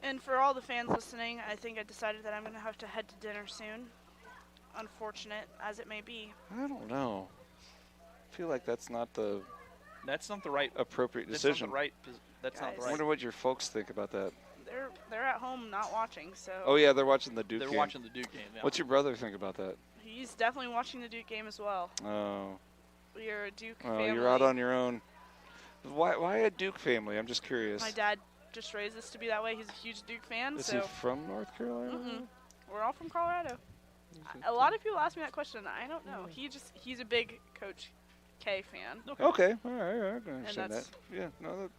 And for all the fans listening, I think I decided that I'm going to have to head to dinner soon. Unfortunate as it may be. I don't know. I feel like that's not the that's not the right appropriate that's decision. Not the right. That's not the Guys. I right. wonder what your folks think about that. They're at home not watching, so. Oh yeah, they're watching the Duke They're game. watching the Duke game now. What's your brother think about that? He's definitely watching the Duke game as well. Oh. We are a Duke Oh, family. you're out on your own. Why a Duke family? I'm just curious. My dad just raised us to be that way. He's a huge Duke fan. Is so. he from North Carolina? We're all from Colorado. A lot of people ask me that question. I don't know. He's a big Coach K fan. Okay, all right, I can understand that. that's- Yeah, no.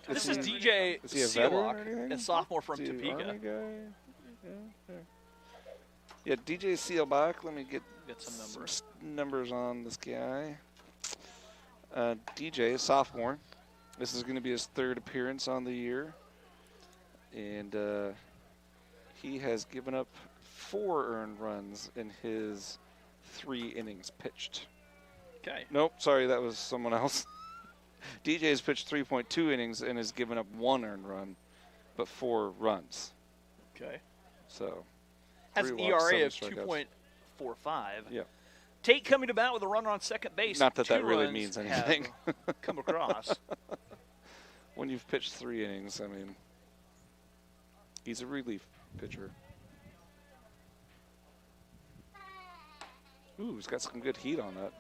This is DJ Is he a veteran or Sealock, anything? a sophomore from Is he an Topeka. Army guy? Yeah, DJ Sealbach. Let me get some numbers. Numbers on this guy. DJ, sophomore. This is going to be his 3rd appearance on the year. And he has given up 4 earned runs in his 3 innings pitched. Okay. Nope, sorry, that was someone else. DJ has pitched 3.2 innings and has given up 1 earned run, but 4 runs. Okay. So Has an 3 walks, ERA 7 of strikeouts. 2.45. Yeah. Tate coming to bat with a runner on second base. Not that 2 that really runs means have anything. come across. When you've pitched 3 innings, I mean, he's a relief pitcher. Ooh, he's got some good heat on that.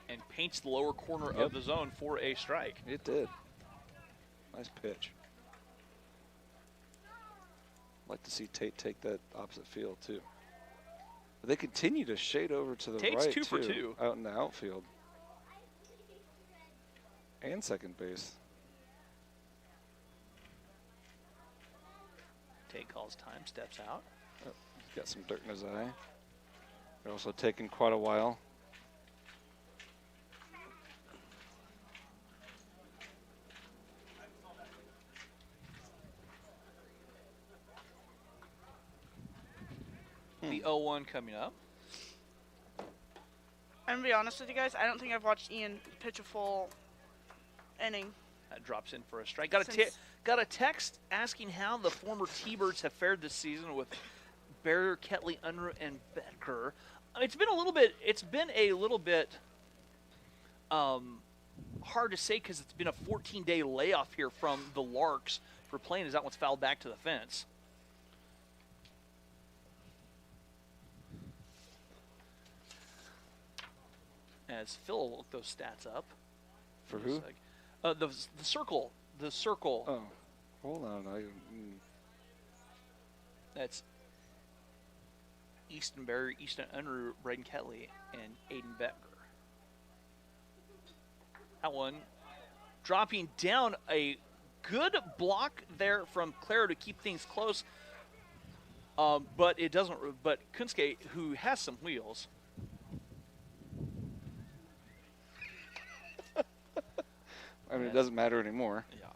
And paints the lower corner of the zone for a strike. It did. Nice pitch. I'd like to see Tate take that opposite field, too. But they continue to shade over to the Tate's right, 2 for too, 2. out in the outfield. And second base. Tate calls time, steps out. Oh, he's got some dirt in his eye. They're also taking quite a while. The 0-1 coming up. I'm gonna be honest with you guys. I don't think I've watched Ian pitch a full inning. That drops in for a strike. Got a text asking how the former T-Birds have fared this season with Barrier, Ketley, Unruh, and Becker. It's been a little bit hard to say because it's been a 14-day layoff here from the Larks for playing as that one's fouled back to the fence. As Phil will look those stats up. For who? The circle. The circle. Oh, hold on. That's Easton Barrier, Easton Unruh, Braden Ketley, and Aiden Becker. That one dropping down, a good block there from Claire to keep things close. But it doesn't. But Kunske, who has some wheels. I mean, it doesn't matter anymore. Yeah.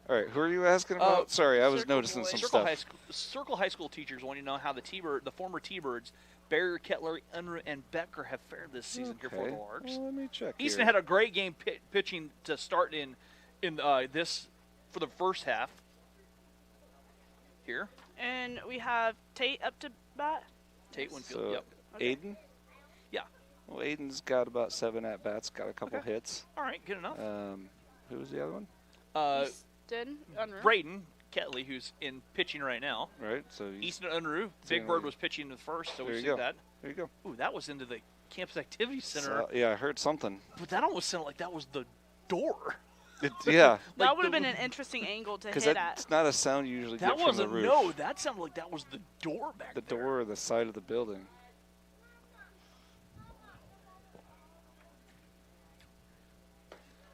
All right, who are you asking about? Sorry, I was noticing some stuff. Circle High School teachers want to know how the former T-Birds, Barrier, Kettler, Unruh, and Becker have fared this season here for the Larks. Well, let me check. Easton had a great game pitching to start in this for the first half. Here. And we have Tate up to bat. Tate Winfield. So, yep. Okay. Aiden. Yeah. Well, Aiden's got about 7 at-bats, got a couple hits. All right, good enough. Who was the other one? Easton Unruh. Braden Ketley, who's in pitching right now. Right, so Easton Unruh. Big Bird was pitching the first, so we see that. There you go. Ooh, that was into the campus activity center. So, yeah, I heard something. But that almost sounded like that was the door. Yeah. That would have been an interesting angle to hit at. Because that's not a sound you usually get from the roof. No, that sounded like that was the door back there. The door or the side of the building.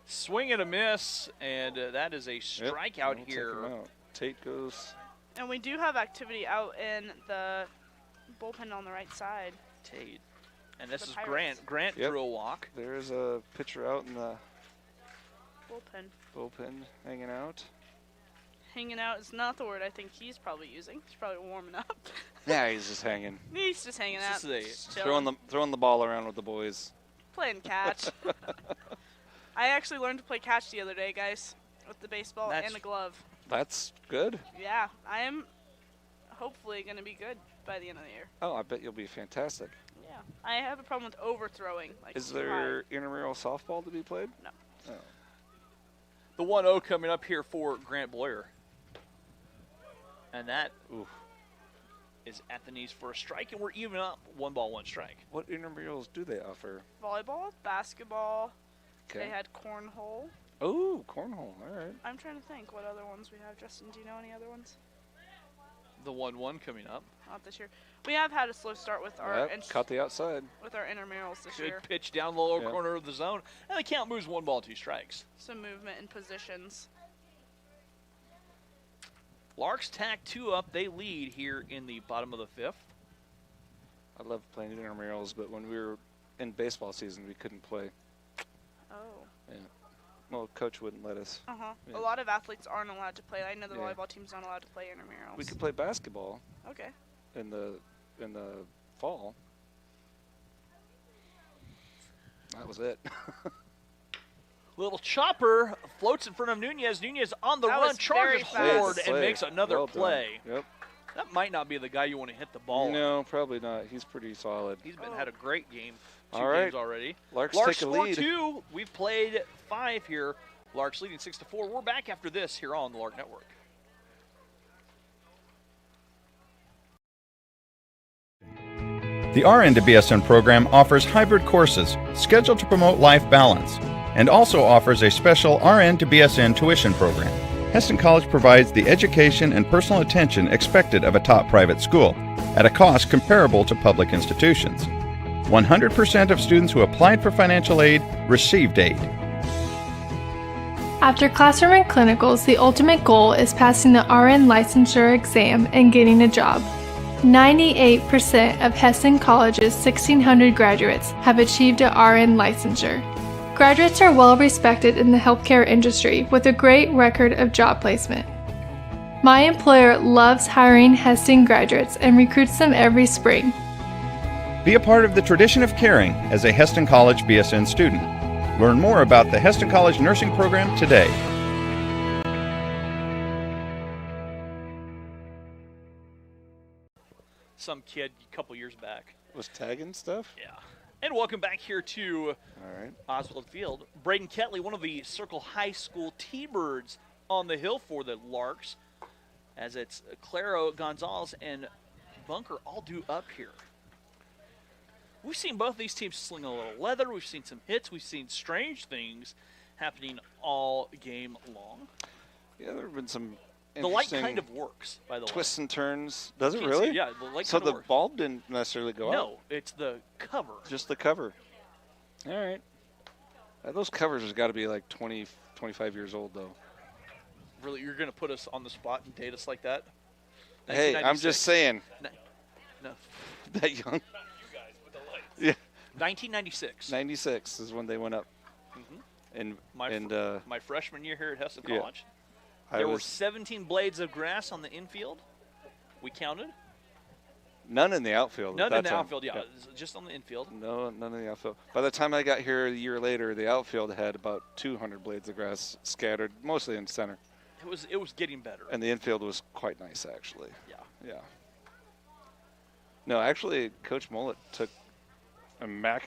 Swing and a miss, and that is a strikeout here. Tate goes. And we do have activity out in the bullpen on the right side. Tate. And this is Grant. Grant drew a walk. There's a pitcher out in the bullpen hanging out. Hanging out is not the word I think he's probably using. He's probably warming up. Yeah, he's just hanging. He's just hanging out. Throwing the ball around with the boys. Playing catch. I actually learned to play catch the other day, guys, with the baseball and the glove. That's good. Yeah, I am hopefully going to be good by the end of the year. Oh, I bet you'll be fantastic. Yeah. I have a problem with overthrowing. Is there intramural softball to be played? No. Oh. The 1-0 coming up here for Grant Boyer. And that is at the knees for a strike, and we're even up 1 ball, 1 strike. What intramurals do they offer? Volleyball, basketball. Okay. They had cornhole. Oh, cornhole. All right. I'm trying to think what other ones we have. Justin, do you know any other ones? The 1-1 coming up. Not this year. We have had a slow start with our caught the outside. With our intramurals this year. Good pitch down the lower corner of the zone, and the count moves 1 ball, 2 strikes. Some movement in positions. Larks tack 2 up. They lead here in the bottom of the 5th. I love playing intramurals, but when we were in baseball season, we couldn't play. Oh. Yeah. Well, coach wouldn't let us. Yeah. A lot of athletes aren't allowed to play. I know the volleyball team's not allowed to play intramurals. We could play basketball. Okay. In the fall. That was it. Little chopper floats in front of Nunez. Nunez on the run, charges forward, and makes another play. Yep. That might not be the guy you want to hit the ball. No, probably not. He's pretty solid. He's had a great game. 2 All right. games already. Larks take a lead. 4-2. We've played 5 here. Larks leading 6-4. We're back after this here on the Lark Network. The RN to BSN program offers hybrid courses scheduled to promote life balance and also offers a special RN to BSN tuition program. Hesston College provides the education and personal attention expected of a top private school at a cost comparable to public institutions. 100% of students who applied for financial aid received aid. After classroom and clinicals, the ultimate goal is passing the RN licensure exam and getting a job. 98% of Hessen College's 1,600 graduates have achieved a RN licensure. Graduates are well respected in the healthcare industry with a great record of job placement. My employer loves hiring Hesston graduates and recruits them every spring. Be a part of the tradition of caring as a Heston College BSN student. Learn more about the Heston College nursing program today. Some kid a couple years back was tagging stuff. Yeah. And welcome back here to all right. Oswald Field. Braden Ketley, one of the Circle High School T-Birds on the hill for the Larks, as it's Claro, Gonzalez, and Bunker all due up here. We've seen both these teams sling a little leather. We've seen some hits. We've seen strange things happening all game long. Yeah, there have been some the light kind of works, by the way. Twists and turns. Does it really? Yeah, the light so kind of the works. bulb didn't necessarily go out? No, it's the cover. Just the cover. All right. Those covers has got to be like 20, 25 years old, though. Really, you're going to put us on the spot and date us like that? Hey, I'm just saying. No. That young. You guys with the lights. Yeah. 1996. 96 is when they went up. Mm-hmm. My freshman year here at Heston College. There were 17 blades of grass on the infield. We counted. None in the outfield. None in the outfield, yeah. Just on the infield. No, none in the outfield. By the time I got here a year later, the outfield had about 200 blades of grass scattered, mostly in center. It was getting better. And the infield was quite nice, actually. Yeah. Yeah. No, actually, Coach Mullet took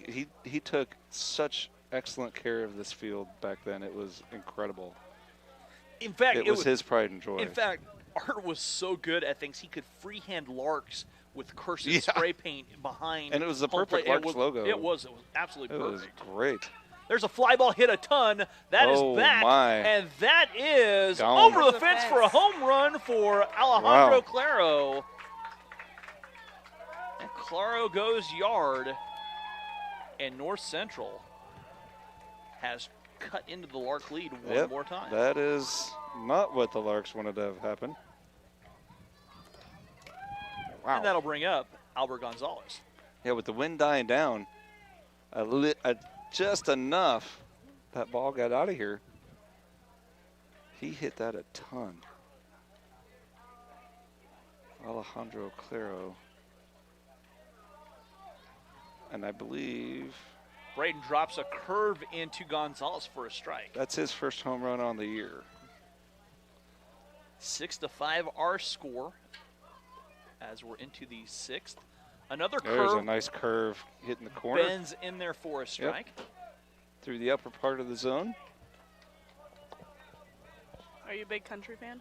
he took such excellent care of this field back then. It was incredible. In fact, it was his pride and joy. In fact, Art was so good at things, he could freehand Larks with cursive spray paint behind. And it was the perfect Larks logo. It was absolutely perfect. It was great. There's a fly ball hit a ton. That is back. And that is gone. Over the fence for a home run for Alejandro Claro. And Claro goes yard. And North Central has cut into the Lark lead one more time. That is not what the Larks wanted to have happen. Wow. And that'll bring up Albert Gonzalez. Yeah, with the wind dying down, just enough, that ball got out of here. He hit that a ton. Alejandro Claro. And I believe Braden drops a curve into Gonzalez for a strike. That's his first home run on the year. 6-5 our score as we're into the sixth. Another curve. There's a nice curve hitting the corner. Bends in there for a strike. Yep. Through the upper part of the zone. Are you a big country fan?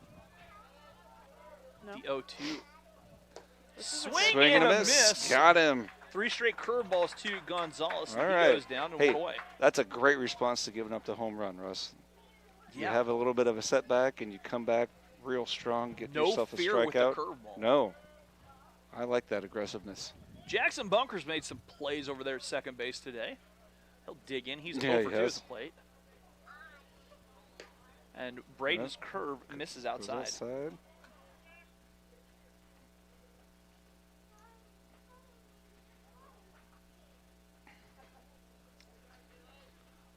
No. The 0-2. Swing and a miss. Got him. 3 straight curveballs to Gonzalez. All and right. He goes down and one away. That's a great response to giving up the home run, Russ. Yeah. You have a little bit of a setback and you come back real strong, get yourself a fear strikeout. with the curveball. No. I like that aggressiveness. Jackson Bunker's made some plays over there at second base today. He'll dig in. He's Yeah, over he to has. the plate. And Braden's curve misses outside.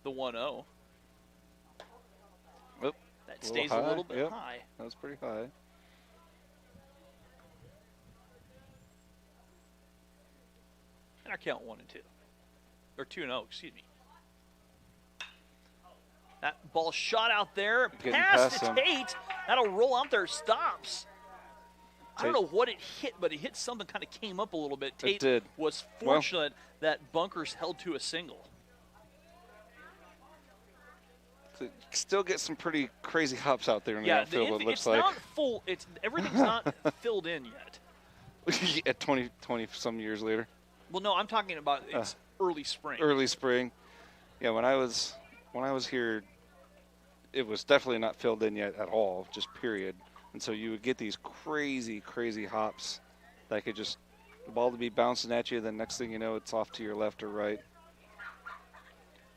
The 1-0. Oop, that stays a little bit high. That was pretty high. And our count 1-2. Or 2-0, excuse me. That ball shot out there. Pass to Tate. That'll roll out there. Stops. I don't know what it hit, but it hit something, kind of came up a little bit. Tate did. was fortunate that Bunkers held to a single. Still get some pretty crazy hops out there in the outfield, it looks like. It's not full. Everything's not filled in yet. At 20 some years later. Well, no, I'm talking about it's early spring. Early spring. Yeah, when I was here, it was definitely not filled in yet at all, just period. And so you would get these crazy, crazy hops that could just, the ball to be bouncing at you, then next thing you know, it's off to your left or right.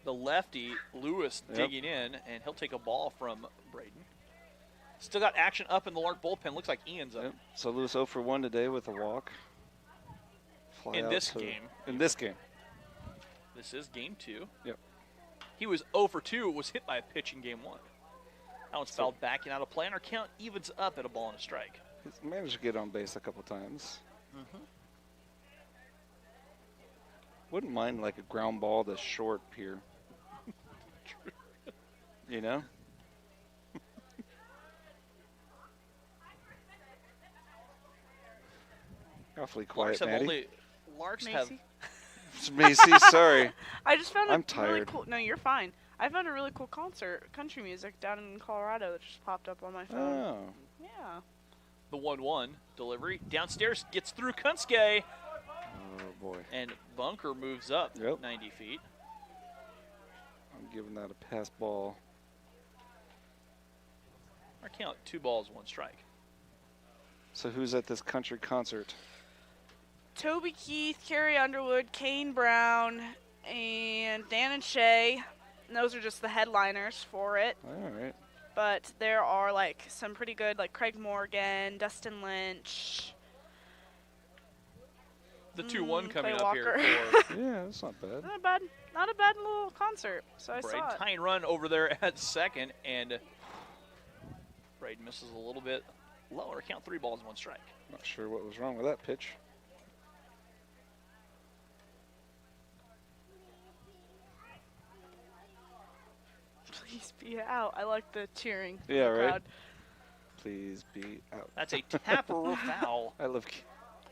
The lefty, Lewis, digging in, and he'll take a ball from Braden. Still got action up in the Lark bullpen. Looks like Ian's up. Yep. So Lewis 0 for 1 today with a walk. In this game. In this game. This is game 2. Yep. He was 0 for 2. Was hit by a pitch in game 1. That one's fouled back and out of play, and our count evens up at a ball and a strike. He's managed to get on base a couple times. Wouldn't mind like a ground ball that's short here. You know? Awfully quiet, Maddie. Larks have Macy, sorry. I just found I'm really tired. cool. No, you're fine. I found a really cool concert, country music, down in Colorado that just popped up on my phone. Oh. Yeah. the 1-1 delivery. Downstairs, gets through Kunske. Oh, boy. And Bunker moves up 90 feet. I'm giving that a pass ball. Our count, 2 balls, 1 strike. So who's at this country concert? Toby Keith, Carrie Underwood, Kane Brown, and Dan and Shay. And those are just the headliners for it. All right. But there are like some pretty good, like Craig Morgan, Dustin Lynch. The 2-1 coming Clay up here. Walker. For Yeah, that's not bad. Not a bad little concert. So I Braden. saw it. Tying run over there at second, and Braden misses a little bit lower. Count 3 balls, 1 strike. Not sure what was wrong with that pitch. Please be out. I like the cheering. from Yeah, the right. crowd. Please be out. That's a tapper foul. I love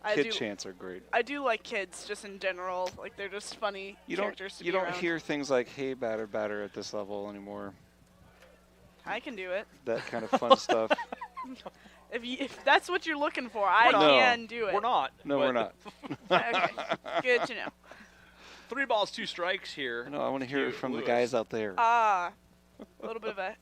I kid do- chants are great. I do like kids just in general. Like they're just funny characters to You be don't around. hear things like "Hey, batter, batter" at this level anymore. I can do it. That kind of fun stuff. If that's what you're looking for, I No. can do it. We're not. No, we're not. Okay, good to know. 3 balls, 2 strikes here. No, I want to hear it from the Lewis. guys out there. A little bit of a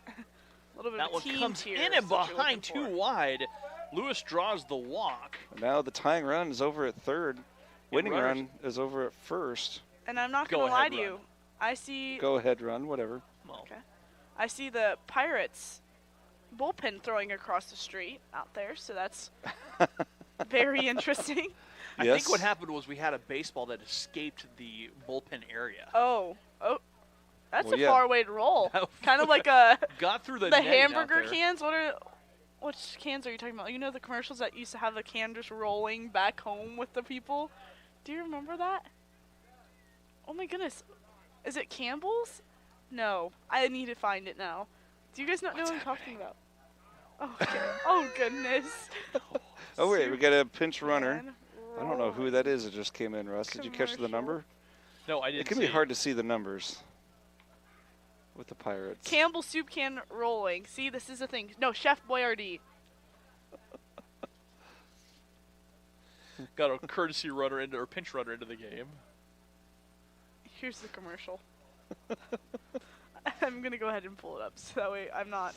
That of a one team comes tier in is and what you're behind, looking 2 for. wide. Lewis draws the walk. Now the tying run is over at third. Winning runners- run is over at first. And I'm not Go gonna lie ahead, to you. I see. Go ahead, run, whatever. Okay. I see the Pirates bullpen throwing across the street out there, so that's very interesting. I Yes. think what happened was we had a baseball that escaped the bullpen area. Oh, that's Well, a yeah. far way to roll. Kind of like a Got through the the netting out hamburger there. cans. Which cans are you talking about? You know the commercials that used to have the can just rolling back home with the people? Do you remember that? Oh my goodness. Is it Campbell's? No. I need to find it now. Do you guys not know what I'm talking about? Oh, okay. Oh goodness. Oh, wait, we got a pinch runner. Man, I don't know who that is that just came in, Russ. Did you catch the Commercial. number? No, I didn't It can see be hard to see the numbers with the Pirates. Campbell soup can rolling. See, this is a thing. No, Chef Boyardee. Got a courtesy runner into or pinch runner into the game. Here's the commercial. I'm gonna go ahead and pull it up so that way I'm not.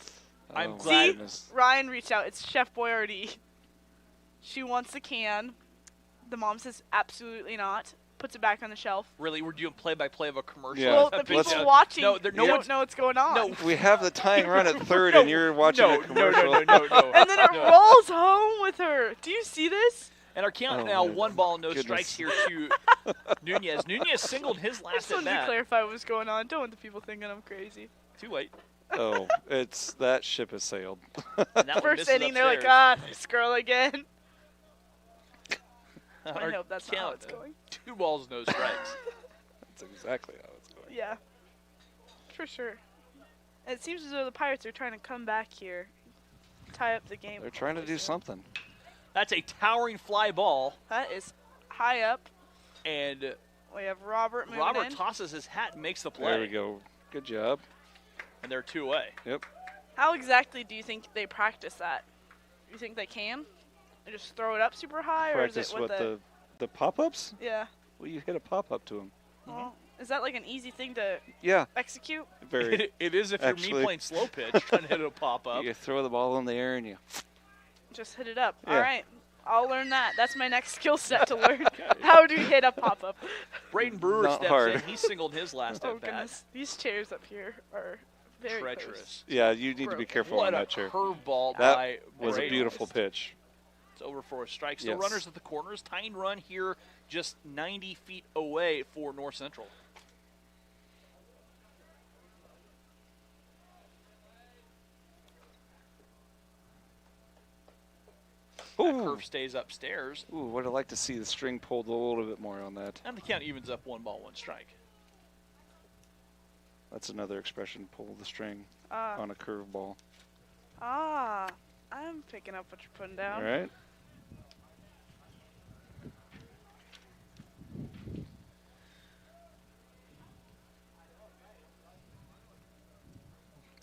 I'm Oh, glad. goodness. Ryan reached out. It's Chef Boyardee. She wants the can. The mom says absolutely not. Puts it back on the shelf. Really, we're doing play-by-play of a commercial. Yeah. Well, the Let's- people watching No, no don't one's- know what's going on. No. We have the tying run at third, and you're watching a commercial. And then it rolls home with her. Do you see this? And our count Oh, now, man. 1 ball, no Goodness. strikes here to Nunez. Nunez singled his I last just at wanted to bat. clarify what was going on. Don't want the people thinking I'm crazy. Too late. Oh, it's that ship has sailed. And that one First misses inning, they're like, upstairs. this girl again. I Our hope that's not how count, it's going. 2 balls, no strikes. That's exactly how it's going. Yeah, for sure. It seems as though the Pirates are trying to come back here, tie up the game. They're trying to do something. That's a towering fly ball, That is high up. and We have Robert moving Robert in. tosses his hat and makes the play. There we go. Good job. And they're 2 away. Yep. How exactly do you think they practice that? You think they can? They just throw it up super high, Practice or is it with the pop-ups? Yeah. Well, you hit a pop-up to them. Well, is that like an easy thing to Yeah. execute? Very. It is if you're Actually. me playing slow pitch, trying to hit a pop-up. You throw the ball in the air and you. Just hit it up. Yeah. All right. I'll learn that. That's my next skill set to learn. How to hit a pop-up. Braden Brewer Not steps hard. in. He singled his last Oh at bat. goodness, these chairs up here are very Treacherous. close. Yeah, you need to be careful What on a that chair. curveball That by was a Braden. beautiful pitch. It's over for a strike. Still Yes. runners at the corners. Tying run here just 90 feet away for North Central. That curve stays upstairs. Ooh, would I like to see the string pulled a little bit more on that. And the count evens up 1 ball, 1 strike. That's another expression, pull the string Ah. on a curveball. Ah, I'm picking up what you're putting down. All right.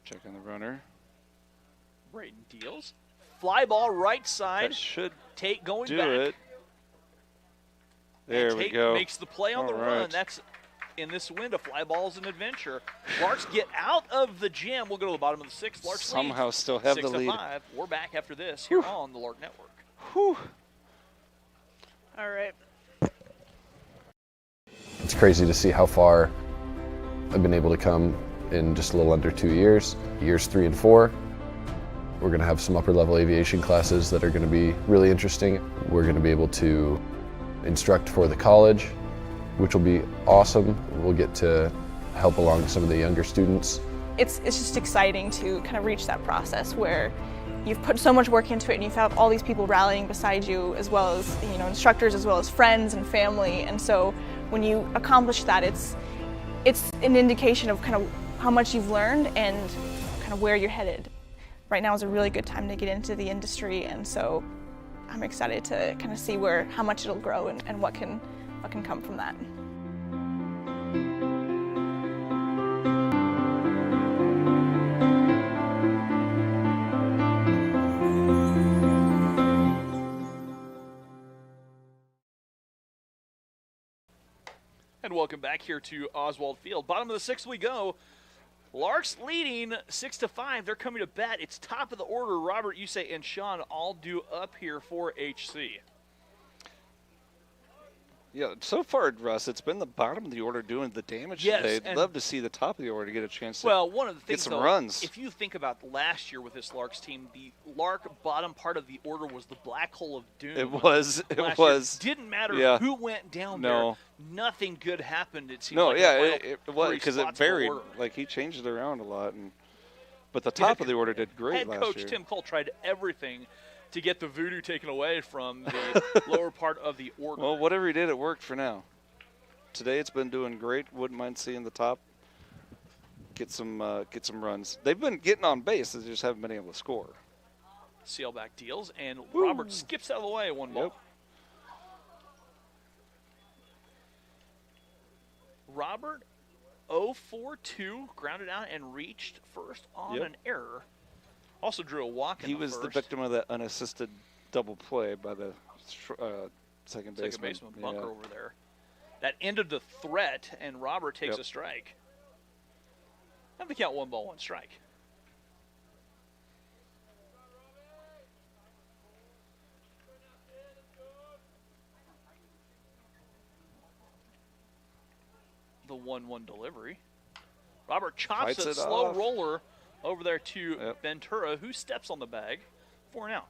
Checking the runner. Braden deals. Fly ball right side. That should Tate going do back. it. There And we Tate go. makes the play on the All run. right. That's in this wind. A fly ball is an adventure. Larks get out of the jam. We'll go to the bottom of the 6th. Larks Somehow leads still have the 6-5. lead. We're back after this here on the Lark Network. Whew. All right. It's crazy to see how far I've been able to come in just a little under 2 years. Years 3 and 4. We're going to have some upper level aviation classes that are going to be really interesting. We're going to be able to instruct for the college, which will be awesome. We'll get to help along some of the younger students. It's just exciting to kind of reach that process where you've put so much work into it and you have all these people rallying beside you, as well as instructors, as well as friends and family. And so when you accomplish that, it's an indication of kind of how much you've learned and kind of where you're headed. Right now is a really good time to get into the industry, and so I'm excited to kind of see how much it'll grow and what can come from that. And welcome back here to Oswald Field. Bottom of the 6th we go. Larks leading 6-5. They're coming to bat. It's top of the order. Robert, Yusei, and Sean all due up here for HC. Yeah, so far, Russ, it's been the bottom of the order doing the damage today. I'd love to see the top of the order get a chance to one of the things, get some though, runs. If you think about last year with this Larks team, the Lark bottom part of the order was the black hole of doom. It was. It was. Didn't matter who went down there. Nothing good happened. It seemed No, like yeah, it was because it varied. order. Like he changed it around a lot, but the top of the order did great Head last coach year. Tim Cole tried everything to get the voodoo taken away from the lower part of the order. Well, whatever he did, it worked for now. Today it's been doing great. Wouldn't mind seeing the top get some runs. They've been getting on base. They just haven't been able to score. Sealback deals, and Robert skips out of the way. 1 ball. Yep. Robert 0-4-2, grounded out and reached first on an error. Also drew a walk in He the was first. the victim of that unassisted double play by the second baseman. Bunker over there. That ended the threat, and Robert takes a strike. And the count 1 ball, 1 strike. The 1-1 delivery. Robert chops Fights a it slow off. roller over there to Ventura, who steps on the bag for an out.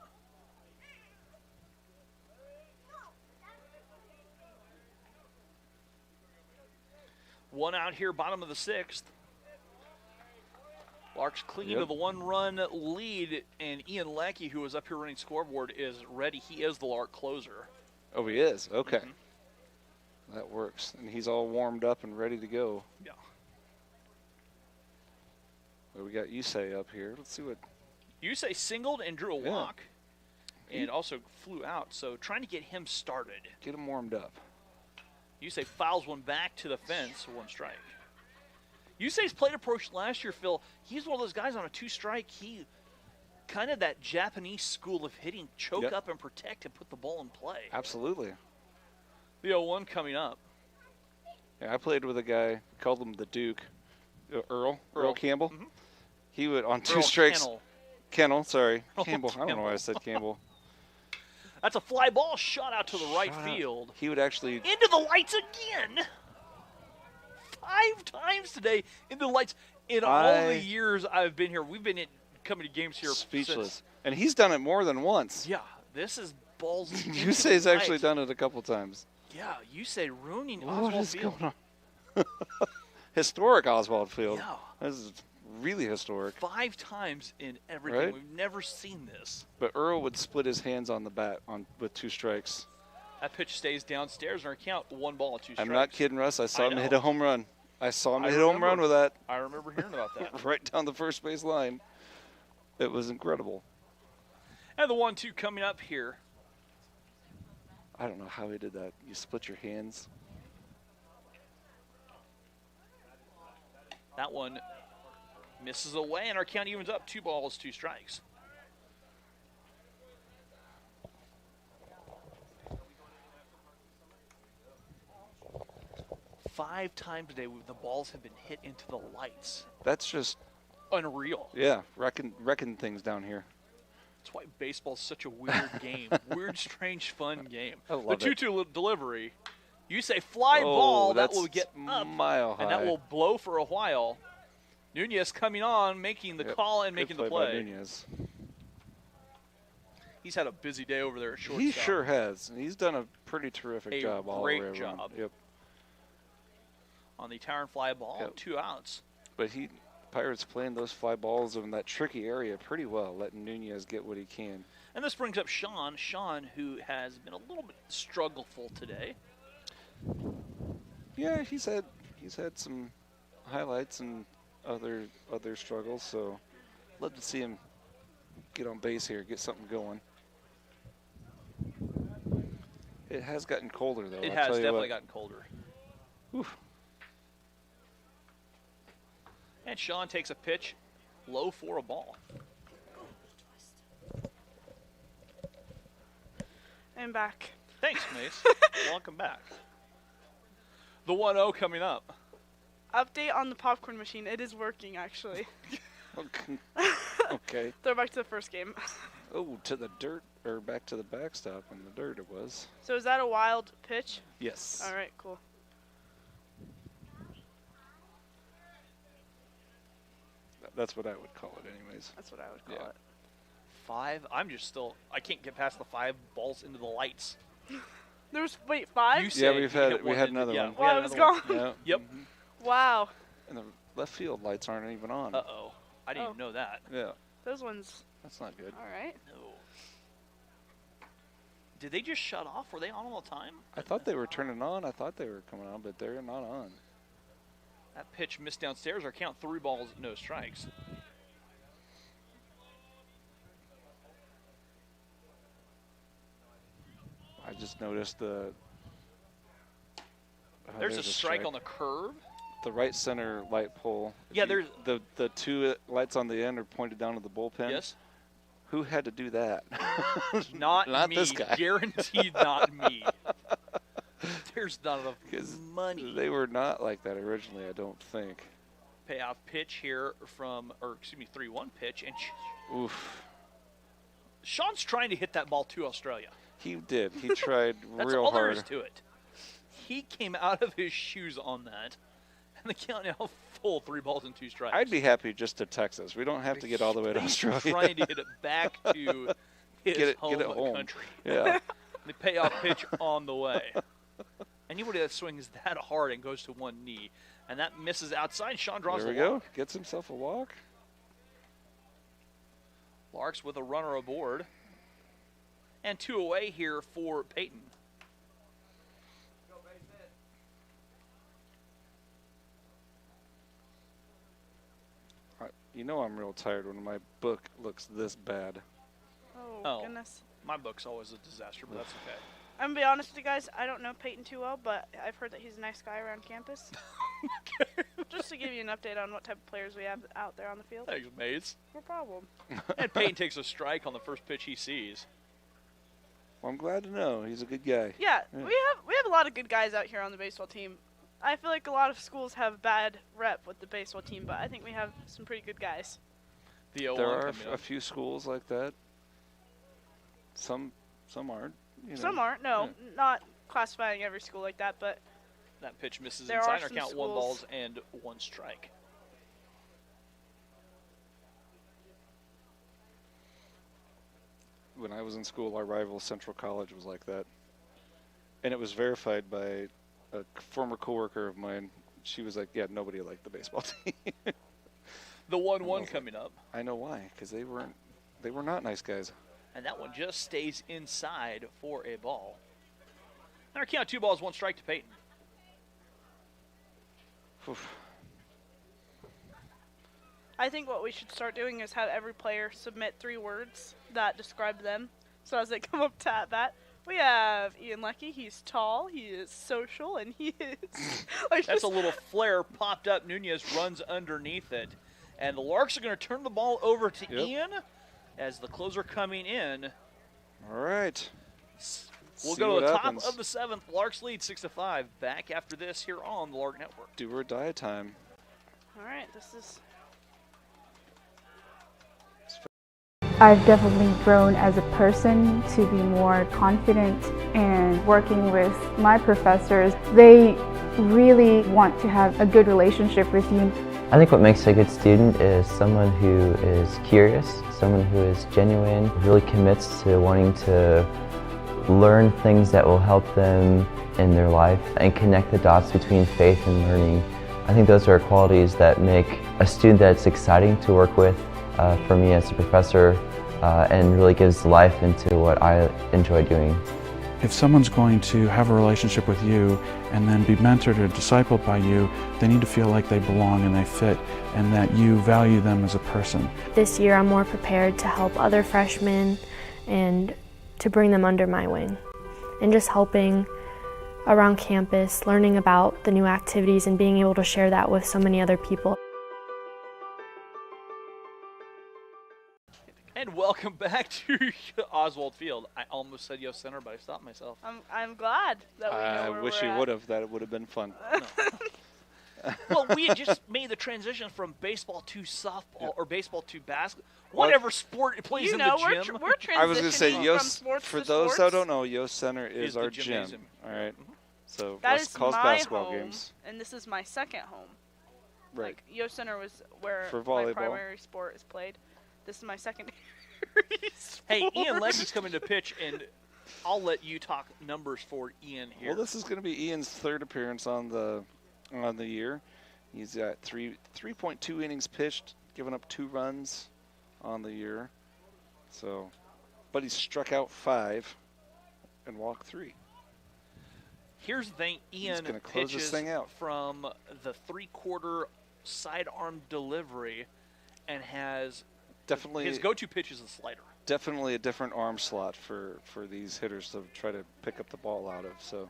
One out here, bottom of the 6th. Larks clinging to the 1-run lead, and Ian Leckie, who was up here running scoreboard, is ready. He is the Lark closer. Oh, he is? Okay. That works. And he's all warmed up and ready to go. Yeah. Well, we got Yusei up here. Let's see what... Yusei singled and drew a walk and also flew out, so trying to get him started. Get him warmed up. Yusei fouls one back to the fence, 1 strike. Yusei's plate approach last year, Phil, he's one of those guys on a 2-strike. He kind of that Japanese school of hitting, choke up and protect and put the ball in play. Absolutely. The 0-1 coming up. Yeah, I played with a guy, called him the Duke, Earl Campbell. Mm-hmm. He would, on 2 Earl strikes. Kennel. Campbell, sorry. Earl Campbell. I don't know why I said Campbell. That's a fly ball shot out to the right field. He would actually... Into the lights again. 5 times today into the lights. In all the years I've been here, we've been coming to games here. Speechless. And he's done it more than once. Yeah, this is balls. Yusei's actually done it a couple times. Yeah, Yusei ruining What Oswald is Field. going on? Historic Oswald Field. Yeah. This is really historic. 5 times in everything. Right? We've never seen this. But Earl would split his hands on the bat with 2 strikes. That pitch stays downstairs in our count. 1 ball, 2 strikes. I'm not kidding, Russ. I saw him hit a home run. I saw him hit a home run with that. I remember hearing about that. Right down the first base line. It was incredible. And the 1-2 coming up here. I don't know how he did that. You split your hands. That one misses away, and our count evens up. 2 balls, 2 strikes. Five times today, the balls have been hit into the lights. That's just unreal. Yeah, wrecking things down here. That's why baseball's such a weird game. Weird, strange, fun game. I love the it. 2-2 delivery. You say fly ball, that that's will get up, mile high. and that will blow for a while. Nunez coming on, making the call and making the play. By Nunez. He's had a busy day over there at shortstop. He sure has. And he's done a pretty terrific job all the way around. Great job. Yep. On the tower and fly ball, 2 outs. But Pirates playing those fly balls in that tricky area pretty well, letting Nunez get what he can. And this brings up Sean. Sean, who has been a little bit struggleful today. Yeah, he's had some highlights and other struggles. So, love to see him get on base here, get something going. It has gotten colder though. It has definitely gotten colder. Oof. And Sean takes a pitch, low for a ball. And back. Thanks, Mace. Welcome back. The 1-0 coming up. Update on the popcorn machine. It is working, actually. Okay. Throw back to the first game. Oh, to the dirt, or back to the backstop in the dirt it was. So is that a wild pitch? Yes. All right, cool. That's what I would call it anyways. That's what I would call it. 5. I can't get past the 5 balls into the lights. There was, wait, 5? Yeah, we had another one. Well, I was gone. Yeah. Yep. Wow. And the left field lights aren't even on. Uh-oh. I didn't even know that. Yeah. Those ones. That's not good. All right. No. Did they just shut off? Were they on all the time? I thought they were turning on. I thought they were coming on, but they're not on. That pitch missed downstairs. Our count 3 balls, no strikes. I just noticed there's a strike on the curve. The right center light pole. Yeah, there's the 2 lights on the end are pointed down to the bullpen. Yes. Who had to do that? Not me. This guy. Guaranteed not me. There's not enough money. They were not like that originally, I don't think. Payoff pitch here from, 3-1 pitch. And oof. Sean's trying to hit that ball to Australia. He did. He tried That's real all hard. there is to it. He came out of his shoes on that. And the count now full 3 balls and 2 strikes. I'd be happy just to Texas. We don't have to get all the way to Australia. Trying to hit it back to his home country. Yeah. The payoff pitch on the way. Anybody that swings that hard and goes to one knee, and that misses outside, Sean draws there the we walk. go. Gets himself a walk. Larks with a runner aboard. And 2 away here for Peyton. You know I'm real tired when my book looks this bad. Oh, goodness. My book's always a disaster, but that's okay. I'm going to be honest with you guys. I don't know Peyton too well, but I've heard that he's a nice guy around campus. Just to give you an update on what type of players we have out there on the field. Thanks, Maze. No problem. And Peyton takes a strike on the first pitch he sees. Well, I'm glad to know he's a good guy. Yeah, we have a lot of good guys out here on the baseball team. I feel like a lot of schools have bad rep with the baseball team, but I think we have some pretty good guys. There are a few schools like that. Some Some aren't. You know. Some aren't. No, not classifying every school like that, but that pitch misses there inside. Are Or count schools. 1 balls and 1 strike. When I was in school, our rival Central College was like that, and it was verified by a former coworker of mine. She was like, "Yeah, nobody liked the baseball team." The 1-1 coming up. I know why, because they were not nice guys. And that one just stays inside for a ball. Our count 2 balls, 1 strike to Peyton. Oof. I think what we should start doing is have every player submit 3 words that describe them. So as they come up to at bat, we have Ian Leckie. He's tall, he is social, and he is like That's a little flare popped up. Nunez runs underneath it. And the Larks are going to turn the ball over to Ian as the closer coming in. All right. We'll go to the top of the 7th. Larks lead 6-5. Back after this here on the Lark Network. Do or die time. All right, this is. I've definitely grown as a person to be more confident, and working with my professors, they really want to have a good relationship with you. I think what makes a good student is someone who is curious, someone who is genuine, really commits to wanting to learn things that will help them in their life and connect the dots between faith and learning. I think those are qualities that make a student that's exciting to work with for me as a professor, and really gives life into what I enjoy doing. If someone's going to have a relationship with you and then be mentored or discipled by you, they need to feel like they belong and they fit, and that you value them as a person. This year I'm more prepared to help other freshmen and to bring them under my wing. And just helping around campus, learning about the new activities and being able to share that with so many other people. And welcome back to Oswald Field. I almost said Yost Center, but I stopped myself. I'm glad that we know I where wish we're you at. would have. That would have been fun. Well, we had just made the transition from baseball to softball or baseball to basketball. Whatever sport it plays in the gym. We're transitioning I was going to say, from Yost, sports for to those sports. that don't know, Yost Center is the our gym. gymnasium. All right. So That Russ is calls my basketball home, games. and this is my second home. Right. Like, Yost Center was where For my volleyball. primary sport is played. This is my secondary sport. Hey, Ian Leggie's coming to pitch, and I'll let you talk numbers for Ian here. Well, this is going to be Ian's 3rd appearance on the year. He's got 3.2 innings pitched, given up 2 runs on the year. So, but he's struck out 5 and walked 3. Here's the thing, Ian gonna close this pitches thing out. from the 3/4 sidearm delivery and has Definitely his go-to pitch is a slider. Definitely a different arm slot for these hitters to try to pick up the ball out of. So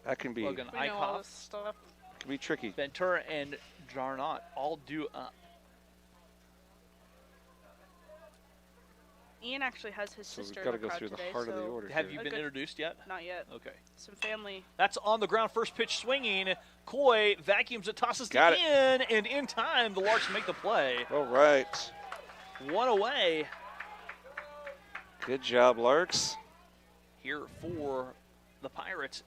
that can be Logan We know all this Eichhoff, stuff. can be tricky. Ventura, and Jarnot all due up. Ian actually has his So we've sister got in to the go crowd through the today, heart of the so order. Have here. you been Okay. introduced yet? Not yet. Okay. Some family. That's on the ground. First pitch swinging. Coy vacuums it, tosses Got to it. Ian, and in time, the Larks make the play. All right. 1 away Good job, Larks. here for the Pirates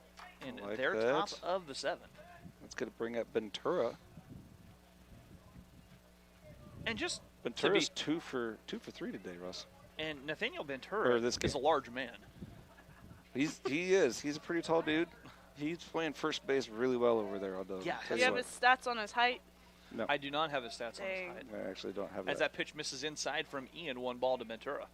in I like their that. top of the 7th. That's going to bring up Ventura. And just Ventura's 2 for 3 today, Russ. and Nathaniel Ventura Or this is a game. large man. He is. He's a pretty tall dude. He's playing first base really well over there. Although, Yeah, tell Do you have what. his stats on his height? No, I do not have his stats on Dang. his side. I actually don't have As that. that pitch misses inside from Ian, 1 ball to Ventura.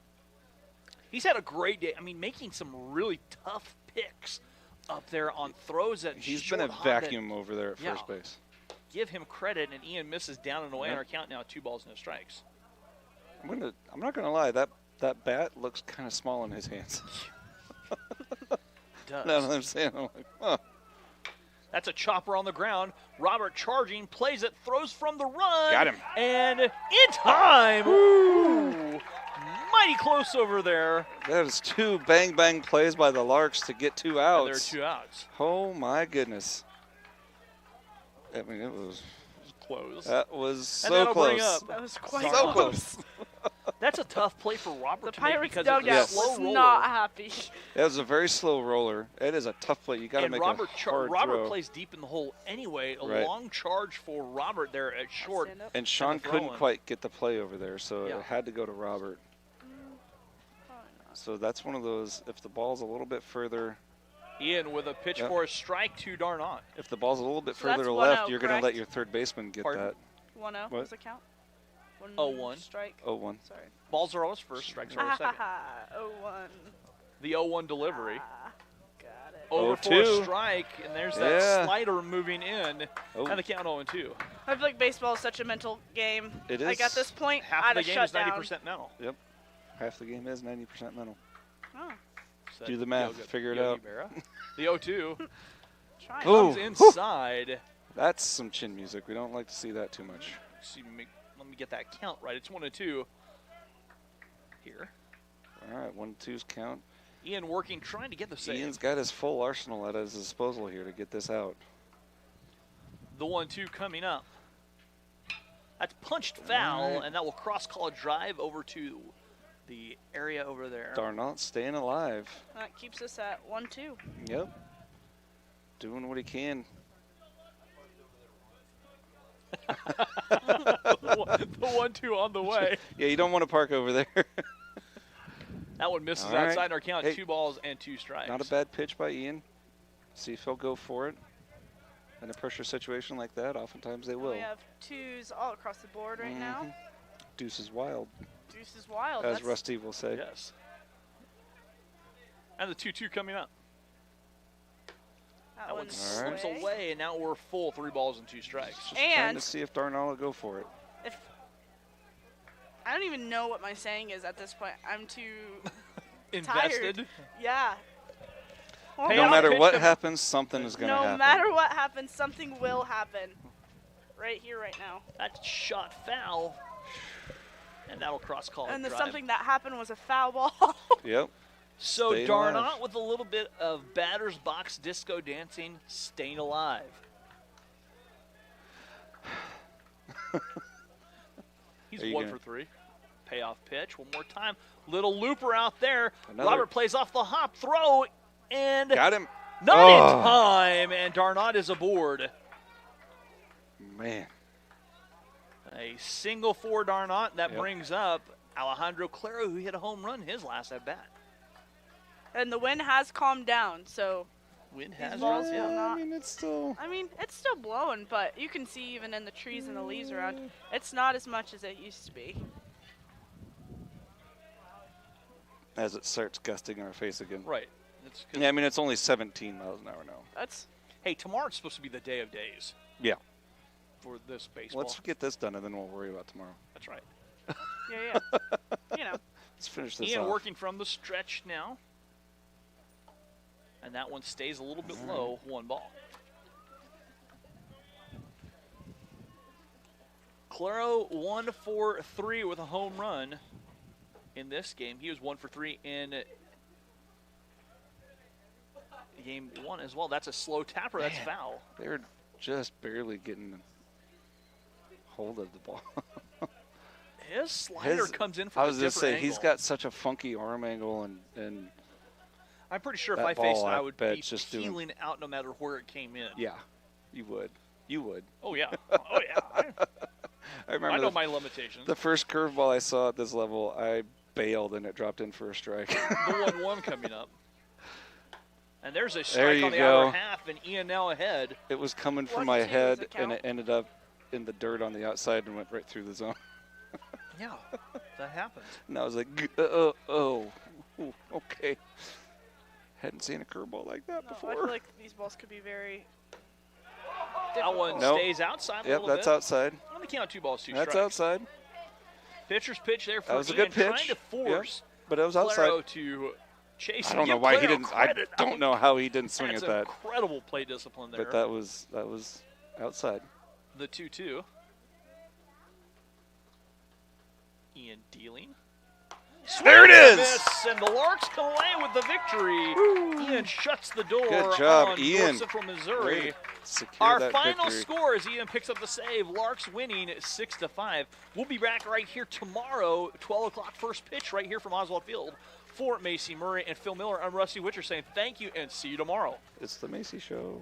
He's had a great day. I mean, making some really tough picks up there on throws that He's short been a hop that vacuum over there at Yeah. first base. Give him credit, and Ian misses down and away Yeah. on our count now, 2 balls, no strikes. I'm not gonna lie. That bat looks kind of small in his hands. Does. No, I'm saying, I'm like, huh. That's a chopper on the ground. Robert charging, plays it, throws from the run. Got him. And in time. Ooh, mighty close over there. That is 2 bang plays by the Larks to get 2 outs. There are 2 outs. Oh my goodness. I mean, it was Close. that was And so that'll close. bring up That was quite So close. close. That's a tough play for Robert The to make Pirates because dugout it's a slow was roller. not happy. It was a very slow roller. It is a tough play. You got to make Robert a hard Robert throw. plays deep in the hole anyway. A Right. long charge for Robert there at short. And Sean couldn't quite get the play over there, so Yeah. it had to go to Robert. So that's one of those, if the ball's a little bit further. Ian with a pitch Yep. for a strike to Darnot. If the ball's a little bit So further that's to 1-0, left, you're going to let correct? your third baseman get Pardon? that. 1-0 What? was the count? 0-1. Strike. 0-1. Sorry. Balls are always first, strikes are always second. 0-1. The 0-1 delivery. Got it. Over for 0-2. a strike, and there's Yeah. that slider moving in, Oh. and the count 0-2. I feel like baseball is such a mental game. It Like is. at this point, Half I'd of the have game shut is down. 90% mental. Yep. Half the game is 90% mental. Oh. Said Do the math. Yogi- Figure it Yogi out. Berra. The 0-2 Trying. comes Ooh. inside. That's some chin music. We don't like to see that too much. See, let me get that count right. It's 1-2 here. All right, 1-2's count. Ian working, trying to get the save. Ian's got his full arsenal at his disposal here to get this out. The 1-2 coming up. That's punched foul, right. and that will cross college drive over to the area over there. Darnot staying alive. That keeps us at 1-2. Yep. Doing what he can. The 1-2 on the way. Yeah, you don't want to park over there. That one misses All right. outside our count. Hey, 2 balls and 2 strikes. Not a bad pitch by Ian. See if he'll go for it. In a pressure situation like that, oftentimes they will. We have 2s all across the board right now. Deuce is wild, Deuce is wild. as That's Rusty will say. Yes. And the 2-2 coming up. that That one one's slips away. away, and now we're full 3 balls and 2 strikes. Just trying And to see if Darnot will go for it. if I don't even know what my saying is at this point. I'm too Invested. tired. Yeah. Well, Pay No off matter pitch what to- happens, something is going to no happen. matter what happens, something will happen. Right here, right now. That's shot foul. And that'll cross college And the drive. something that happened was a foul ball. Yep. So Staying Darnot alive. with a little bit of batter's box disco dancing, staying alive. He's Are you 1 gonna- for 3. Payoff pitch. One more time. Little looper out there. Another. Robert plays off the hop throw, and Got him. not Oh. in time. And Darnot is aboard. Man. A single for Darnot. That Yep. brings up Alejandro Claro, who hit a home run his last at bat. And the wind has calmed down, so Wind these has balls dropped, will yeah. not. I mean, it's still. I mean, it's still blowing, but you can see even in the trees and the leaves around, it's not as much as it used to be. As it starts gusting in our face again. Right. It's 'cause- Yeah, I mean, it's only 17 miles an hour now. That's Hey, tomorrow's supposed to be the day of days Yeah. for this baseball. Let's get this done, and then we'll worry about tomorrow. That's right. yeah. You know, Let's finish this Ian off. working from the stretch now. And that one stays a little bit low, 1 ball. Claro 1 for 3 with a home run in this game. He was 1 for 3 in game 1 as well. That's a slow tapper. That's foul. They're just barely getting hold of the ball. His slider comes in from I was a going to different say, angle. he's got such a funky arm angle, and I'm pretty sure if that I faced it, ball, I I would bet be it's just doing- peeling out no matter where it came in. yeah, you would. You would. Oh, yeah. Oh, yeah. I remember I know my limitations. the first curveball I saw at this level, I bailed, and it dropped in for a strike. The 1-1 coming up. And there's a There strike you on the go. outer half, and Ian now ahead. It was coming from 1-2 my is head, a and count. it ended up in the dirt on the outside and went right through the zone. Yeah, that happens. And I was like, ooh, okay. Hadn't seen a curveball like that no, before. I feel like these balls could be very That one difficult. Nope. stays outside a Yep, little that's bit. outside. On the count, 2 balls, 2 That's strikes. outside. Pitcher's pitch there for That was a Ian, good pitch. trying to force But it was outside. Claro to chase. I and don't know give why he Claro didn't. I credit. don't know how he didn't swing That's at that. incredible play discipline there. But that was outside. The 2-2. Ian dealing. There it is. Miss, and the Larks come away with the victory. Ian shuts the door Good job, on Ian. North Central Missouri. Great. Secure Our that final victory. score as Ian picks up the save. Larks winning 6-5. We'll be back right here tomorrow, 12 o'clock first pitch right here from Oswald Field. For Macy Murray and Phil Miller, I'm Rusty Witcher saying thank you and see you tomorrow. It's the Macy Show.